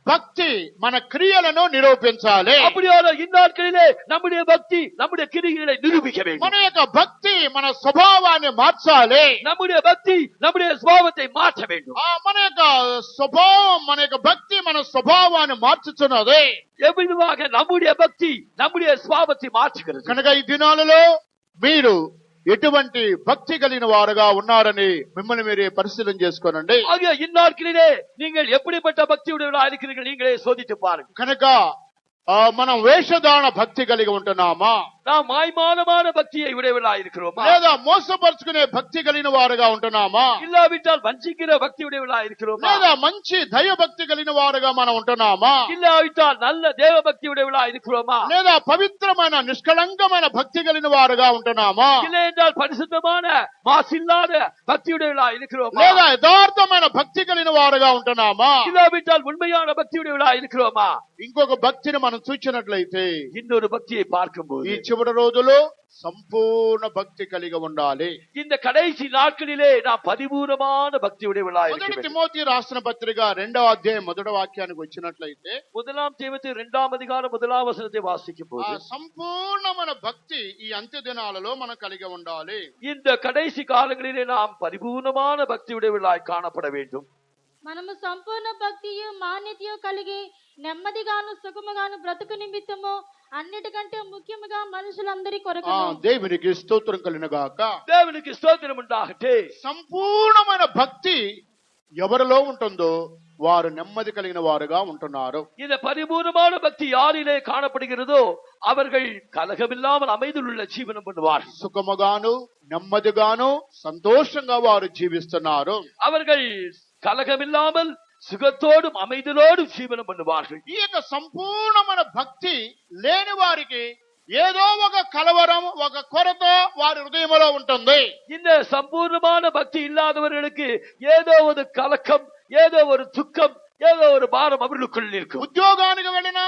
భక్తి మన క్రియలను నిరూపించాలి. அப்படியான இந்நாட்களிலே நம்முடைய பக்தி நம்முடைய கிரியைகளை நிரூபிக்க வேண்டும். మన యొక్క భక్తి మన స్వభావాన్ని మార్చాలి. நம்முடைய பக்தி நம்முடைய சுபாவத்தை மாற்ற வேண்டும். మన యొక్క స్వభావం మన యొక్క భక్తి మన స్వభావాన్ని మార్చుతున్నది. எவ்விதமாக நம்முடைய பக்தி நம்முடைய சுபாவத்தை மாற்றுகிறது. కనుక ఈ దినాలలో మీరు ఎటువంటి భక్తి కలిగిన వారుగా ఉన్నారని మిమ్మల్ని మీరే పరిశీలన చేసుకోనండి. ஆகிய இந்நாட்களிலே நீங்கள் எப்படிப்பட்ட பக்தியுடையவர்களாக இருக்கிறீர்கள் நீங்களே சோதித்து பாருங்கள். కనుక మనం వేషధారణ భక్తి కలిగి ఉంటున్నామా? நாம் மாய்மானமான பக்தியை உடையவர்களாக இருக்கிறோமா? లేదా మోసపరుచుకునే భక్తి కలిగిన వారుగా ఉంటున్నామా? இல்லாவிட்டால் வஞ்சிக்கிற பக்தி உடையவர்களாக இருக்கிறோமா? లేదా మంచి దైవ భక్తి కలిగిన వారుగా మనం ఉంటున్నామా? இல்லாவிட்டால் நல்ல தேவ பக்தி உடையவர்களாக இருக்கிறோமா? లేదా పవిత్రమైన నిష్కళంకమైన భక్తి కలిగిన వారుగా ఉంటున్నామా? இல்லை என்றால் பரிசுத்தமான மாசில்லாத பக்தி உடையவர்களாக இருக்கிறோமா? లేదా యథార్థమైన భక్తి కలిగిన వారుగా ఉంటున్నామా? இல்லாவிட்டால் உண்மையான பக்தி உடையவர்களாக இருக்கிறோமா? ఇంకొక భక్తిని మనం చూచినట్లయితే இன்னொரு பக்தியை பார்க்கும்போது ఈ చివరి రోజులో సంపూర్ణ భక్తి కలిగి ఉండాలి. இந்த கடைசி நாட்களிலே நாம் பரிபூர்ணமான பக்தி உடையவர்களாக இருக்க మొదటి வேண்டும். తిమోతి రాసిన పత్రిక 2వ అధ్యాయం 1వ వాక్యానికి వచ్చినట్లయితే முதலாம் தீமோத்தேயு 2ஆம் அதிகாரம் 1ஆம் வசனத்தை வாசிக்கும் ఆ போது సంపూర్ణమైన భక్తి ఈ అంత్య దినాలలో మనం కలిగి ఉండాలి. இந்த கடைசி காலங்களிலே நாம் பரிபூர்ணமான பக்தி உடையவர்களாய் காணப்பட வேண்டும். మనము సంపూర్ణ భక్తియు మాన్యతయు కలిగి నెమ్మదిగాను సుఖముగాను బ్రతుకు నిమిత్తము అన్నిటికంటే ముఖ్యముగా మనుషులందరి కొరకు దేవునికి స్తోత్రం కలుగునుగాక. தேவனுக்கு ஸ்தோத்திரம் உண்டாகட்டும். సంపూర్ణమైన భక్తి ఎవరిలో ఉంటుందో వారు నెమ్మది కలిగిన వారుగా ఉంటున్నారు. இந்த பரிபூர்ணமான பக்தி யாரிலே காணப்படுகிறதோ அவர்கள் கலகமில்லாமல் அமைதியுள்ள ஜீவனம் பண்ணுவார்கள். సుఖముగాను నెమ్మదిగాను సంతోషంగా వారు జీవిస్తున్నారు. அவர்கள் கலகமில்லாமல் சுகத்தோடும் அமைதியோடும் ஜீவனம் பண்ணுவார்கள். ఈ యొక్క సంపూర్ణమైన భక్తి లేని వారికి ఏదో ఒక కలవరం ఒక కొరత వారి హృదయంలో ఉంటుంది. இந்த சம்பூர்ணமான பக்தி இல்லாதவர்களுக்கு ஏதோ ஒரு கலக்கம் ஏதோ ஒரு துக்கம் ஏதோ ஒரு பாரம் அவர்களுக்குள் இருக்கும். ఉద్యోగానికి వెళ్ళినా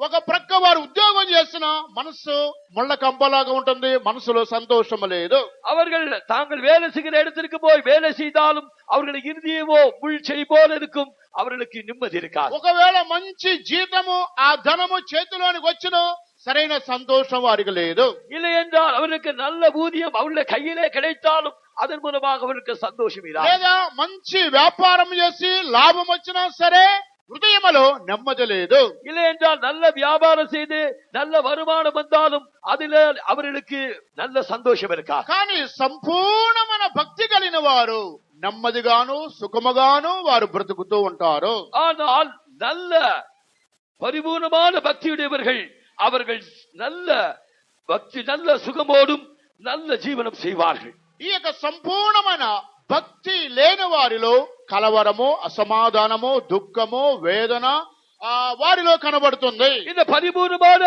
ఒక ప్రక్క వారు ఉద్యోగం చేసినా మనసు ముళ్ళ కంపలాగా ఉంటుంది. మనసులో సంతోషం లేదు. அவர்கள் தாங்கள் வேலை செய்கிற இடத்திற்கு போய் வேலை செய்தாலும் அவர்களுடைய இருதயமோ முள் செடி போல இருக்கும். அவர்களுக்கு நிம்மதி இருக்காது. ఒకవేళ మంచి జీతము ఆ ధనము చేతిలోనికి వచ్చినా సరైన సంతోషం వారికి లేదు. இல்லை என்றால் அவர்களுக்கு நல்ல ஊதியம் அவர்களுடைய கையிலே கிடைத்தாலும் அதன் மூலமாக அவர்களுக்கு சந்தோஷம் இல்லை. లేదా మంచి వ్యాపారం చేసి లాభం వచ్చినా సరే హృదయములో నెమ్మది లేదు. இல்லை என்றால் நல்ல வியாபாரம் செய்து நல்ல வருமானம் வந்தாலும் அதில் அவர்களுக்கு நல்ல சந்தோஷம் இருக்கா. కానీ సంపూర్ణమైన భక్తి కలిగిన వారు నెమ్మదిగాను సుఖముగాను వారు బ్రతుకుతూ ఉంటారు. ஆனால் நல்ல பரிபூர்ணமான பக்தியுடையவர்கள் அவர்கள் நல்ல பக்தி நல்ல சுகமோடும் நல்ல ஜீவனம் செய்வார்கள். ఈ యొక్క సంపూర్ణమైన భక్తి లేని వారిలో కలవరము అసమాధానము దుఃఖము వేదన వారిలో కనబడుతుంది. இந்த பரிபூர்ணமான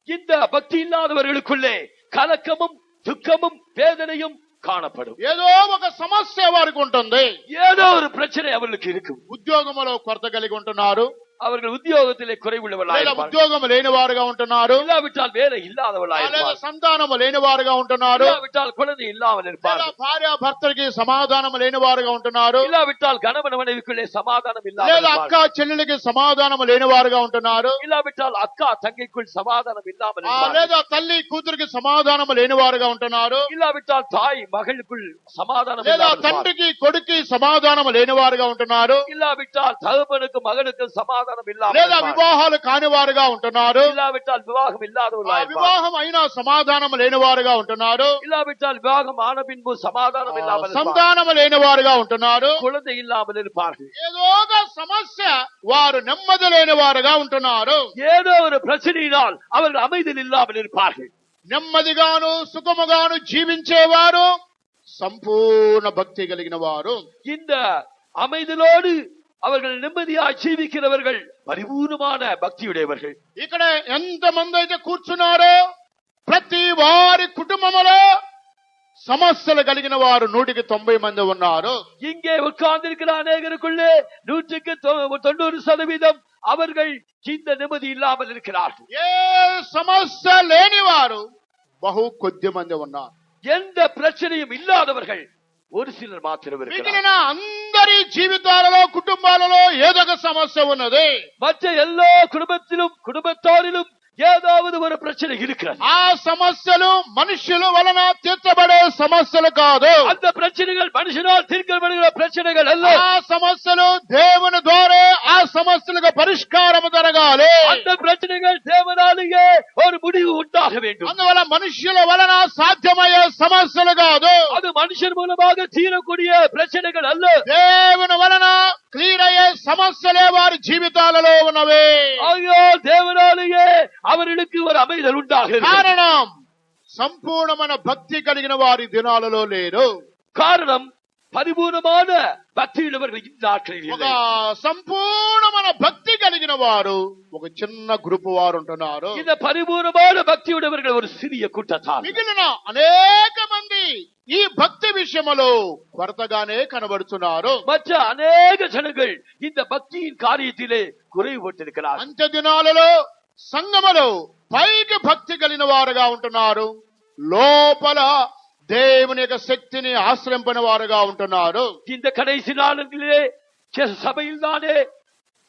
இந்த பக்தி இல்லாதவர்களுக்குள்ளே கலக்கமும் துக்கமும் வேதனையும் காணப்படும். ఏదో ఒక సమస్య వారికి ఉంటుంది. ஏதோ ஒரு பிரச்சனை அவர்களுக்கு இருக்கும். ఉద్యోగంలో కొరత కలిగి ఉంటున్నారు, அவர்கள் உத்தியோகத்திலே குறைவுள்ளவர்களாக లేదా ఉద్యోగం లేని వారుగా ఉంటున్నారు, இல்லாவிட்டால் வேலை இல்லாதவர்களாக లేదా இருப்பார்கள், సంతానం లేని వారుగా ఉంటున్నారు, இல்லாவிட்டால் குழந்தை இல்லாமல் లేదా இருப்பார்கள், భార్య భర్తకి సమాధానం లేని వారుగా ఉంటున్నారు, இல்லாவிட்டால் கணவன் மனைவிக்குள்ளே சமாதானம் లేదా இல்லாமல் అక్క చెల్లెలికి సమాధానం లేని వారుగా ఉంటున్నారు, இல்லாவிட்டால் அக்கா தங்கைக்குள் சமாதானம் இல்லாமல் இருப்பார்கள், లేదా తల్లి కూతురికి సమాధానం లేని వారుగా ఉంటున్నారు, இல்லாவிட்டால் தாய் மகளுக்குள் சமாதானம் లేదా இல்லாமல் இருப்பார்கள், తండ్రికి కొడుక్కి సమాధానం లేని వారుగా ఉంటున్నారు, இல்லாவிட்டால் தகப்பனுக்கு மகனுக்கு சமாதானம் இல்லாமல் లేదా இருப்பார்கள், వివాహాలు కాని వారుగా ఉంటున్నారు, இல்லாவிட்டால் விவாகம் இல்லாதவர்களாக இருப்பார்கள், వివాహం అయినా సమాధానం లేని వారుగా ఉంటున్నారు, இல்லாவிட்டால் விவாகம் ஆன பின்பு சமாதானம் இல்லாமல் இருப்பார்கள், సంతానం లేని వారుగా ఉంటున్నారు, குழந்தை இல்லாமல் இருப்பார்கள், ఏదో ఒక సమస్య వారు నెమ్మది లేని వారుగా ఉంటున్నారు. ஏதோ ஒரு பிரச்சனையினால் அவர்கள் அமைதியில் இல்லாமல் இருப்பார்கள். నెమ్మదిగాను సుఖముగాను జీవించేవారు సంపూర్ణ భక్తి కలిగిన వారు. இந்த அமைதலோடு அவர்கள் நிம்மதியாக ஜீவிக்கிறவர்கள் பரிபூர்ணமான பக்தியுடையவர்கள். ఇక్కడ ఎంత మంది అయితే కూర్చున్నారో ప్రతి వారి కుటుంబములో సమస్యలు కలిగిన వారు 190 మంది ఉన్నారు. இங்கே உட்கார்ந்திருக்கிற அநேகருக்குள்ளே 90% அவர்கள் இந்த நிம்மதி இல்லாமல் இருக்கிறார்கள். ఏ సమస్య లేని వారు బహు కొద్ది మంది ఉన్నారు. எந்த பிரச்சனையும் இல்லாதவர்கள் ஒரு சிலர் மாத்திரம் இருக்கிறார்கள். మిగిలిన అందరి జీవితాలలో కుటుంబాలలో ఏదో ఒక సమస్య ఉన్నది. மற்ற எல்லா குடும்பத்திலும் குடும்பத்தாரிலும் ஏதாவது ஒரு பிரச்சனை இருக்கிறது. ఆ సమస్యలు మనుషుల వలన తీర్చబడే సమస్యలు కాదు. அந்த பிரச்சனைகள் மனுஷனால் தீர்க்கப்படுகிற பிரச்சனைகள் அல்ல. ఆ సమస్యలు దేవుని ద్వారా ఆ సమస్యలకు పరిష్కారం జరగాలి. அந்த பிரச்சனைகள் தேவனாலேயே ஒரு முடிவு உண்டாக வேண்டும். అందువల్ల మనుషుల వలన సాధ్యమయ్యే సమస్యలు కాదు. அது மனுஷன் மூலமாக தீரக்கூடிய பிரச்சனைகள் அல்ல. దేవుని వలన క్లియర్ అయ్యే సమస్యలే వారి జీవితాలలో ఉన్నవి. ஐயோ தேவனாலேயே அவர்களுக்கு ஒரு அமைதல் உண்டாக కారణం సంపూర్ణమైన భక్తి కలిగిన వారి దినాలలో లేరు. காரணம் பரிபூர்ணமான பக்தியுள்ளவர்கள் இந்த நாட்களில் ఒక இல்லை. సంపూర్ణమైన భక్తి కలిగిన వారు ఒక చిన్న గ్రూప్ వారు ఉంటున్నారు. இந்த பரிபூர்ணமான பக்தியுடையவர்கள் ஒரு சிறிய கூட்டத்தார். మిగిలిన అనేక మంది ఈ భక్తి విషయంలో కొరతగానే కనబడుతున్నారు. மற்ற அநேக ஜனங்கள் இந்த பக்தியின் காரியத்திலே குறைவுபட்டிருக்கிறார். అంత్య దినాలలో సంఘములో పైకి భక్తి కలిగిన వారుగా ఉంటున్నారు, లోపల దేవుని యొక్క శక్తిని ఆశ్రయింపని వారుగా ఉంటున్నారు. இந்த கடைசி நாளிலே சபையில் தானே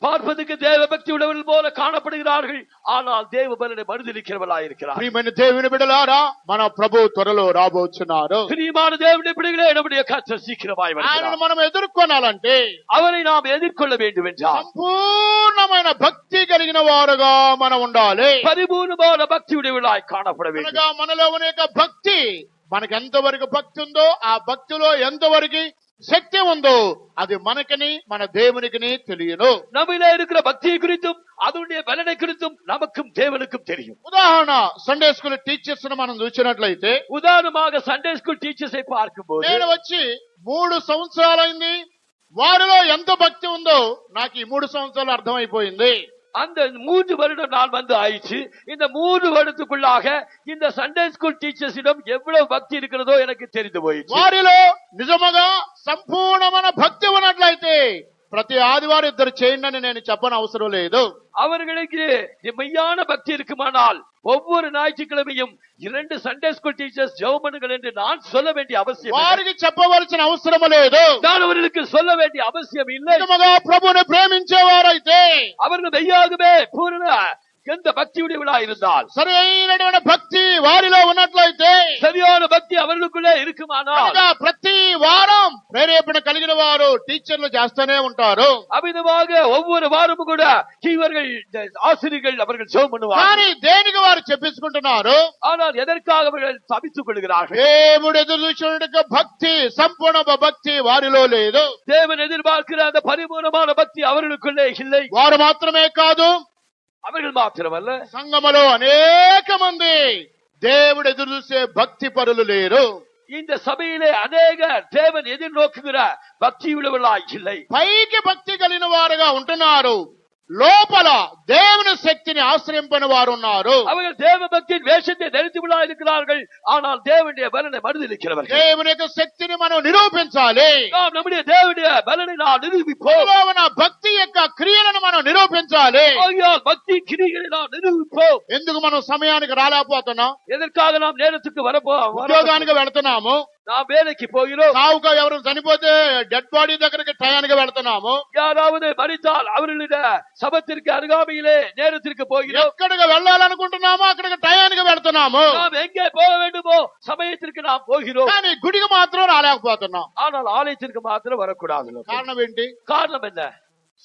பார்ப்பதற்கு தேவ பக்தி உள்ளவர்கள் போல காணப்படுகிறார்கள். ஆனால் தேவ பலனை மறுதலிக்கிறவர்களாக இருக்கிறார். ప్రియమైన దేవుని బిడ్డలారా, మన ప్రభు త్వరలో రాబోతున్నారు. பிரியமான தேவனுடைய பிள்ளைகளே, நம்முடைய கர்த்தர் சீக்கிரமாய் ఆయనను வருகிறார். మనం ఎదుర్కొనాలంటే அவரை நாம் எதிர்கொள்ள வேண்டும் என்றால் సంపూర్ణమైన భక్తి కలిగిన వారుగా మనం ఉండాలి. பரிபூர்ணமான பக்தியுடையவர்களாய் காணப்பட வேண்டும். అనగా మనలో ఉన్న యొక్క భక్తి, మనకి ఎంతవరకు భక్తి ఉందో ఆ భక్తిలో ఎంతవరకు శక్తి ఉందో అది మనకిని మన దేవునికిని తెలియను. நம்மிலே இருக்கிற பக்தியை குறித்தும் அதனுடைய பலனை குறித்தும் நமக்கும் தேவனுக்கும் தெரியும். ఉదాహరణ, సండే స్కూల్ టీచర్స్ మనం చూసినట్లయితే, உதாரணமாக சண்டே ஸ்கூல் டீச்சர்ஸை பார்க்கும்போது నేను వచ్చి 3 సంవత్సరాలైంది, వారిలో ఎంత భక్తి ఉందో నాకు ఈ 3 సంవత్సరాలు అర్థమైపోయింది. அந்த 3 வருடம் நான் வந்து ஆயிடுச்சு. இந்த 3 வருடத்துக்குள்ளாக இந்த சண்டே ஸ்கூல் டீச்சர்ஸிடம் எவ்வளவு பக்தி இருக்கிறதோ எனக்கு தெரிந்து போயிடுச்சு. వారిలో నిజముగా సంపూర్ణమైన భక్తి ఉన్నట్లయితే ప్రతి ఆదివారం ఇద్దరు చేయండి అని నేను చెప్పని అవసరం లేదు. அவர்களுக்கு மெய்யான பக்தி இருக்குமானால் ஒவ்வொரு ஞாயிற்றுக்கிழமையும் 2 சண்டே ஸ்கூல் டீச்சர்ஸ் ஜெபம் பண்ணுங்கள் என்று நான் சொல்ல வேண்டிய அவசியம் இல்லை. వారికి చెప్పవలసిన అవసరం లేదు. நான் அவர்களுக்கு சொல்ல வேண்டிய அவசியம் இல்லை. నిజముగా ప్రభువుని ప్రేమించేవారైతే, அவர்கள் மெய்யாகவே பூரண எந்த பக்தியுடையவளா இருந்தால், సరైన భక్తి వారిలో ఉన్నట్లయితే, சரியான பக்தி அவர்களுக்குள்ளே இருக்குமானால் అనగా ప్రతి వారం ప్రేరేపణ కలిగిన వారు టీచర్లు చేస్తూనే ఉంటారు. அமிதமாக ஒவ்வொரு வாரமும் கூட இவர்கள் ஆசிரியர்கள் அவர்கள் ஜெபம் பண்ணுவார்கள். కానీ దేనికి వారు చెప్పించుకుంటున్నారు? ஆனால் எதற்காக அவர்கள் தவித்துக் கொள்கிறார்கள்? దేవుడు ఎదురు చూసిన భక్తి, సంపూర్ణ భక్తి వారిలో లేదు. தேவன் எதிர்பார்க்கிற அந்த பரிபூர்ணமான பக்தி அவர்களுக்குள்ளே இல்லை. వారు మాత్రమే కాదు, அவர்கள் மாத்திரமல்ல, సంఘములో అనేక మంది దేవుడు ఎదురు చూసే భక్తి పరులు లేరు. இந்த சபையிலே அநேக தேவன் எதிர்நோக்குகிற பக்தியுள்ளவர்களாய் இல்லை. పైకి భక్తి కలిగిన వారుగా ఉంటున్నారు, లోపల దేవుని శక్తిని ఆశ్రయింపని వారు ఉన్నారు. அவர்கள் தேவ பக்தியின் வேஷத்தை தரித்துவிழா இருக்கிறார்கள், ஆனால் தேவனுடைய பலனை மறுதலிக்கிறவர்கள். దేవుని యొక్క శక్తిని మనం నిరూపించాలి. நாம் நம்முடைய தேவனுடைய பலனை நாம் நிரூபிப்போம். మన భక్తి యొక్క క్రియలను మనం నిరూపించాలి. ஆகையால் பக்தி கிரிகளை நாம் நிரூபிப்போம். ఎందుకు మనం సమయానికి రాలేకపోతున్నాం? எதற்காக நாம் நேரத்துக்கு ఉద్యోగానికి వెళ్తున్నాము, நாம் வேலைக்கு போகிறோம். సావుగా ఎవరు చనిపోతే డెడ్ బాడీ దగ్గరికి టయానికి వెళ్తున్నాము. யாராவது மரித்தால் அவர்களுடைய சபத்திற்கு அருகாமையிலே நேரத்திற்கு போகிறோம். ఎక్కడికి వెళ్ళాలనుకుంటున్నామో అక్కడికి టయానికి వెళ్తున్నాము. நாம் எங்கே போக வேண்டுமோ சமயத்திற்கு நாம் போகிறோம். కానీ గుడికి మాత్రం రాలేకపోతున్నాం. ஆனால் ఆలయத்திற்கு మాత్రం வரக்கூடாது. కారణం ఏంటి? காரணம் என்ன?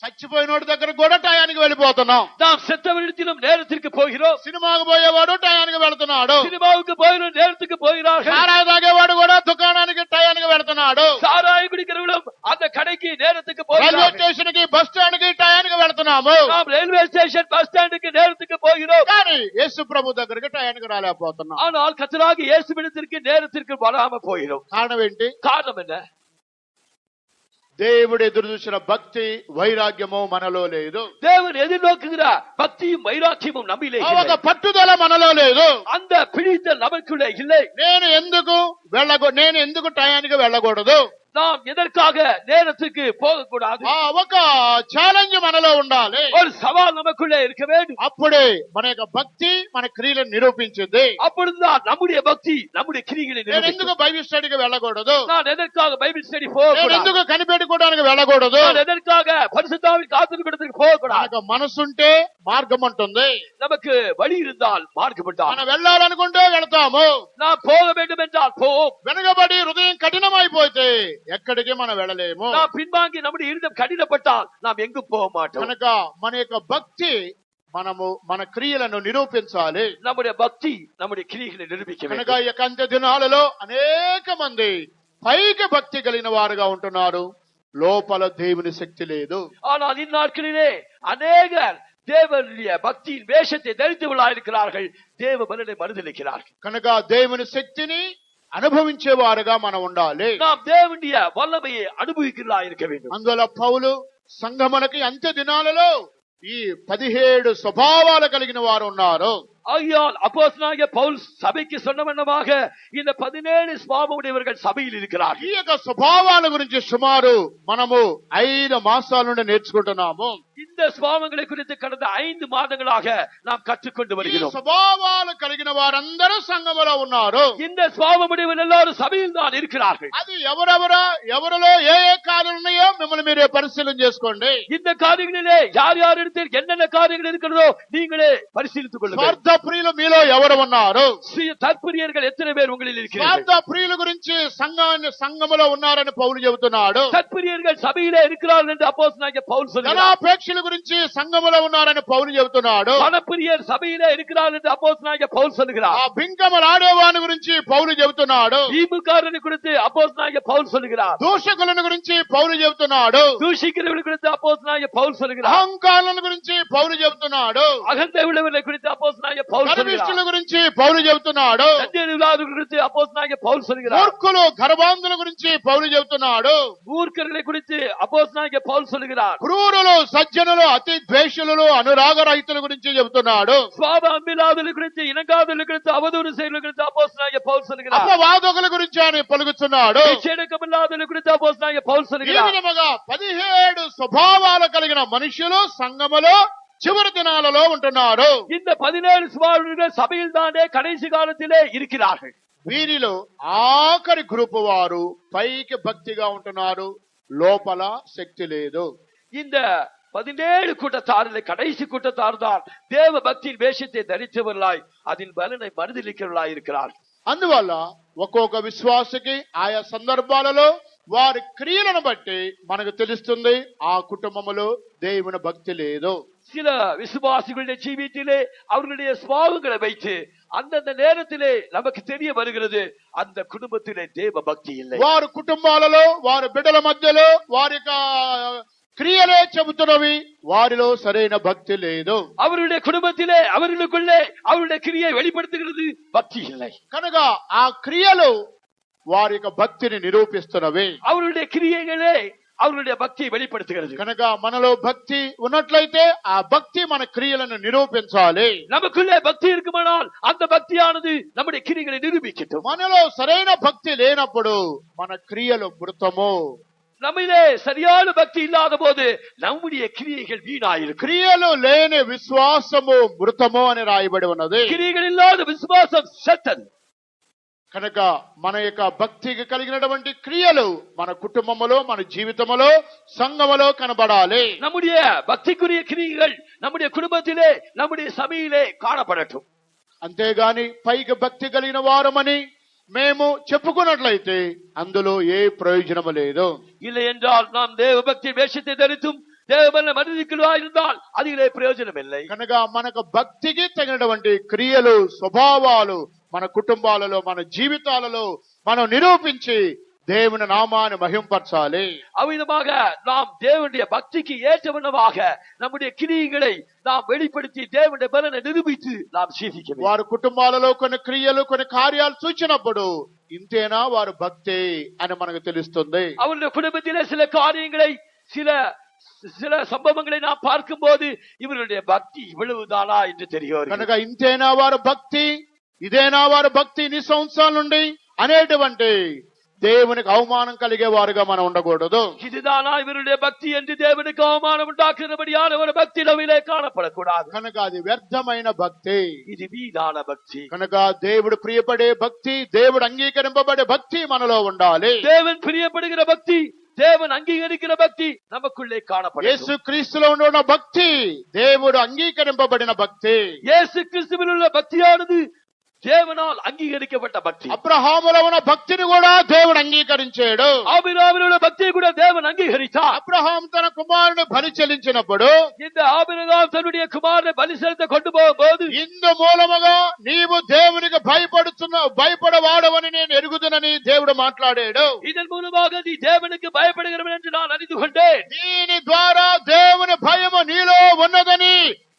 చచ్చిపోయినోడి దగ్గర కూడా టయానికి వెళ్ళిపోతున్నాం. நாம் செத்தவரிடத்திலும் நேரத்திற்கு போகிறோம். సినిమాకు పోయేవాడు టయానికి వెళ్తున్నాడు. சினிமாவுக்கு போகிறோம், நேரத்துக்கு போகிறார்கள். సారాయి తాగేవాడు కూడా దుకాణానికి టయానికి వెళ్తున్నాడు. சாராயம் குடிக்கிறவர்களும் அந்த கடைக்கு நேரத்துக்கு రైల్వే போகிறார்கள். స్టేషన్ కి బస్ స్టాండ్ కి టయానికి వెళ్తున్నాము. நாம் ரயில்வே ஸ்டேஷன் பஸ் ஸ்டாண்டுக்கு நேரத்துக்கு போகிறோம். కానీ యేసు ప్రభు దగ్గరికి టయానికి రాలేకపోతున్నాం. ஆனால் கர்த்தராகிய இயேசுவிடத்திற்கு நேரத்திற்கு வராம போகிறோம். కారణం ఏంటి? காரணம் என்ன? దేవుడు ఎదురు చూసిన భక్తి వైరాగ్యము మనలో లేదు. தேவன் எதிர்நோக்குகிற பக்தியும் வைராக்கியமும் நம்மிலே ఒక இல்லை. పట్టుదల మనలో లేదు. அந்த பிடித்தல் நமக்குள்ளே இல்லை. నేను ఎందుకు టయానికి వెళ్ళకూడదు? நாம் எதற்காக நேரத்துக்கு போகக்கூடாது? ఒక ఛాలెంజ్ మనలో ఉండాలి. ஒரு சவால் நமக்குள்ளே இருக்க வேண்டும். అప్పుడే మన యొక్క భక్తి మన క్రియలను నిరూపించింది. அப்பொழுதுதான் நம்முடைய பக்தி நம்முடைய கிரிகளை నేను ఎందుకు நிரூபிக்கும். బైబిల్ స్టడీకి వెళ్ళకూడదు? நான் எதற்காக பைபிள் ஸ்டடி నేను போகக்கூடாது? ఎందుకు కనిపెట్టుకోవడానికి వెళ్ళకూడదు? நான் எதற்காக பரிசுத்தாவின் காத்திருக்கிறதுக்கு போகக்கூடாது? మనకు మనసుంటే మార్గం ఉంటుంది. நமக்கு வழி இருந்தால் மார்க்கம் உண்டாகும். మనం వెళ్ళాలనుకుంటే వెళ్తాము. நாம் போக வேண்டும் என்றால் போவோம். వెనకబడి హృదయం కఠినమైపోతే ఎక్కడికి మనం వెళ్ళలేము. நாம் பின்வாங்கி நம்முடைய இருதயம் கடினப்பட்டால் நாம் எங்கும் போக மாட்டோம். కనుక మన యొక్క భక్తి మనము మన క్రియలను నిరూపించాలి. நம்முடைய பக்தி நம்முடைய கிரியைகளை நிரூபிக்க కనుక வேண்டும். ఈ యొక్క అంత్య దినాలలో అనేక మంది పైకి భక్తి కలిగిన వారుగా ఉంటున్నారు, లోపల దేవుని శక్తి లేదు. ஆனால் இந்நாட்களிலே அநேகர் தேவனுடைய பக்தியின் வேஷத்தை தரித்தவர்களாக இருக்கிறார்கள், தேவ பலனை மறுதலிக்கிறார்கள். కనుక దేవుని శక్తిని అనుభవించే వారుగా మనం ఉండాలి. நாம் தேவனுடைய வல்லமையை அனுபவிக்கிறதா இருக்க வேண்டும். అందువల్ల పౌలు సంఘమునకి అంత్య దినాలలో ఈ 17 స్వభావాలు కలిగిన వారు ఉన్నారు. ஆகையால் அப்போஸ்தலனாகிய பவுல் சபைக்கு சொன்ன வண்ணமாக இந்த 17 சுபாவம் உடையவர்கள் சபையில் இருக்கிறார்கள். ఈ యొక్క స్వభావాల గురించి సుమారు మనము 5 మాసాల నుండి నేర్చుకుంటున్నాము. இந்த சுபாவங்களை குறித்து கடந்த 5 மாதங்களாக நாம் கற்றுக்கொண்டு ఈ வருகிறோம். స్వభావాలు కలిగిన వారందరూ సంఘములో ఉన్నారు. இந்த சுபாவம் உடையவர்கள் எல்லாரும் சபையில் தான் இருக்கிறார்கள். అది ఎవరిలో ఏ కార్యాలు ఉన్నాయో మిమ్మల్ని మీరే పరిశీలన చేసుకోండి. இந்த காரியங்களிலே யார் யார் இடத்தில் என்னென்ன காரியங்கள் இருக்கிறதோ நீங்களே பரிசீலித்துக் கொள்ளுங்கள். స్వార్థ ప్రియులు మీలో ఎవరు ఉన్నారు? தற்புரியர்கள் எத்தனை பேர் உங்களில் இருக்கிறார்கள்? స్వార్థ ప్రియుల గురించి సంఘములో ఉన్నారని పౌలు చెబుతున్నాడు. தற்புரியர்கள் சபையிலே இருக்கிறார்கள் என்று அப்போஸ்தலனாகிய பவுல் சொல்கிறார். ధనాపేక్షల గురించి సంఘములో ఉన్నారని పౌలు చెబుతున్నాడు. பணப்பிரியர் சபையிலே இருக்கிறார்கள் என்று அப்போஸ்தலனாகிய பவுல் சொல்கிறார். ఆ బింకములు ఆడేవాని గురించి పౌలు చెబుతున్నాడు. ஈமுக்காரனை குறித்து அப்போஸ்தலனாகிய பவுல் சொல்கிறார். దూషకులను గురించి పౌలు చెబుతున్నాడు. தூஷிக்கிறவர்களை குறித்து அப்போஸ்தலனாகிய பவுல் சொல்கிறார். అహంకారులను గురించి పౌలు చెబుతున్నాడు. அகந்தை உள்ளவர்களை குறித்து அப்போஸ்தலனாகிய பவுல் గర్విష్ఠుల சொல்கிறார். గురించి పౌలు చెబుతున్నాడు. லஞ்சமில்லாதவர்களை குறித்து அப்போஸ்தலனாகிய பவுல் சொல்கிறார். మూర్ఖులు గర్భాంధుల గురించి పౌలు చెబుతున్నాడు. மூர்க்கர்களை குறித்து அப்போஸ்தலனாகிய பவுல் சொல்கிறார். క్రూరులు సజ్జనులు అతి ద్వేషులు అనురాగ రహితుల గురించి చెబుతున్నాడు. சுவாப அன்பில்லாதவர்களை குறித்து இணங்காதவர்களை குறித்து அவதூறு செய்வர்களை குறித்து அப்போஸ்தலனாகிய பவுல் சொல்கிறார். అపవాదకుల గురించి ఆయన పలుకుతున్నాడు. நிச்சயமில்லாதவர்களை குறித்து அப்போஸ்தலனாகிய పౌల్ ఈ சொல்கிறார். విధముగా 17 స్వభావాలు కలిగిన మనుషులు సంఘములో చివరి దినాలలో ఉంటున్నారు. இந்த 17 சுபாவங்கள் சபையில் தானே கடைசி காலத்திலே இருக்கிறார்கள். వీరిలో ఆఖరి గ్రూపు వారు పైకి భక్తిగా ఉంటున్నారు, లోపల శక్తి లేదు. இந்த 17 கூட்டத்தாரில் கடைசி கூட்டத்தார் தான் தேவ பக்தியின் வேஷத்தை தரித்தவர்களாய் அதன் பலனை மறுதலிக்கிறவர்களாய் இருக்கிறார்கள். అందువల్ల ఒక్కొక్క విశ్వాసకి ఆయా సందర్భాలలో వారి క్రియలను బట్టి మనకు తెలుస్తుంది ఆ కుటుంబములో దేవుని భక్తి లేదు. சில விசுவாசிகளுடைய ஜீவியத்திலே அவர்களுடைய சுபாவங்களை வைத்து அந்தந்த நேரத்திலே நமக்கு தெரிய வருகிறது அந்த குடும்பத்திலே தேவ பக்தி இல்லை. వారి కుటుంబాలలో వారి బిడ్డల మధ్యలో వారి క్రియలే చెబుతున్నవి, వారిలో సరైన భక్తి లేదు. அவருடைய குடும்பத்திலே அவர்களுக்குள்ளே அவருடைய கிரியை வெளிப்படுத்துகிறது, பக்தி இல்லை. కనుక ఆ క్రియలు వారి యొక్క భక్తిని నిరూపిస్తున్నవి. அவருடைய கிரியைகளே அவர்களுடைய பக்தியை வெளிப்படுத்துகிறது. కనుక మనలో భక్తి ఉన్నట్లయితే ఆ భక్తి మన క్రియలను నిరూపించాలి. நமக்குள்ளே பக்தி இருக்குமானால் அந்த பக்தியானது நம்முடைய கிரியைகளை நிரூபிக்கட்டும். మనలో సరైన భక్తి లేనప్పుడు మన క్రియలు మృతము. நம்மிலே சரியான பக்தி இல்லாத போது நம்முடைய கிரியைகள் வீணாயிருக்கும். క్రియలు లేని విశ్వాసము మృతము అని రాయబడి ఉన్నది. கிரியைகள் இல்லாத விசுவாசம் செத்தது. కనుక మన యొక్క భక్తికి కలిగినటువంటి క్రియలు మన కుటుంబములో, మన జీవితములో, సంఘములో కనబడాలి. நம்முடைய பக்திக்குரிய கிரியைகள் நம்முடைய குடும்பத்திலே, நம்முடைய சபையிலே காணப்படட்டும். అంతేగాని పైకి భక్తి కలిగిన వారమని మేము చెప్పుకున్నట్లయితే అందులో ఏ ప్రయోజనము లేదు. இல்லை என்றால் நாம் தேவ பக்தி வேஷத்தை தரித்தும் தேவன மனிதர்களா இருந்தால் அதிலே பிரயோஜனம் இல்லை. కనుక మనకు భక్తికి తగినటువంటి క్రియలు, స్వభావాలు మన కుటుంబాలలో, మన జీవితాలలో మనం నిరూపించి దేవుని నామాన్ని మహింపరచాలి. அவ்விதமாக நாம் தேவனுடைய பக்திக்கு ஏற்றவனமாக நம்முடைய கிரியைகளை நாம் வெளிப்படுத்தி தேவனுடைய பலனை நிரூபித்து நாம் ஜீவிக்க வேண்டும். వారి కుటుంబాలలో కొన్ని క్రియలు, కొన్ని కార్యాలు చూచినప్పుడు ఇంతేనా వారు భక్తి అని మనకు తెలుస్తుంది. அவருடைய குடும்பத்திலே சில காரியங்களை, சில சம்பவங்களை நாம் பார்க்கும் போது இவருடைய பக்தி இவ்வளவுதானா என்று தெரியும். కనుక ఇంతేనా వారు భక్తి, ఇదేనా వారు భక్తి ఇన్ని సంవత్సరాల నుండి అనేటువంటి దేవునికి అవమానం కలిగే వారుగా మనం ఉండకూడదు. இதுதானா இவருடைய பக்தி என்று தேவனுக்கு அவமானம் உண்டாக்குறபடியான ஒரு பக்தி நம்மிலே காணப்படக்கூடாது. కనుక అది వ్యర్థమైన భక్తి, இது வீணான பக்தி. కనుక దేవుడు ప్రియపడే భక్తి, దేవుడు అంగీకరింపబడే భక్తి మనలో ఉండాలి. தேவன் பிரியப்படுகிற பக்தி, தேவன் அங்கீகரிக்கிற பக்தி நமக்குள்ளே காணப்படும். యేసు క్రీస్తులో ఉన్న భక్తి దేవుడు అంగీకరింపబడిన భక్తి. இயேசு கிறிஸ்துவில் உள்ள பக்தியானது தேவனால் அங்கீகரிக்கப்பட்ட பக்தி. అబ్రహాములో ఉన్న భక్తిని కూడా దేవుడు అంగీకరించాడు. ஆபிரகாமில் உள்ள பக்தியை கூட தேவன் அங்கீகரித்தார். అబ్రహాం తన కుమారుని బలి చెల్లించినప్పుడు, இந்த ஆபிரகாம் தன்னுடைய குமாரனை பலி செலுத்த கொண்டு போகும்போது, ఇందు మూలముగా నీవు దేవునికి భయపడవాడవని నేను ఎరుగుదునని దేవుడు మాట్లాడాడు. இதன் மூலமாக நீ தேவனுக்கு பயப்படுகிறவன் என்று நான் அறிந்து கொண்டேன். దీని ద్వారా దేవుని భయము నీలో ఉన్నదని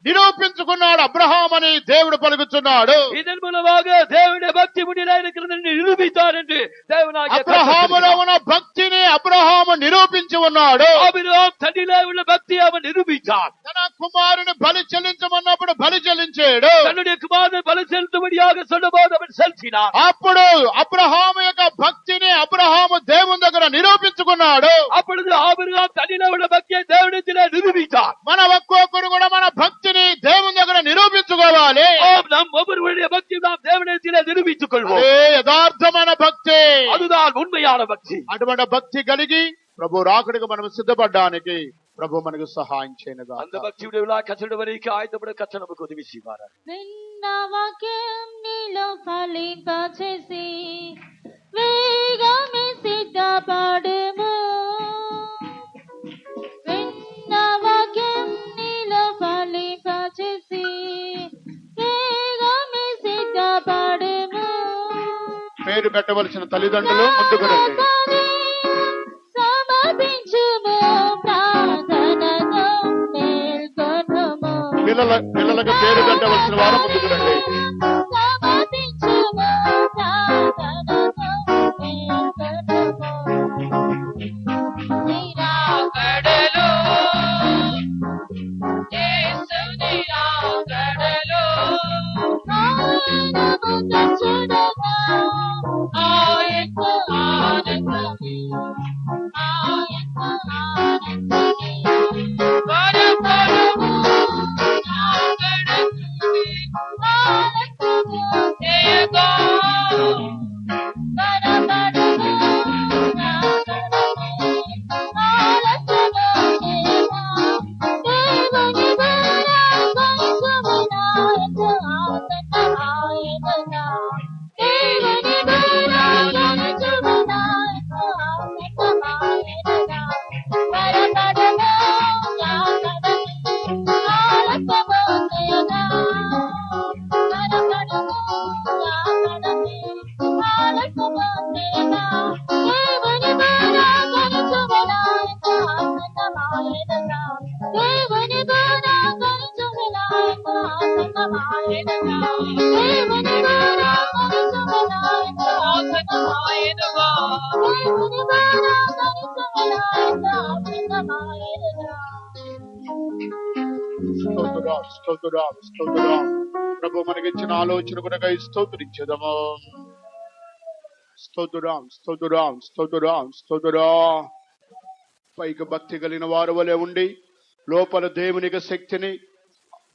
నిరూపించుకున్నాడు అబ్రహాం అని దేవుడు పలుకుతున్నాడు. இதன் மூலமாக தேவனுடைய பக்தி முன்னிலை இருக்கிறது என்று நிரூபித்தார் என்று தேவனாகிய అబ్రహాములో ఉన్న భక్తిని అబ్రహాము నిరూపించి ఉన్నాడు. ஆபிரகாம் தன்னிலே உள்ள பக்தியை அவன் நிரூபித்தான். తన కుమారుని బలి చెల్లించమన్నప్పుడు బలి చెల్లించాడు. தன்னுடைய குமாரனை பலி செலுத்தும்படியாக சொன்னபோது அவன் செலுத்தினான். అప్పుడు అబ్రహాము యొక్క భక్తిని అబ్రహాము దేవుని దగ్గర నిరూపించుకున్నాడు. அப்பொழுது ஆபிரகாம் தன்னிலே உள்ள பக்தியை தேவனிடத்திலே நிரூபித்தான். మన ఒక్కొక్కరు కూడా మన భక్తిని దేవుని దగ్గర నిరూపించుకోవాలి. நாம் ஒவ்வொருவருடைய பக்தியை நாம் தேவனிடத்திலே நிரூபித்துக் கொள்வோம். యథార్థమైన భక్తి, அதுதான் உண்மையான பக்தி. అటువంటి భక్తి కలిగి ప్రభు రాకడికి మనం సిద్ధపడడానికి ప్రభు మనకు సహాయం చేయనుగా. அந்த பக்தியுடைய விழா கத்தருடைய வரைக்கு ஆயத்தப்பட கர்த்தர் நமக்கு உதவி செய்வார். విన్న వాక్యం నీలో ఫలింపచేసి వేగమే సిద్ధపడుము. విన్న వాక్యం నీలో ఫలింపచేసి వేగమే సిద్ధపడుము. పేరు పెట్టవలసిన తల్లిదండ్రులు ముందుకు రండి. సమర్పించుము, ప్రార్థనతో మేల్కొనుము. పిల్లలకు పేరు పెట్టవలసిన వారు ముందుకు రండి. సమర్పించుము, ప్రార్థనతో మేల్కొనుము. నిరాకడలో యేసు నిరాకడలో ఆయన ముందు చూడగా ఆయనకు ఆనందమే, ఆయనకు ఆనందమే. పరపరము నాగడకు ఆనందము చేయగా, పరపరము నాగడకు ఆనందము చేయగా. దేవుని బలవంతమునాయకు ఆనందమాయనుగా. దేవుని బలవంతమునాయకు ఆనందమాయనుగా. పరపరము నాగడకు ఆనందము చేయగా, పరపరము నాగడకు ఆనందము చేయగా. దేవుని బలవంతమునాయకు ఆనందమాయనుగా. దేవుని బలవంతమునాయకు ఆనందమాయనుగా. దేవుని బలవంతమునాయకు ఆనందమాయనుగా. దేవుని బలవంతమునాయకు స్తోత్రం, స్తోత్రం, స్తోత్రం. ప్రభు మనకిచ్చిన ఆలోచన కొనకై స్తోత్రించదము. స్తోత్రం, స్తోత్రం, స్తోత్రం, స్తోత్రం. పైకి భక్తి కలిగిన వారు వలె ఉండి లోపల దేవునికి శక్తిని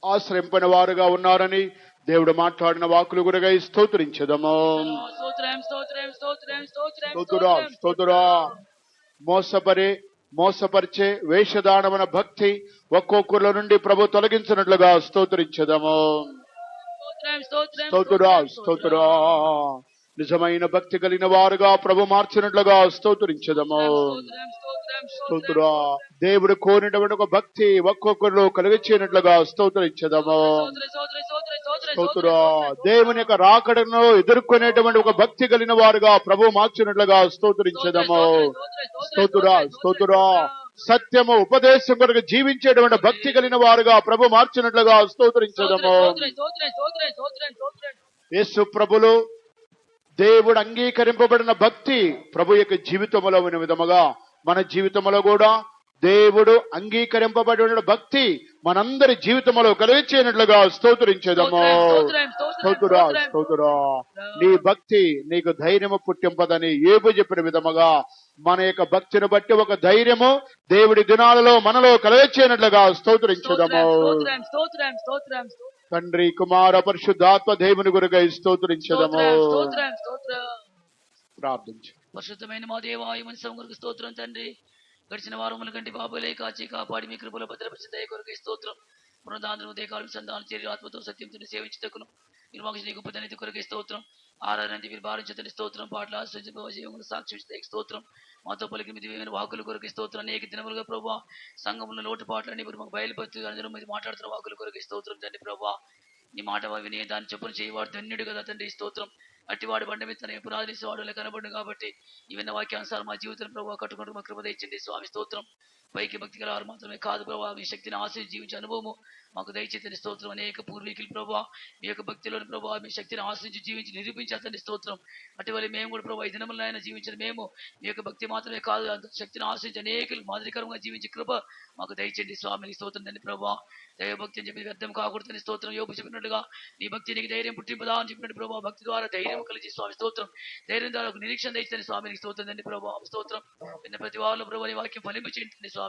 ఆశ్రయింపని వారుగా ఉన్నారని దేవుడు మాట్లాడిన వాకులు కొనకై స్తోత్రించదము. స్తోత్రం, స్తోత్రం. మోసపరిచే వేషధానమైన భక్తి ఒక్కొక్కరిలో నుండి ప్రభు తొలగించినట్లుగా స్తోత్రించదము. స్తోత్రం, స్తోత్రం. నిజమైన భక్తి కలిగిన వారుగా ప్రభు మార్చినట్లుగా స్తోత్రించదము. స్తోత్రం. దేవుడు కోరినటువంటి ఒక భక్తి ఒక్కొక్కరిలో కలిగించినట్లుగా స్తోత్రించదము. స్తోత్రం. దేవుని యొక్క రాకడను ఎదుర్కొనేటువంటి ఒక భక్తి కలిగిన వారుగా ప్రభు మార్చినట్లుగా స్తోత్రించదము. స్తోత్రం, స్తోత్రం. సత్యము ఉపదేశం కొరకు జీవించేటువంటి భక్తి కలిగిన వారుగా ప్రభు మార్చినట్లుగా స్తోత్రించదము. యేసు ప్రభులు దేవుడు అంగీకరింపబడిన భక్తి ప్రభు యొక్క జీవితంలో ఉన్న విధముగా మన జీవితంలో కూడా దేవుడు అంగీకరింపబడిన భక్తి మనందరి జీవితంలో కలిగించేనట్లుగా స్తోత్రించదము. స్తోత్రం, స్తోత్రం. నీ భక్తి నీకు ధైర్యము పుట్టింపదని యోబు చెప్పిన విధముగా మన యొక్క భక్తిని బట్టి ఒక ధైర్యము దేవుడి దినాలలో మనలో కలిగించేనట్లుగా స్తోత్రించదము. తండ్రి, కుమార, పరిశుద్ధాత్మ దేవుని కొరకై స్తోత్రించదము. ప్రార్థించు. పరిశుద్ధమైన మా దేవాయ మనిషి కొరకు స్తోత్రం తండ్రి. గడిచిన వారముల కంటే బాబులే కాచి కాపాడి మీ కృపలో భద్రపరిచిన దయ కొరకై స్తోత్రం. పునరుద్ధానం ఉదయకాలం సంధానం చేరి ఆత్మతో సత్యంతో సేవించటకును మీరు మాకు నీ గొప్ప ధనితి కొరకై స్తోత్రం. ఆరాధన మీరు భారించదని స్తోత్రం. పాటలు ఆశ్రయించే సాక్షి స్తోత్రం. మాతో పలికి మీద వాకుల కొరకై స్తోత్రం. అనేక దినములుగా ప్రభావ సంఘంలో లోటుపాట్లని మీరు మాకు బయలుపరుతూ అందరూ మీరు మాట్లాడుతున్న వాకుల కొరకై స్తోత్రం తండ్రి. ప్రభావ నీ మాట విని దాన్ని చెప్పును చేయవాడు ధన్యుడు కదా తండ్రి. స్తోత్రం. అట్టివాడు బండ మీద తన పునాదివాడు కనబడు కాబట్టి ఈ విన్న వాక్యానుసారం మా జీవితం ప్రభావ కట్టుకుంటూ మా కృప ఇచ్చింది స్వామి. స్తోత్రం. పైకి భక్తి గల వారు మాత్రమే కాదు ప్రభావ మీ శక్తిని ఆశీర్వదించి జీవించే అనుభవము మాకు దయచేతని స్తోత్రం. అనేక పూర్వీకులు ప్రభావ మీ యొక్క భక్తిలోని ప్రభావ మీ శక్తిని ఆశించి జీవించి నిరూపించాలని స్తోత్రం. అటువల్ల మేము కూడా ప్రభావ ఈ దినములను ఆయన జీవించిన మేము మీ యొక్క భక్తి మాత్రమే కాదు శక్తిని ఆశించి అనేకలు మాదిరికరంగా జీవించి కృప మాకు దయచేయండి స్వామిని. స్తోత్రం తండ్రి. ప్రభావ దైవభక్తి అని చెప్పి వ్యర్థం కాకూడదని స్తోత్రం. యోబు చెప్పినట్టుగా నీ భక్తి నీకు ధైర్యం పుట్టింపదా అని చెప్పినట్టు ప్రభావ భక్తి ద్వారా ధైర్యం కలిగి స్వామి. స్తోత్రం. ధైర్యం ద్వారా నిరీక్షణ దయచని స్వామికి స్తోత్రం తండ్రి. ప్రభావ స్తోత్రం. నిన్న ప్రతి వారిలో ప్రభావ నీ వాక్యం ఫలింపచేయండి స్వామి.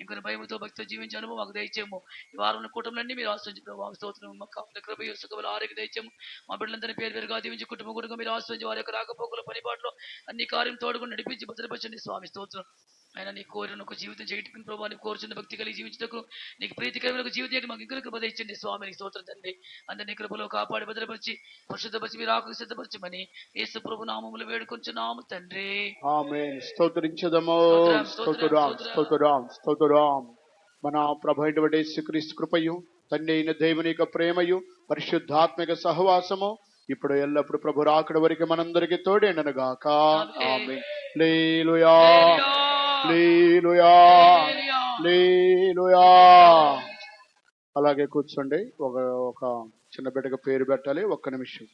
ఇంకొన్ని భయంతో భక్తితో జీవించే అనుభవం మాకు దయచేయము. ఈ వారంలో కుటుంబాలన్నీ మీరు ఆశ్రయించి ప్రభావ స్తోత్రం. మాకు కృప సుఖములు ఆరోగ్య దయచేయము. మా బిడ్డలందరినీ పేరు పేరుగా దీవించి కుటుంబం కూడా మీరు ఆశ్రయించి వారి యొక్క రాకపోకల పనిపాట్లో అన్ని కార్యం తోడుగా నడిపించి భద్రపరచండి స్వామి. స్తోత్రం. ఆయన నీ కోరిన ఒక జీవితం చేయటం ప్రభావ నీకు కోరుచున్న భక్తి కలిగి జీవించటకు నీకు ప్రీతికరమైన జీవితం మాకు ఇంకా కృప ఇచ్చండి స్వామిని. స్తోత్రం తండ్రి. అందరినీ కృపలో కాపాడి భద్రపరిచి పరిశుద్ధపరిచి మీరు ఆకు సిద్ధపరచమని యేసు ప్రభు నామములు వేడుకొంచున్నాము తండ్రి. ఆమేన్. స్తోత్రించదము. స్తోత్రం, స్తోత్రం, స్తోత్రం. మన ప్రభు అయినటువంటి యేసుక్రీస్తు కృపయు తండ్రి అయిన దేవుని యొక్క ప్రేమయు పరిశుద్ధాత్మిక సహవాసము ఇప్పుడు ఎల్లప్పుడు ప్రభు రాకడ వరకు మనందరికీ తోడేండనుగాక. ఆమేన్. హల్లెలూయా, హల్లెలూయా, హల్లెలూయా. అలాగే కూర్చోండి. ఒక చిన్న బిడ్డకు పేరు పెట్టాలి. ఒక్క నిమిషం.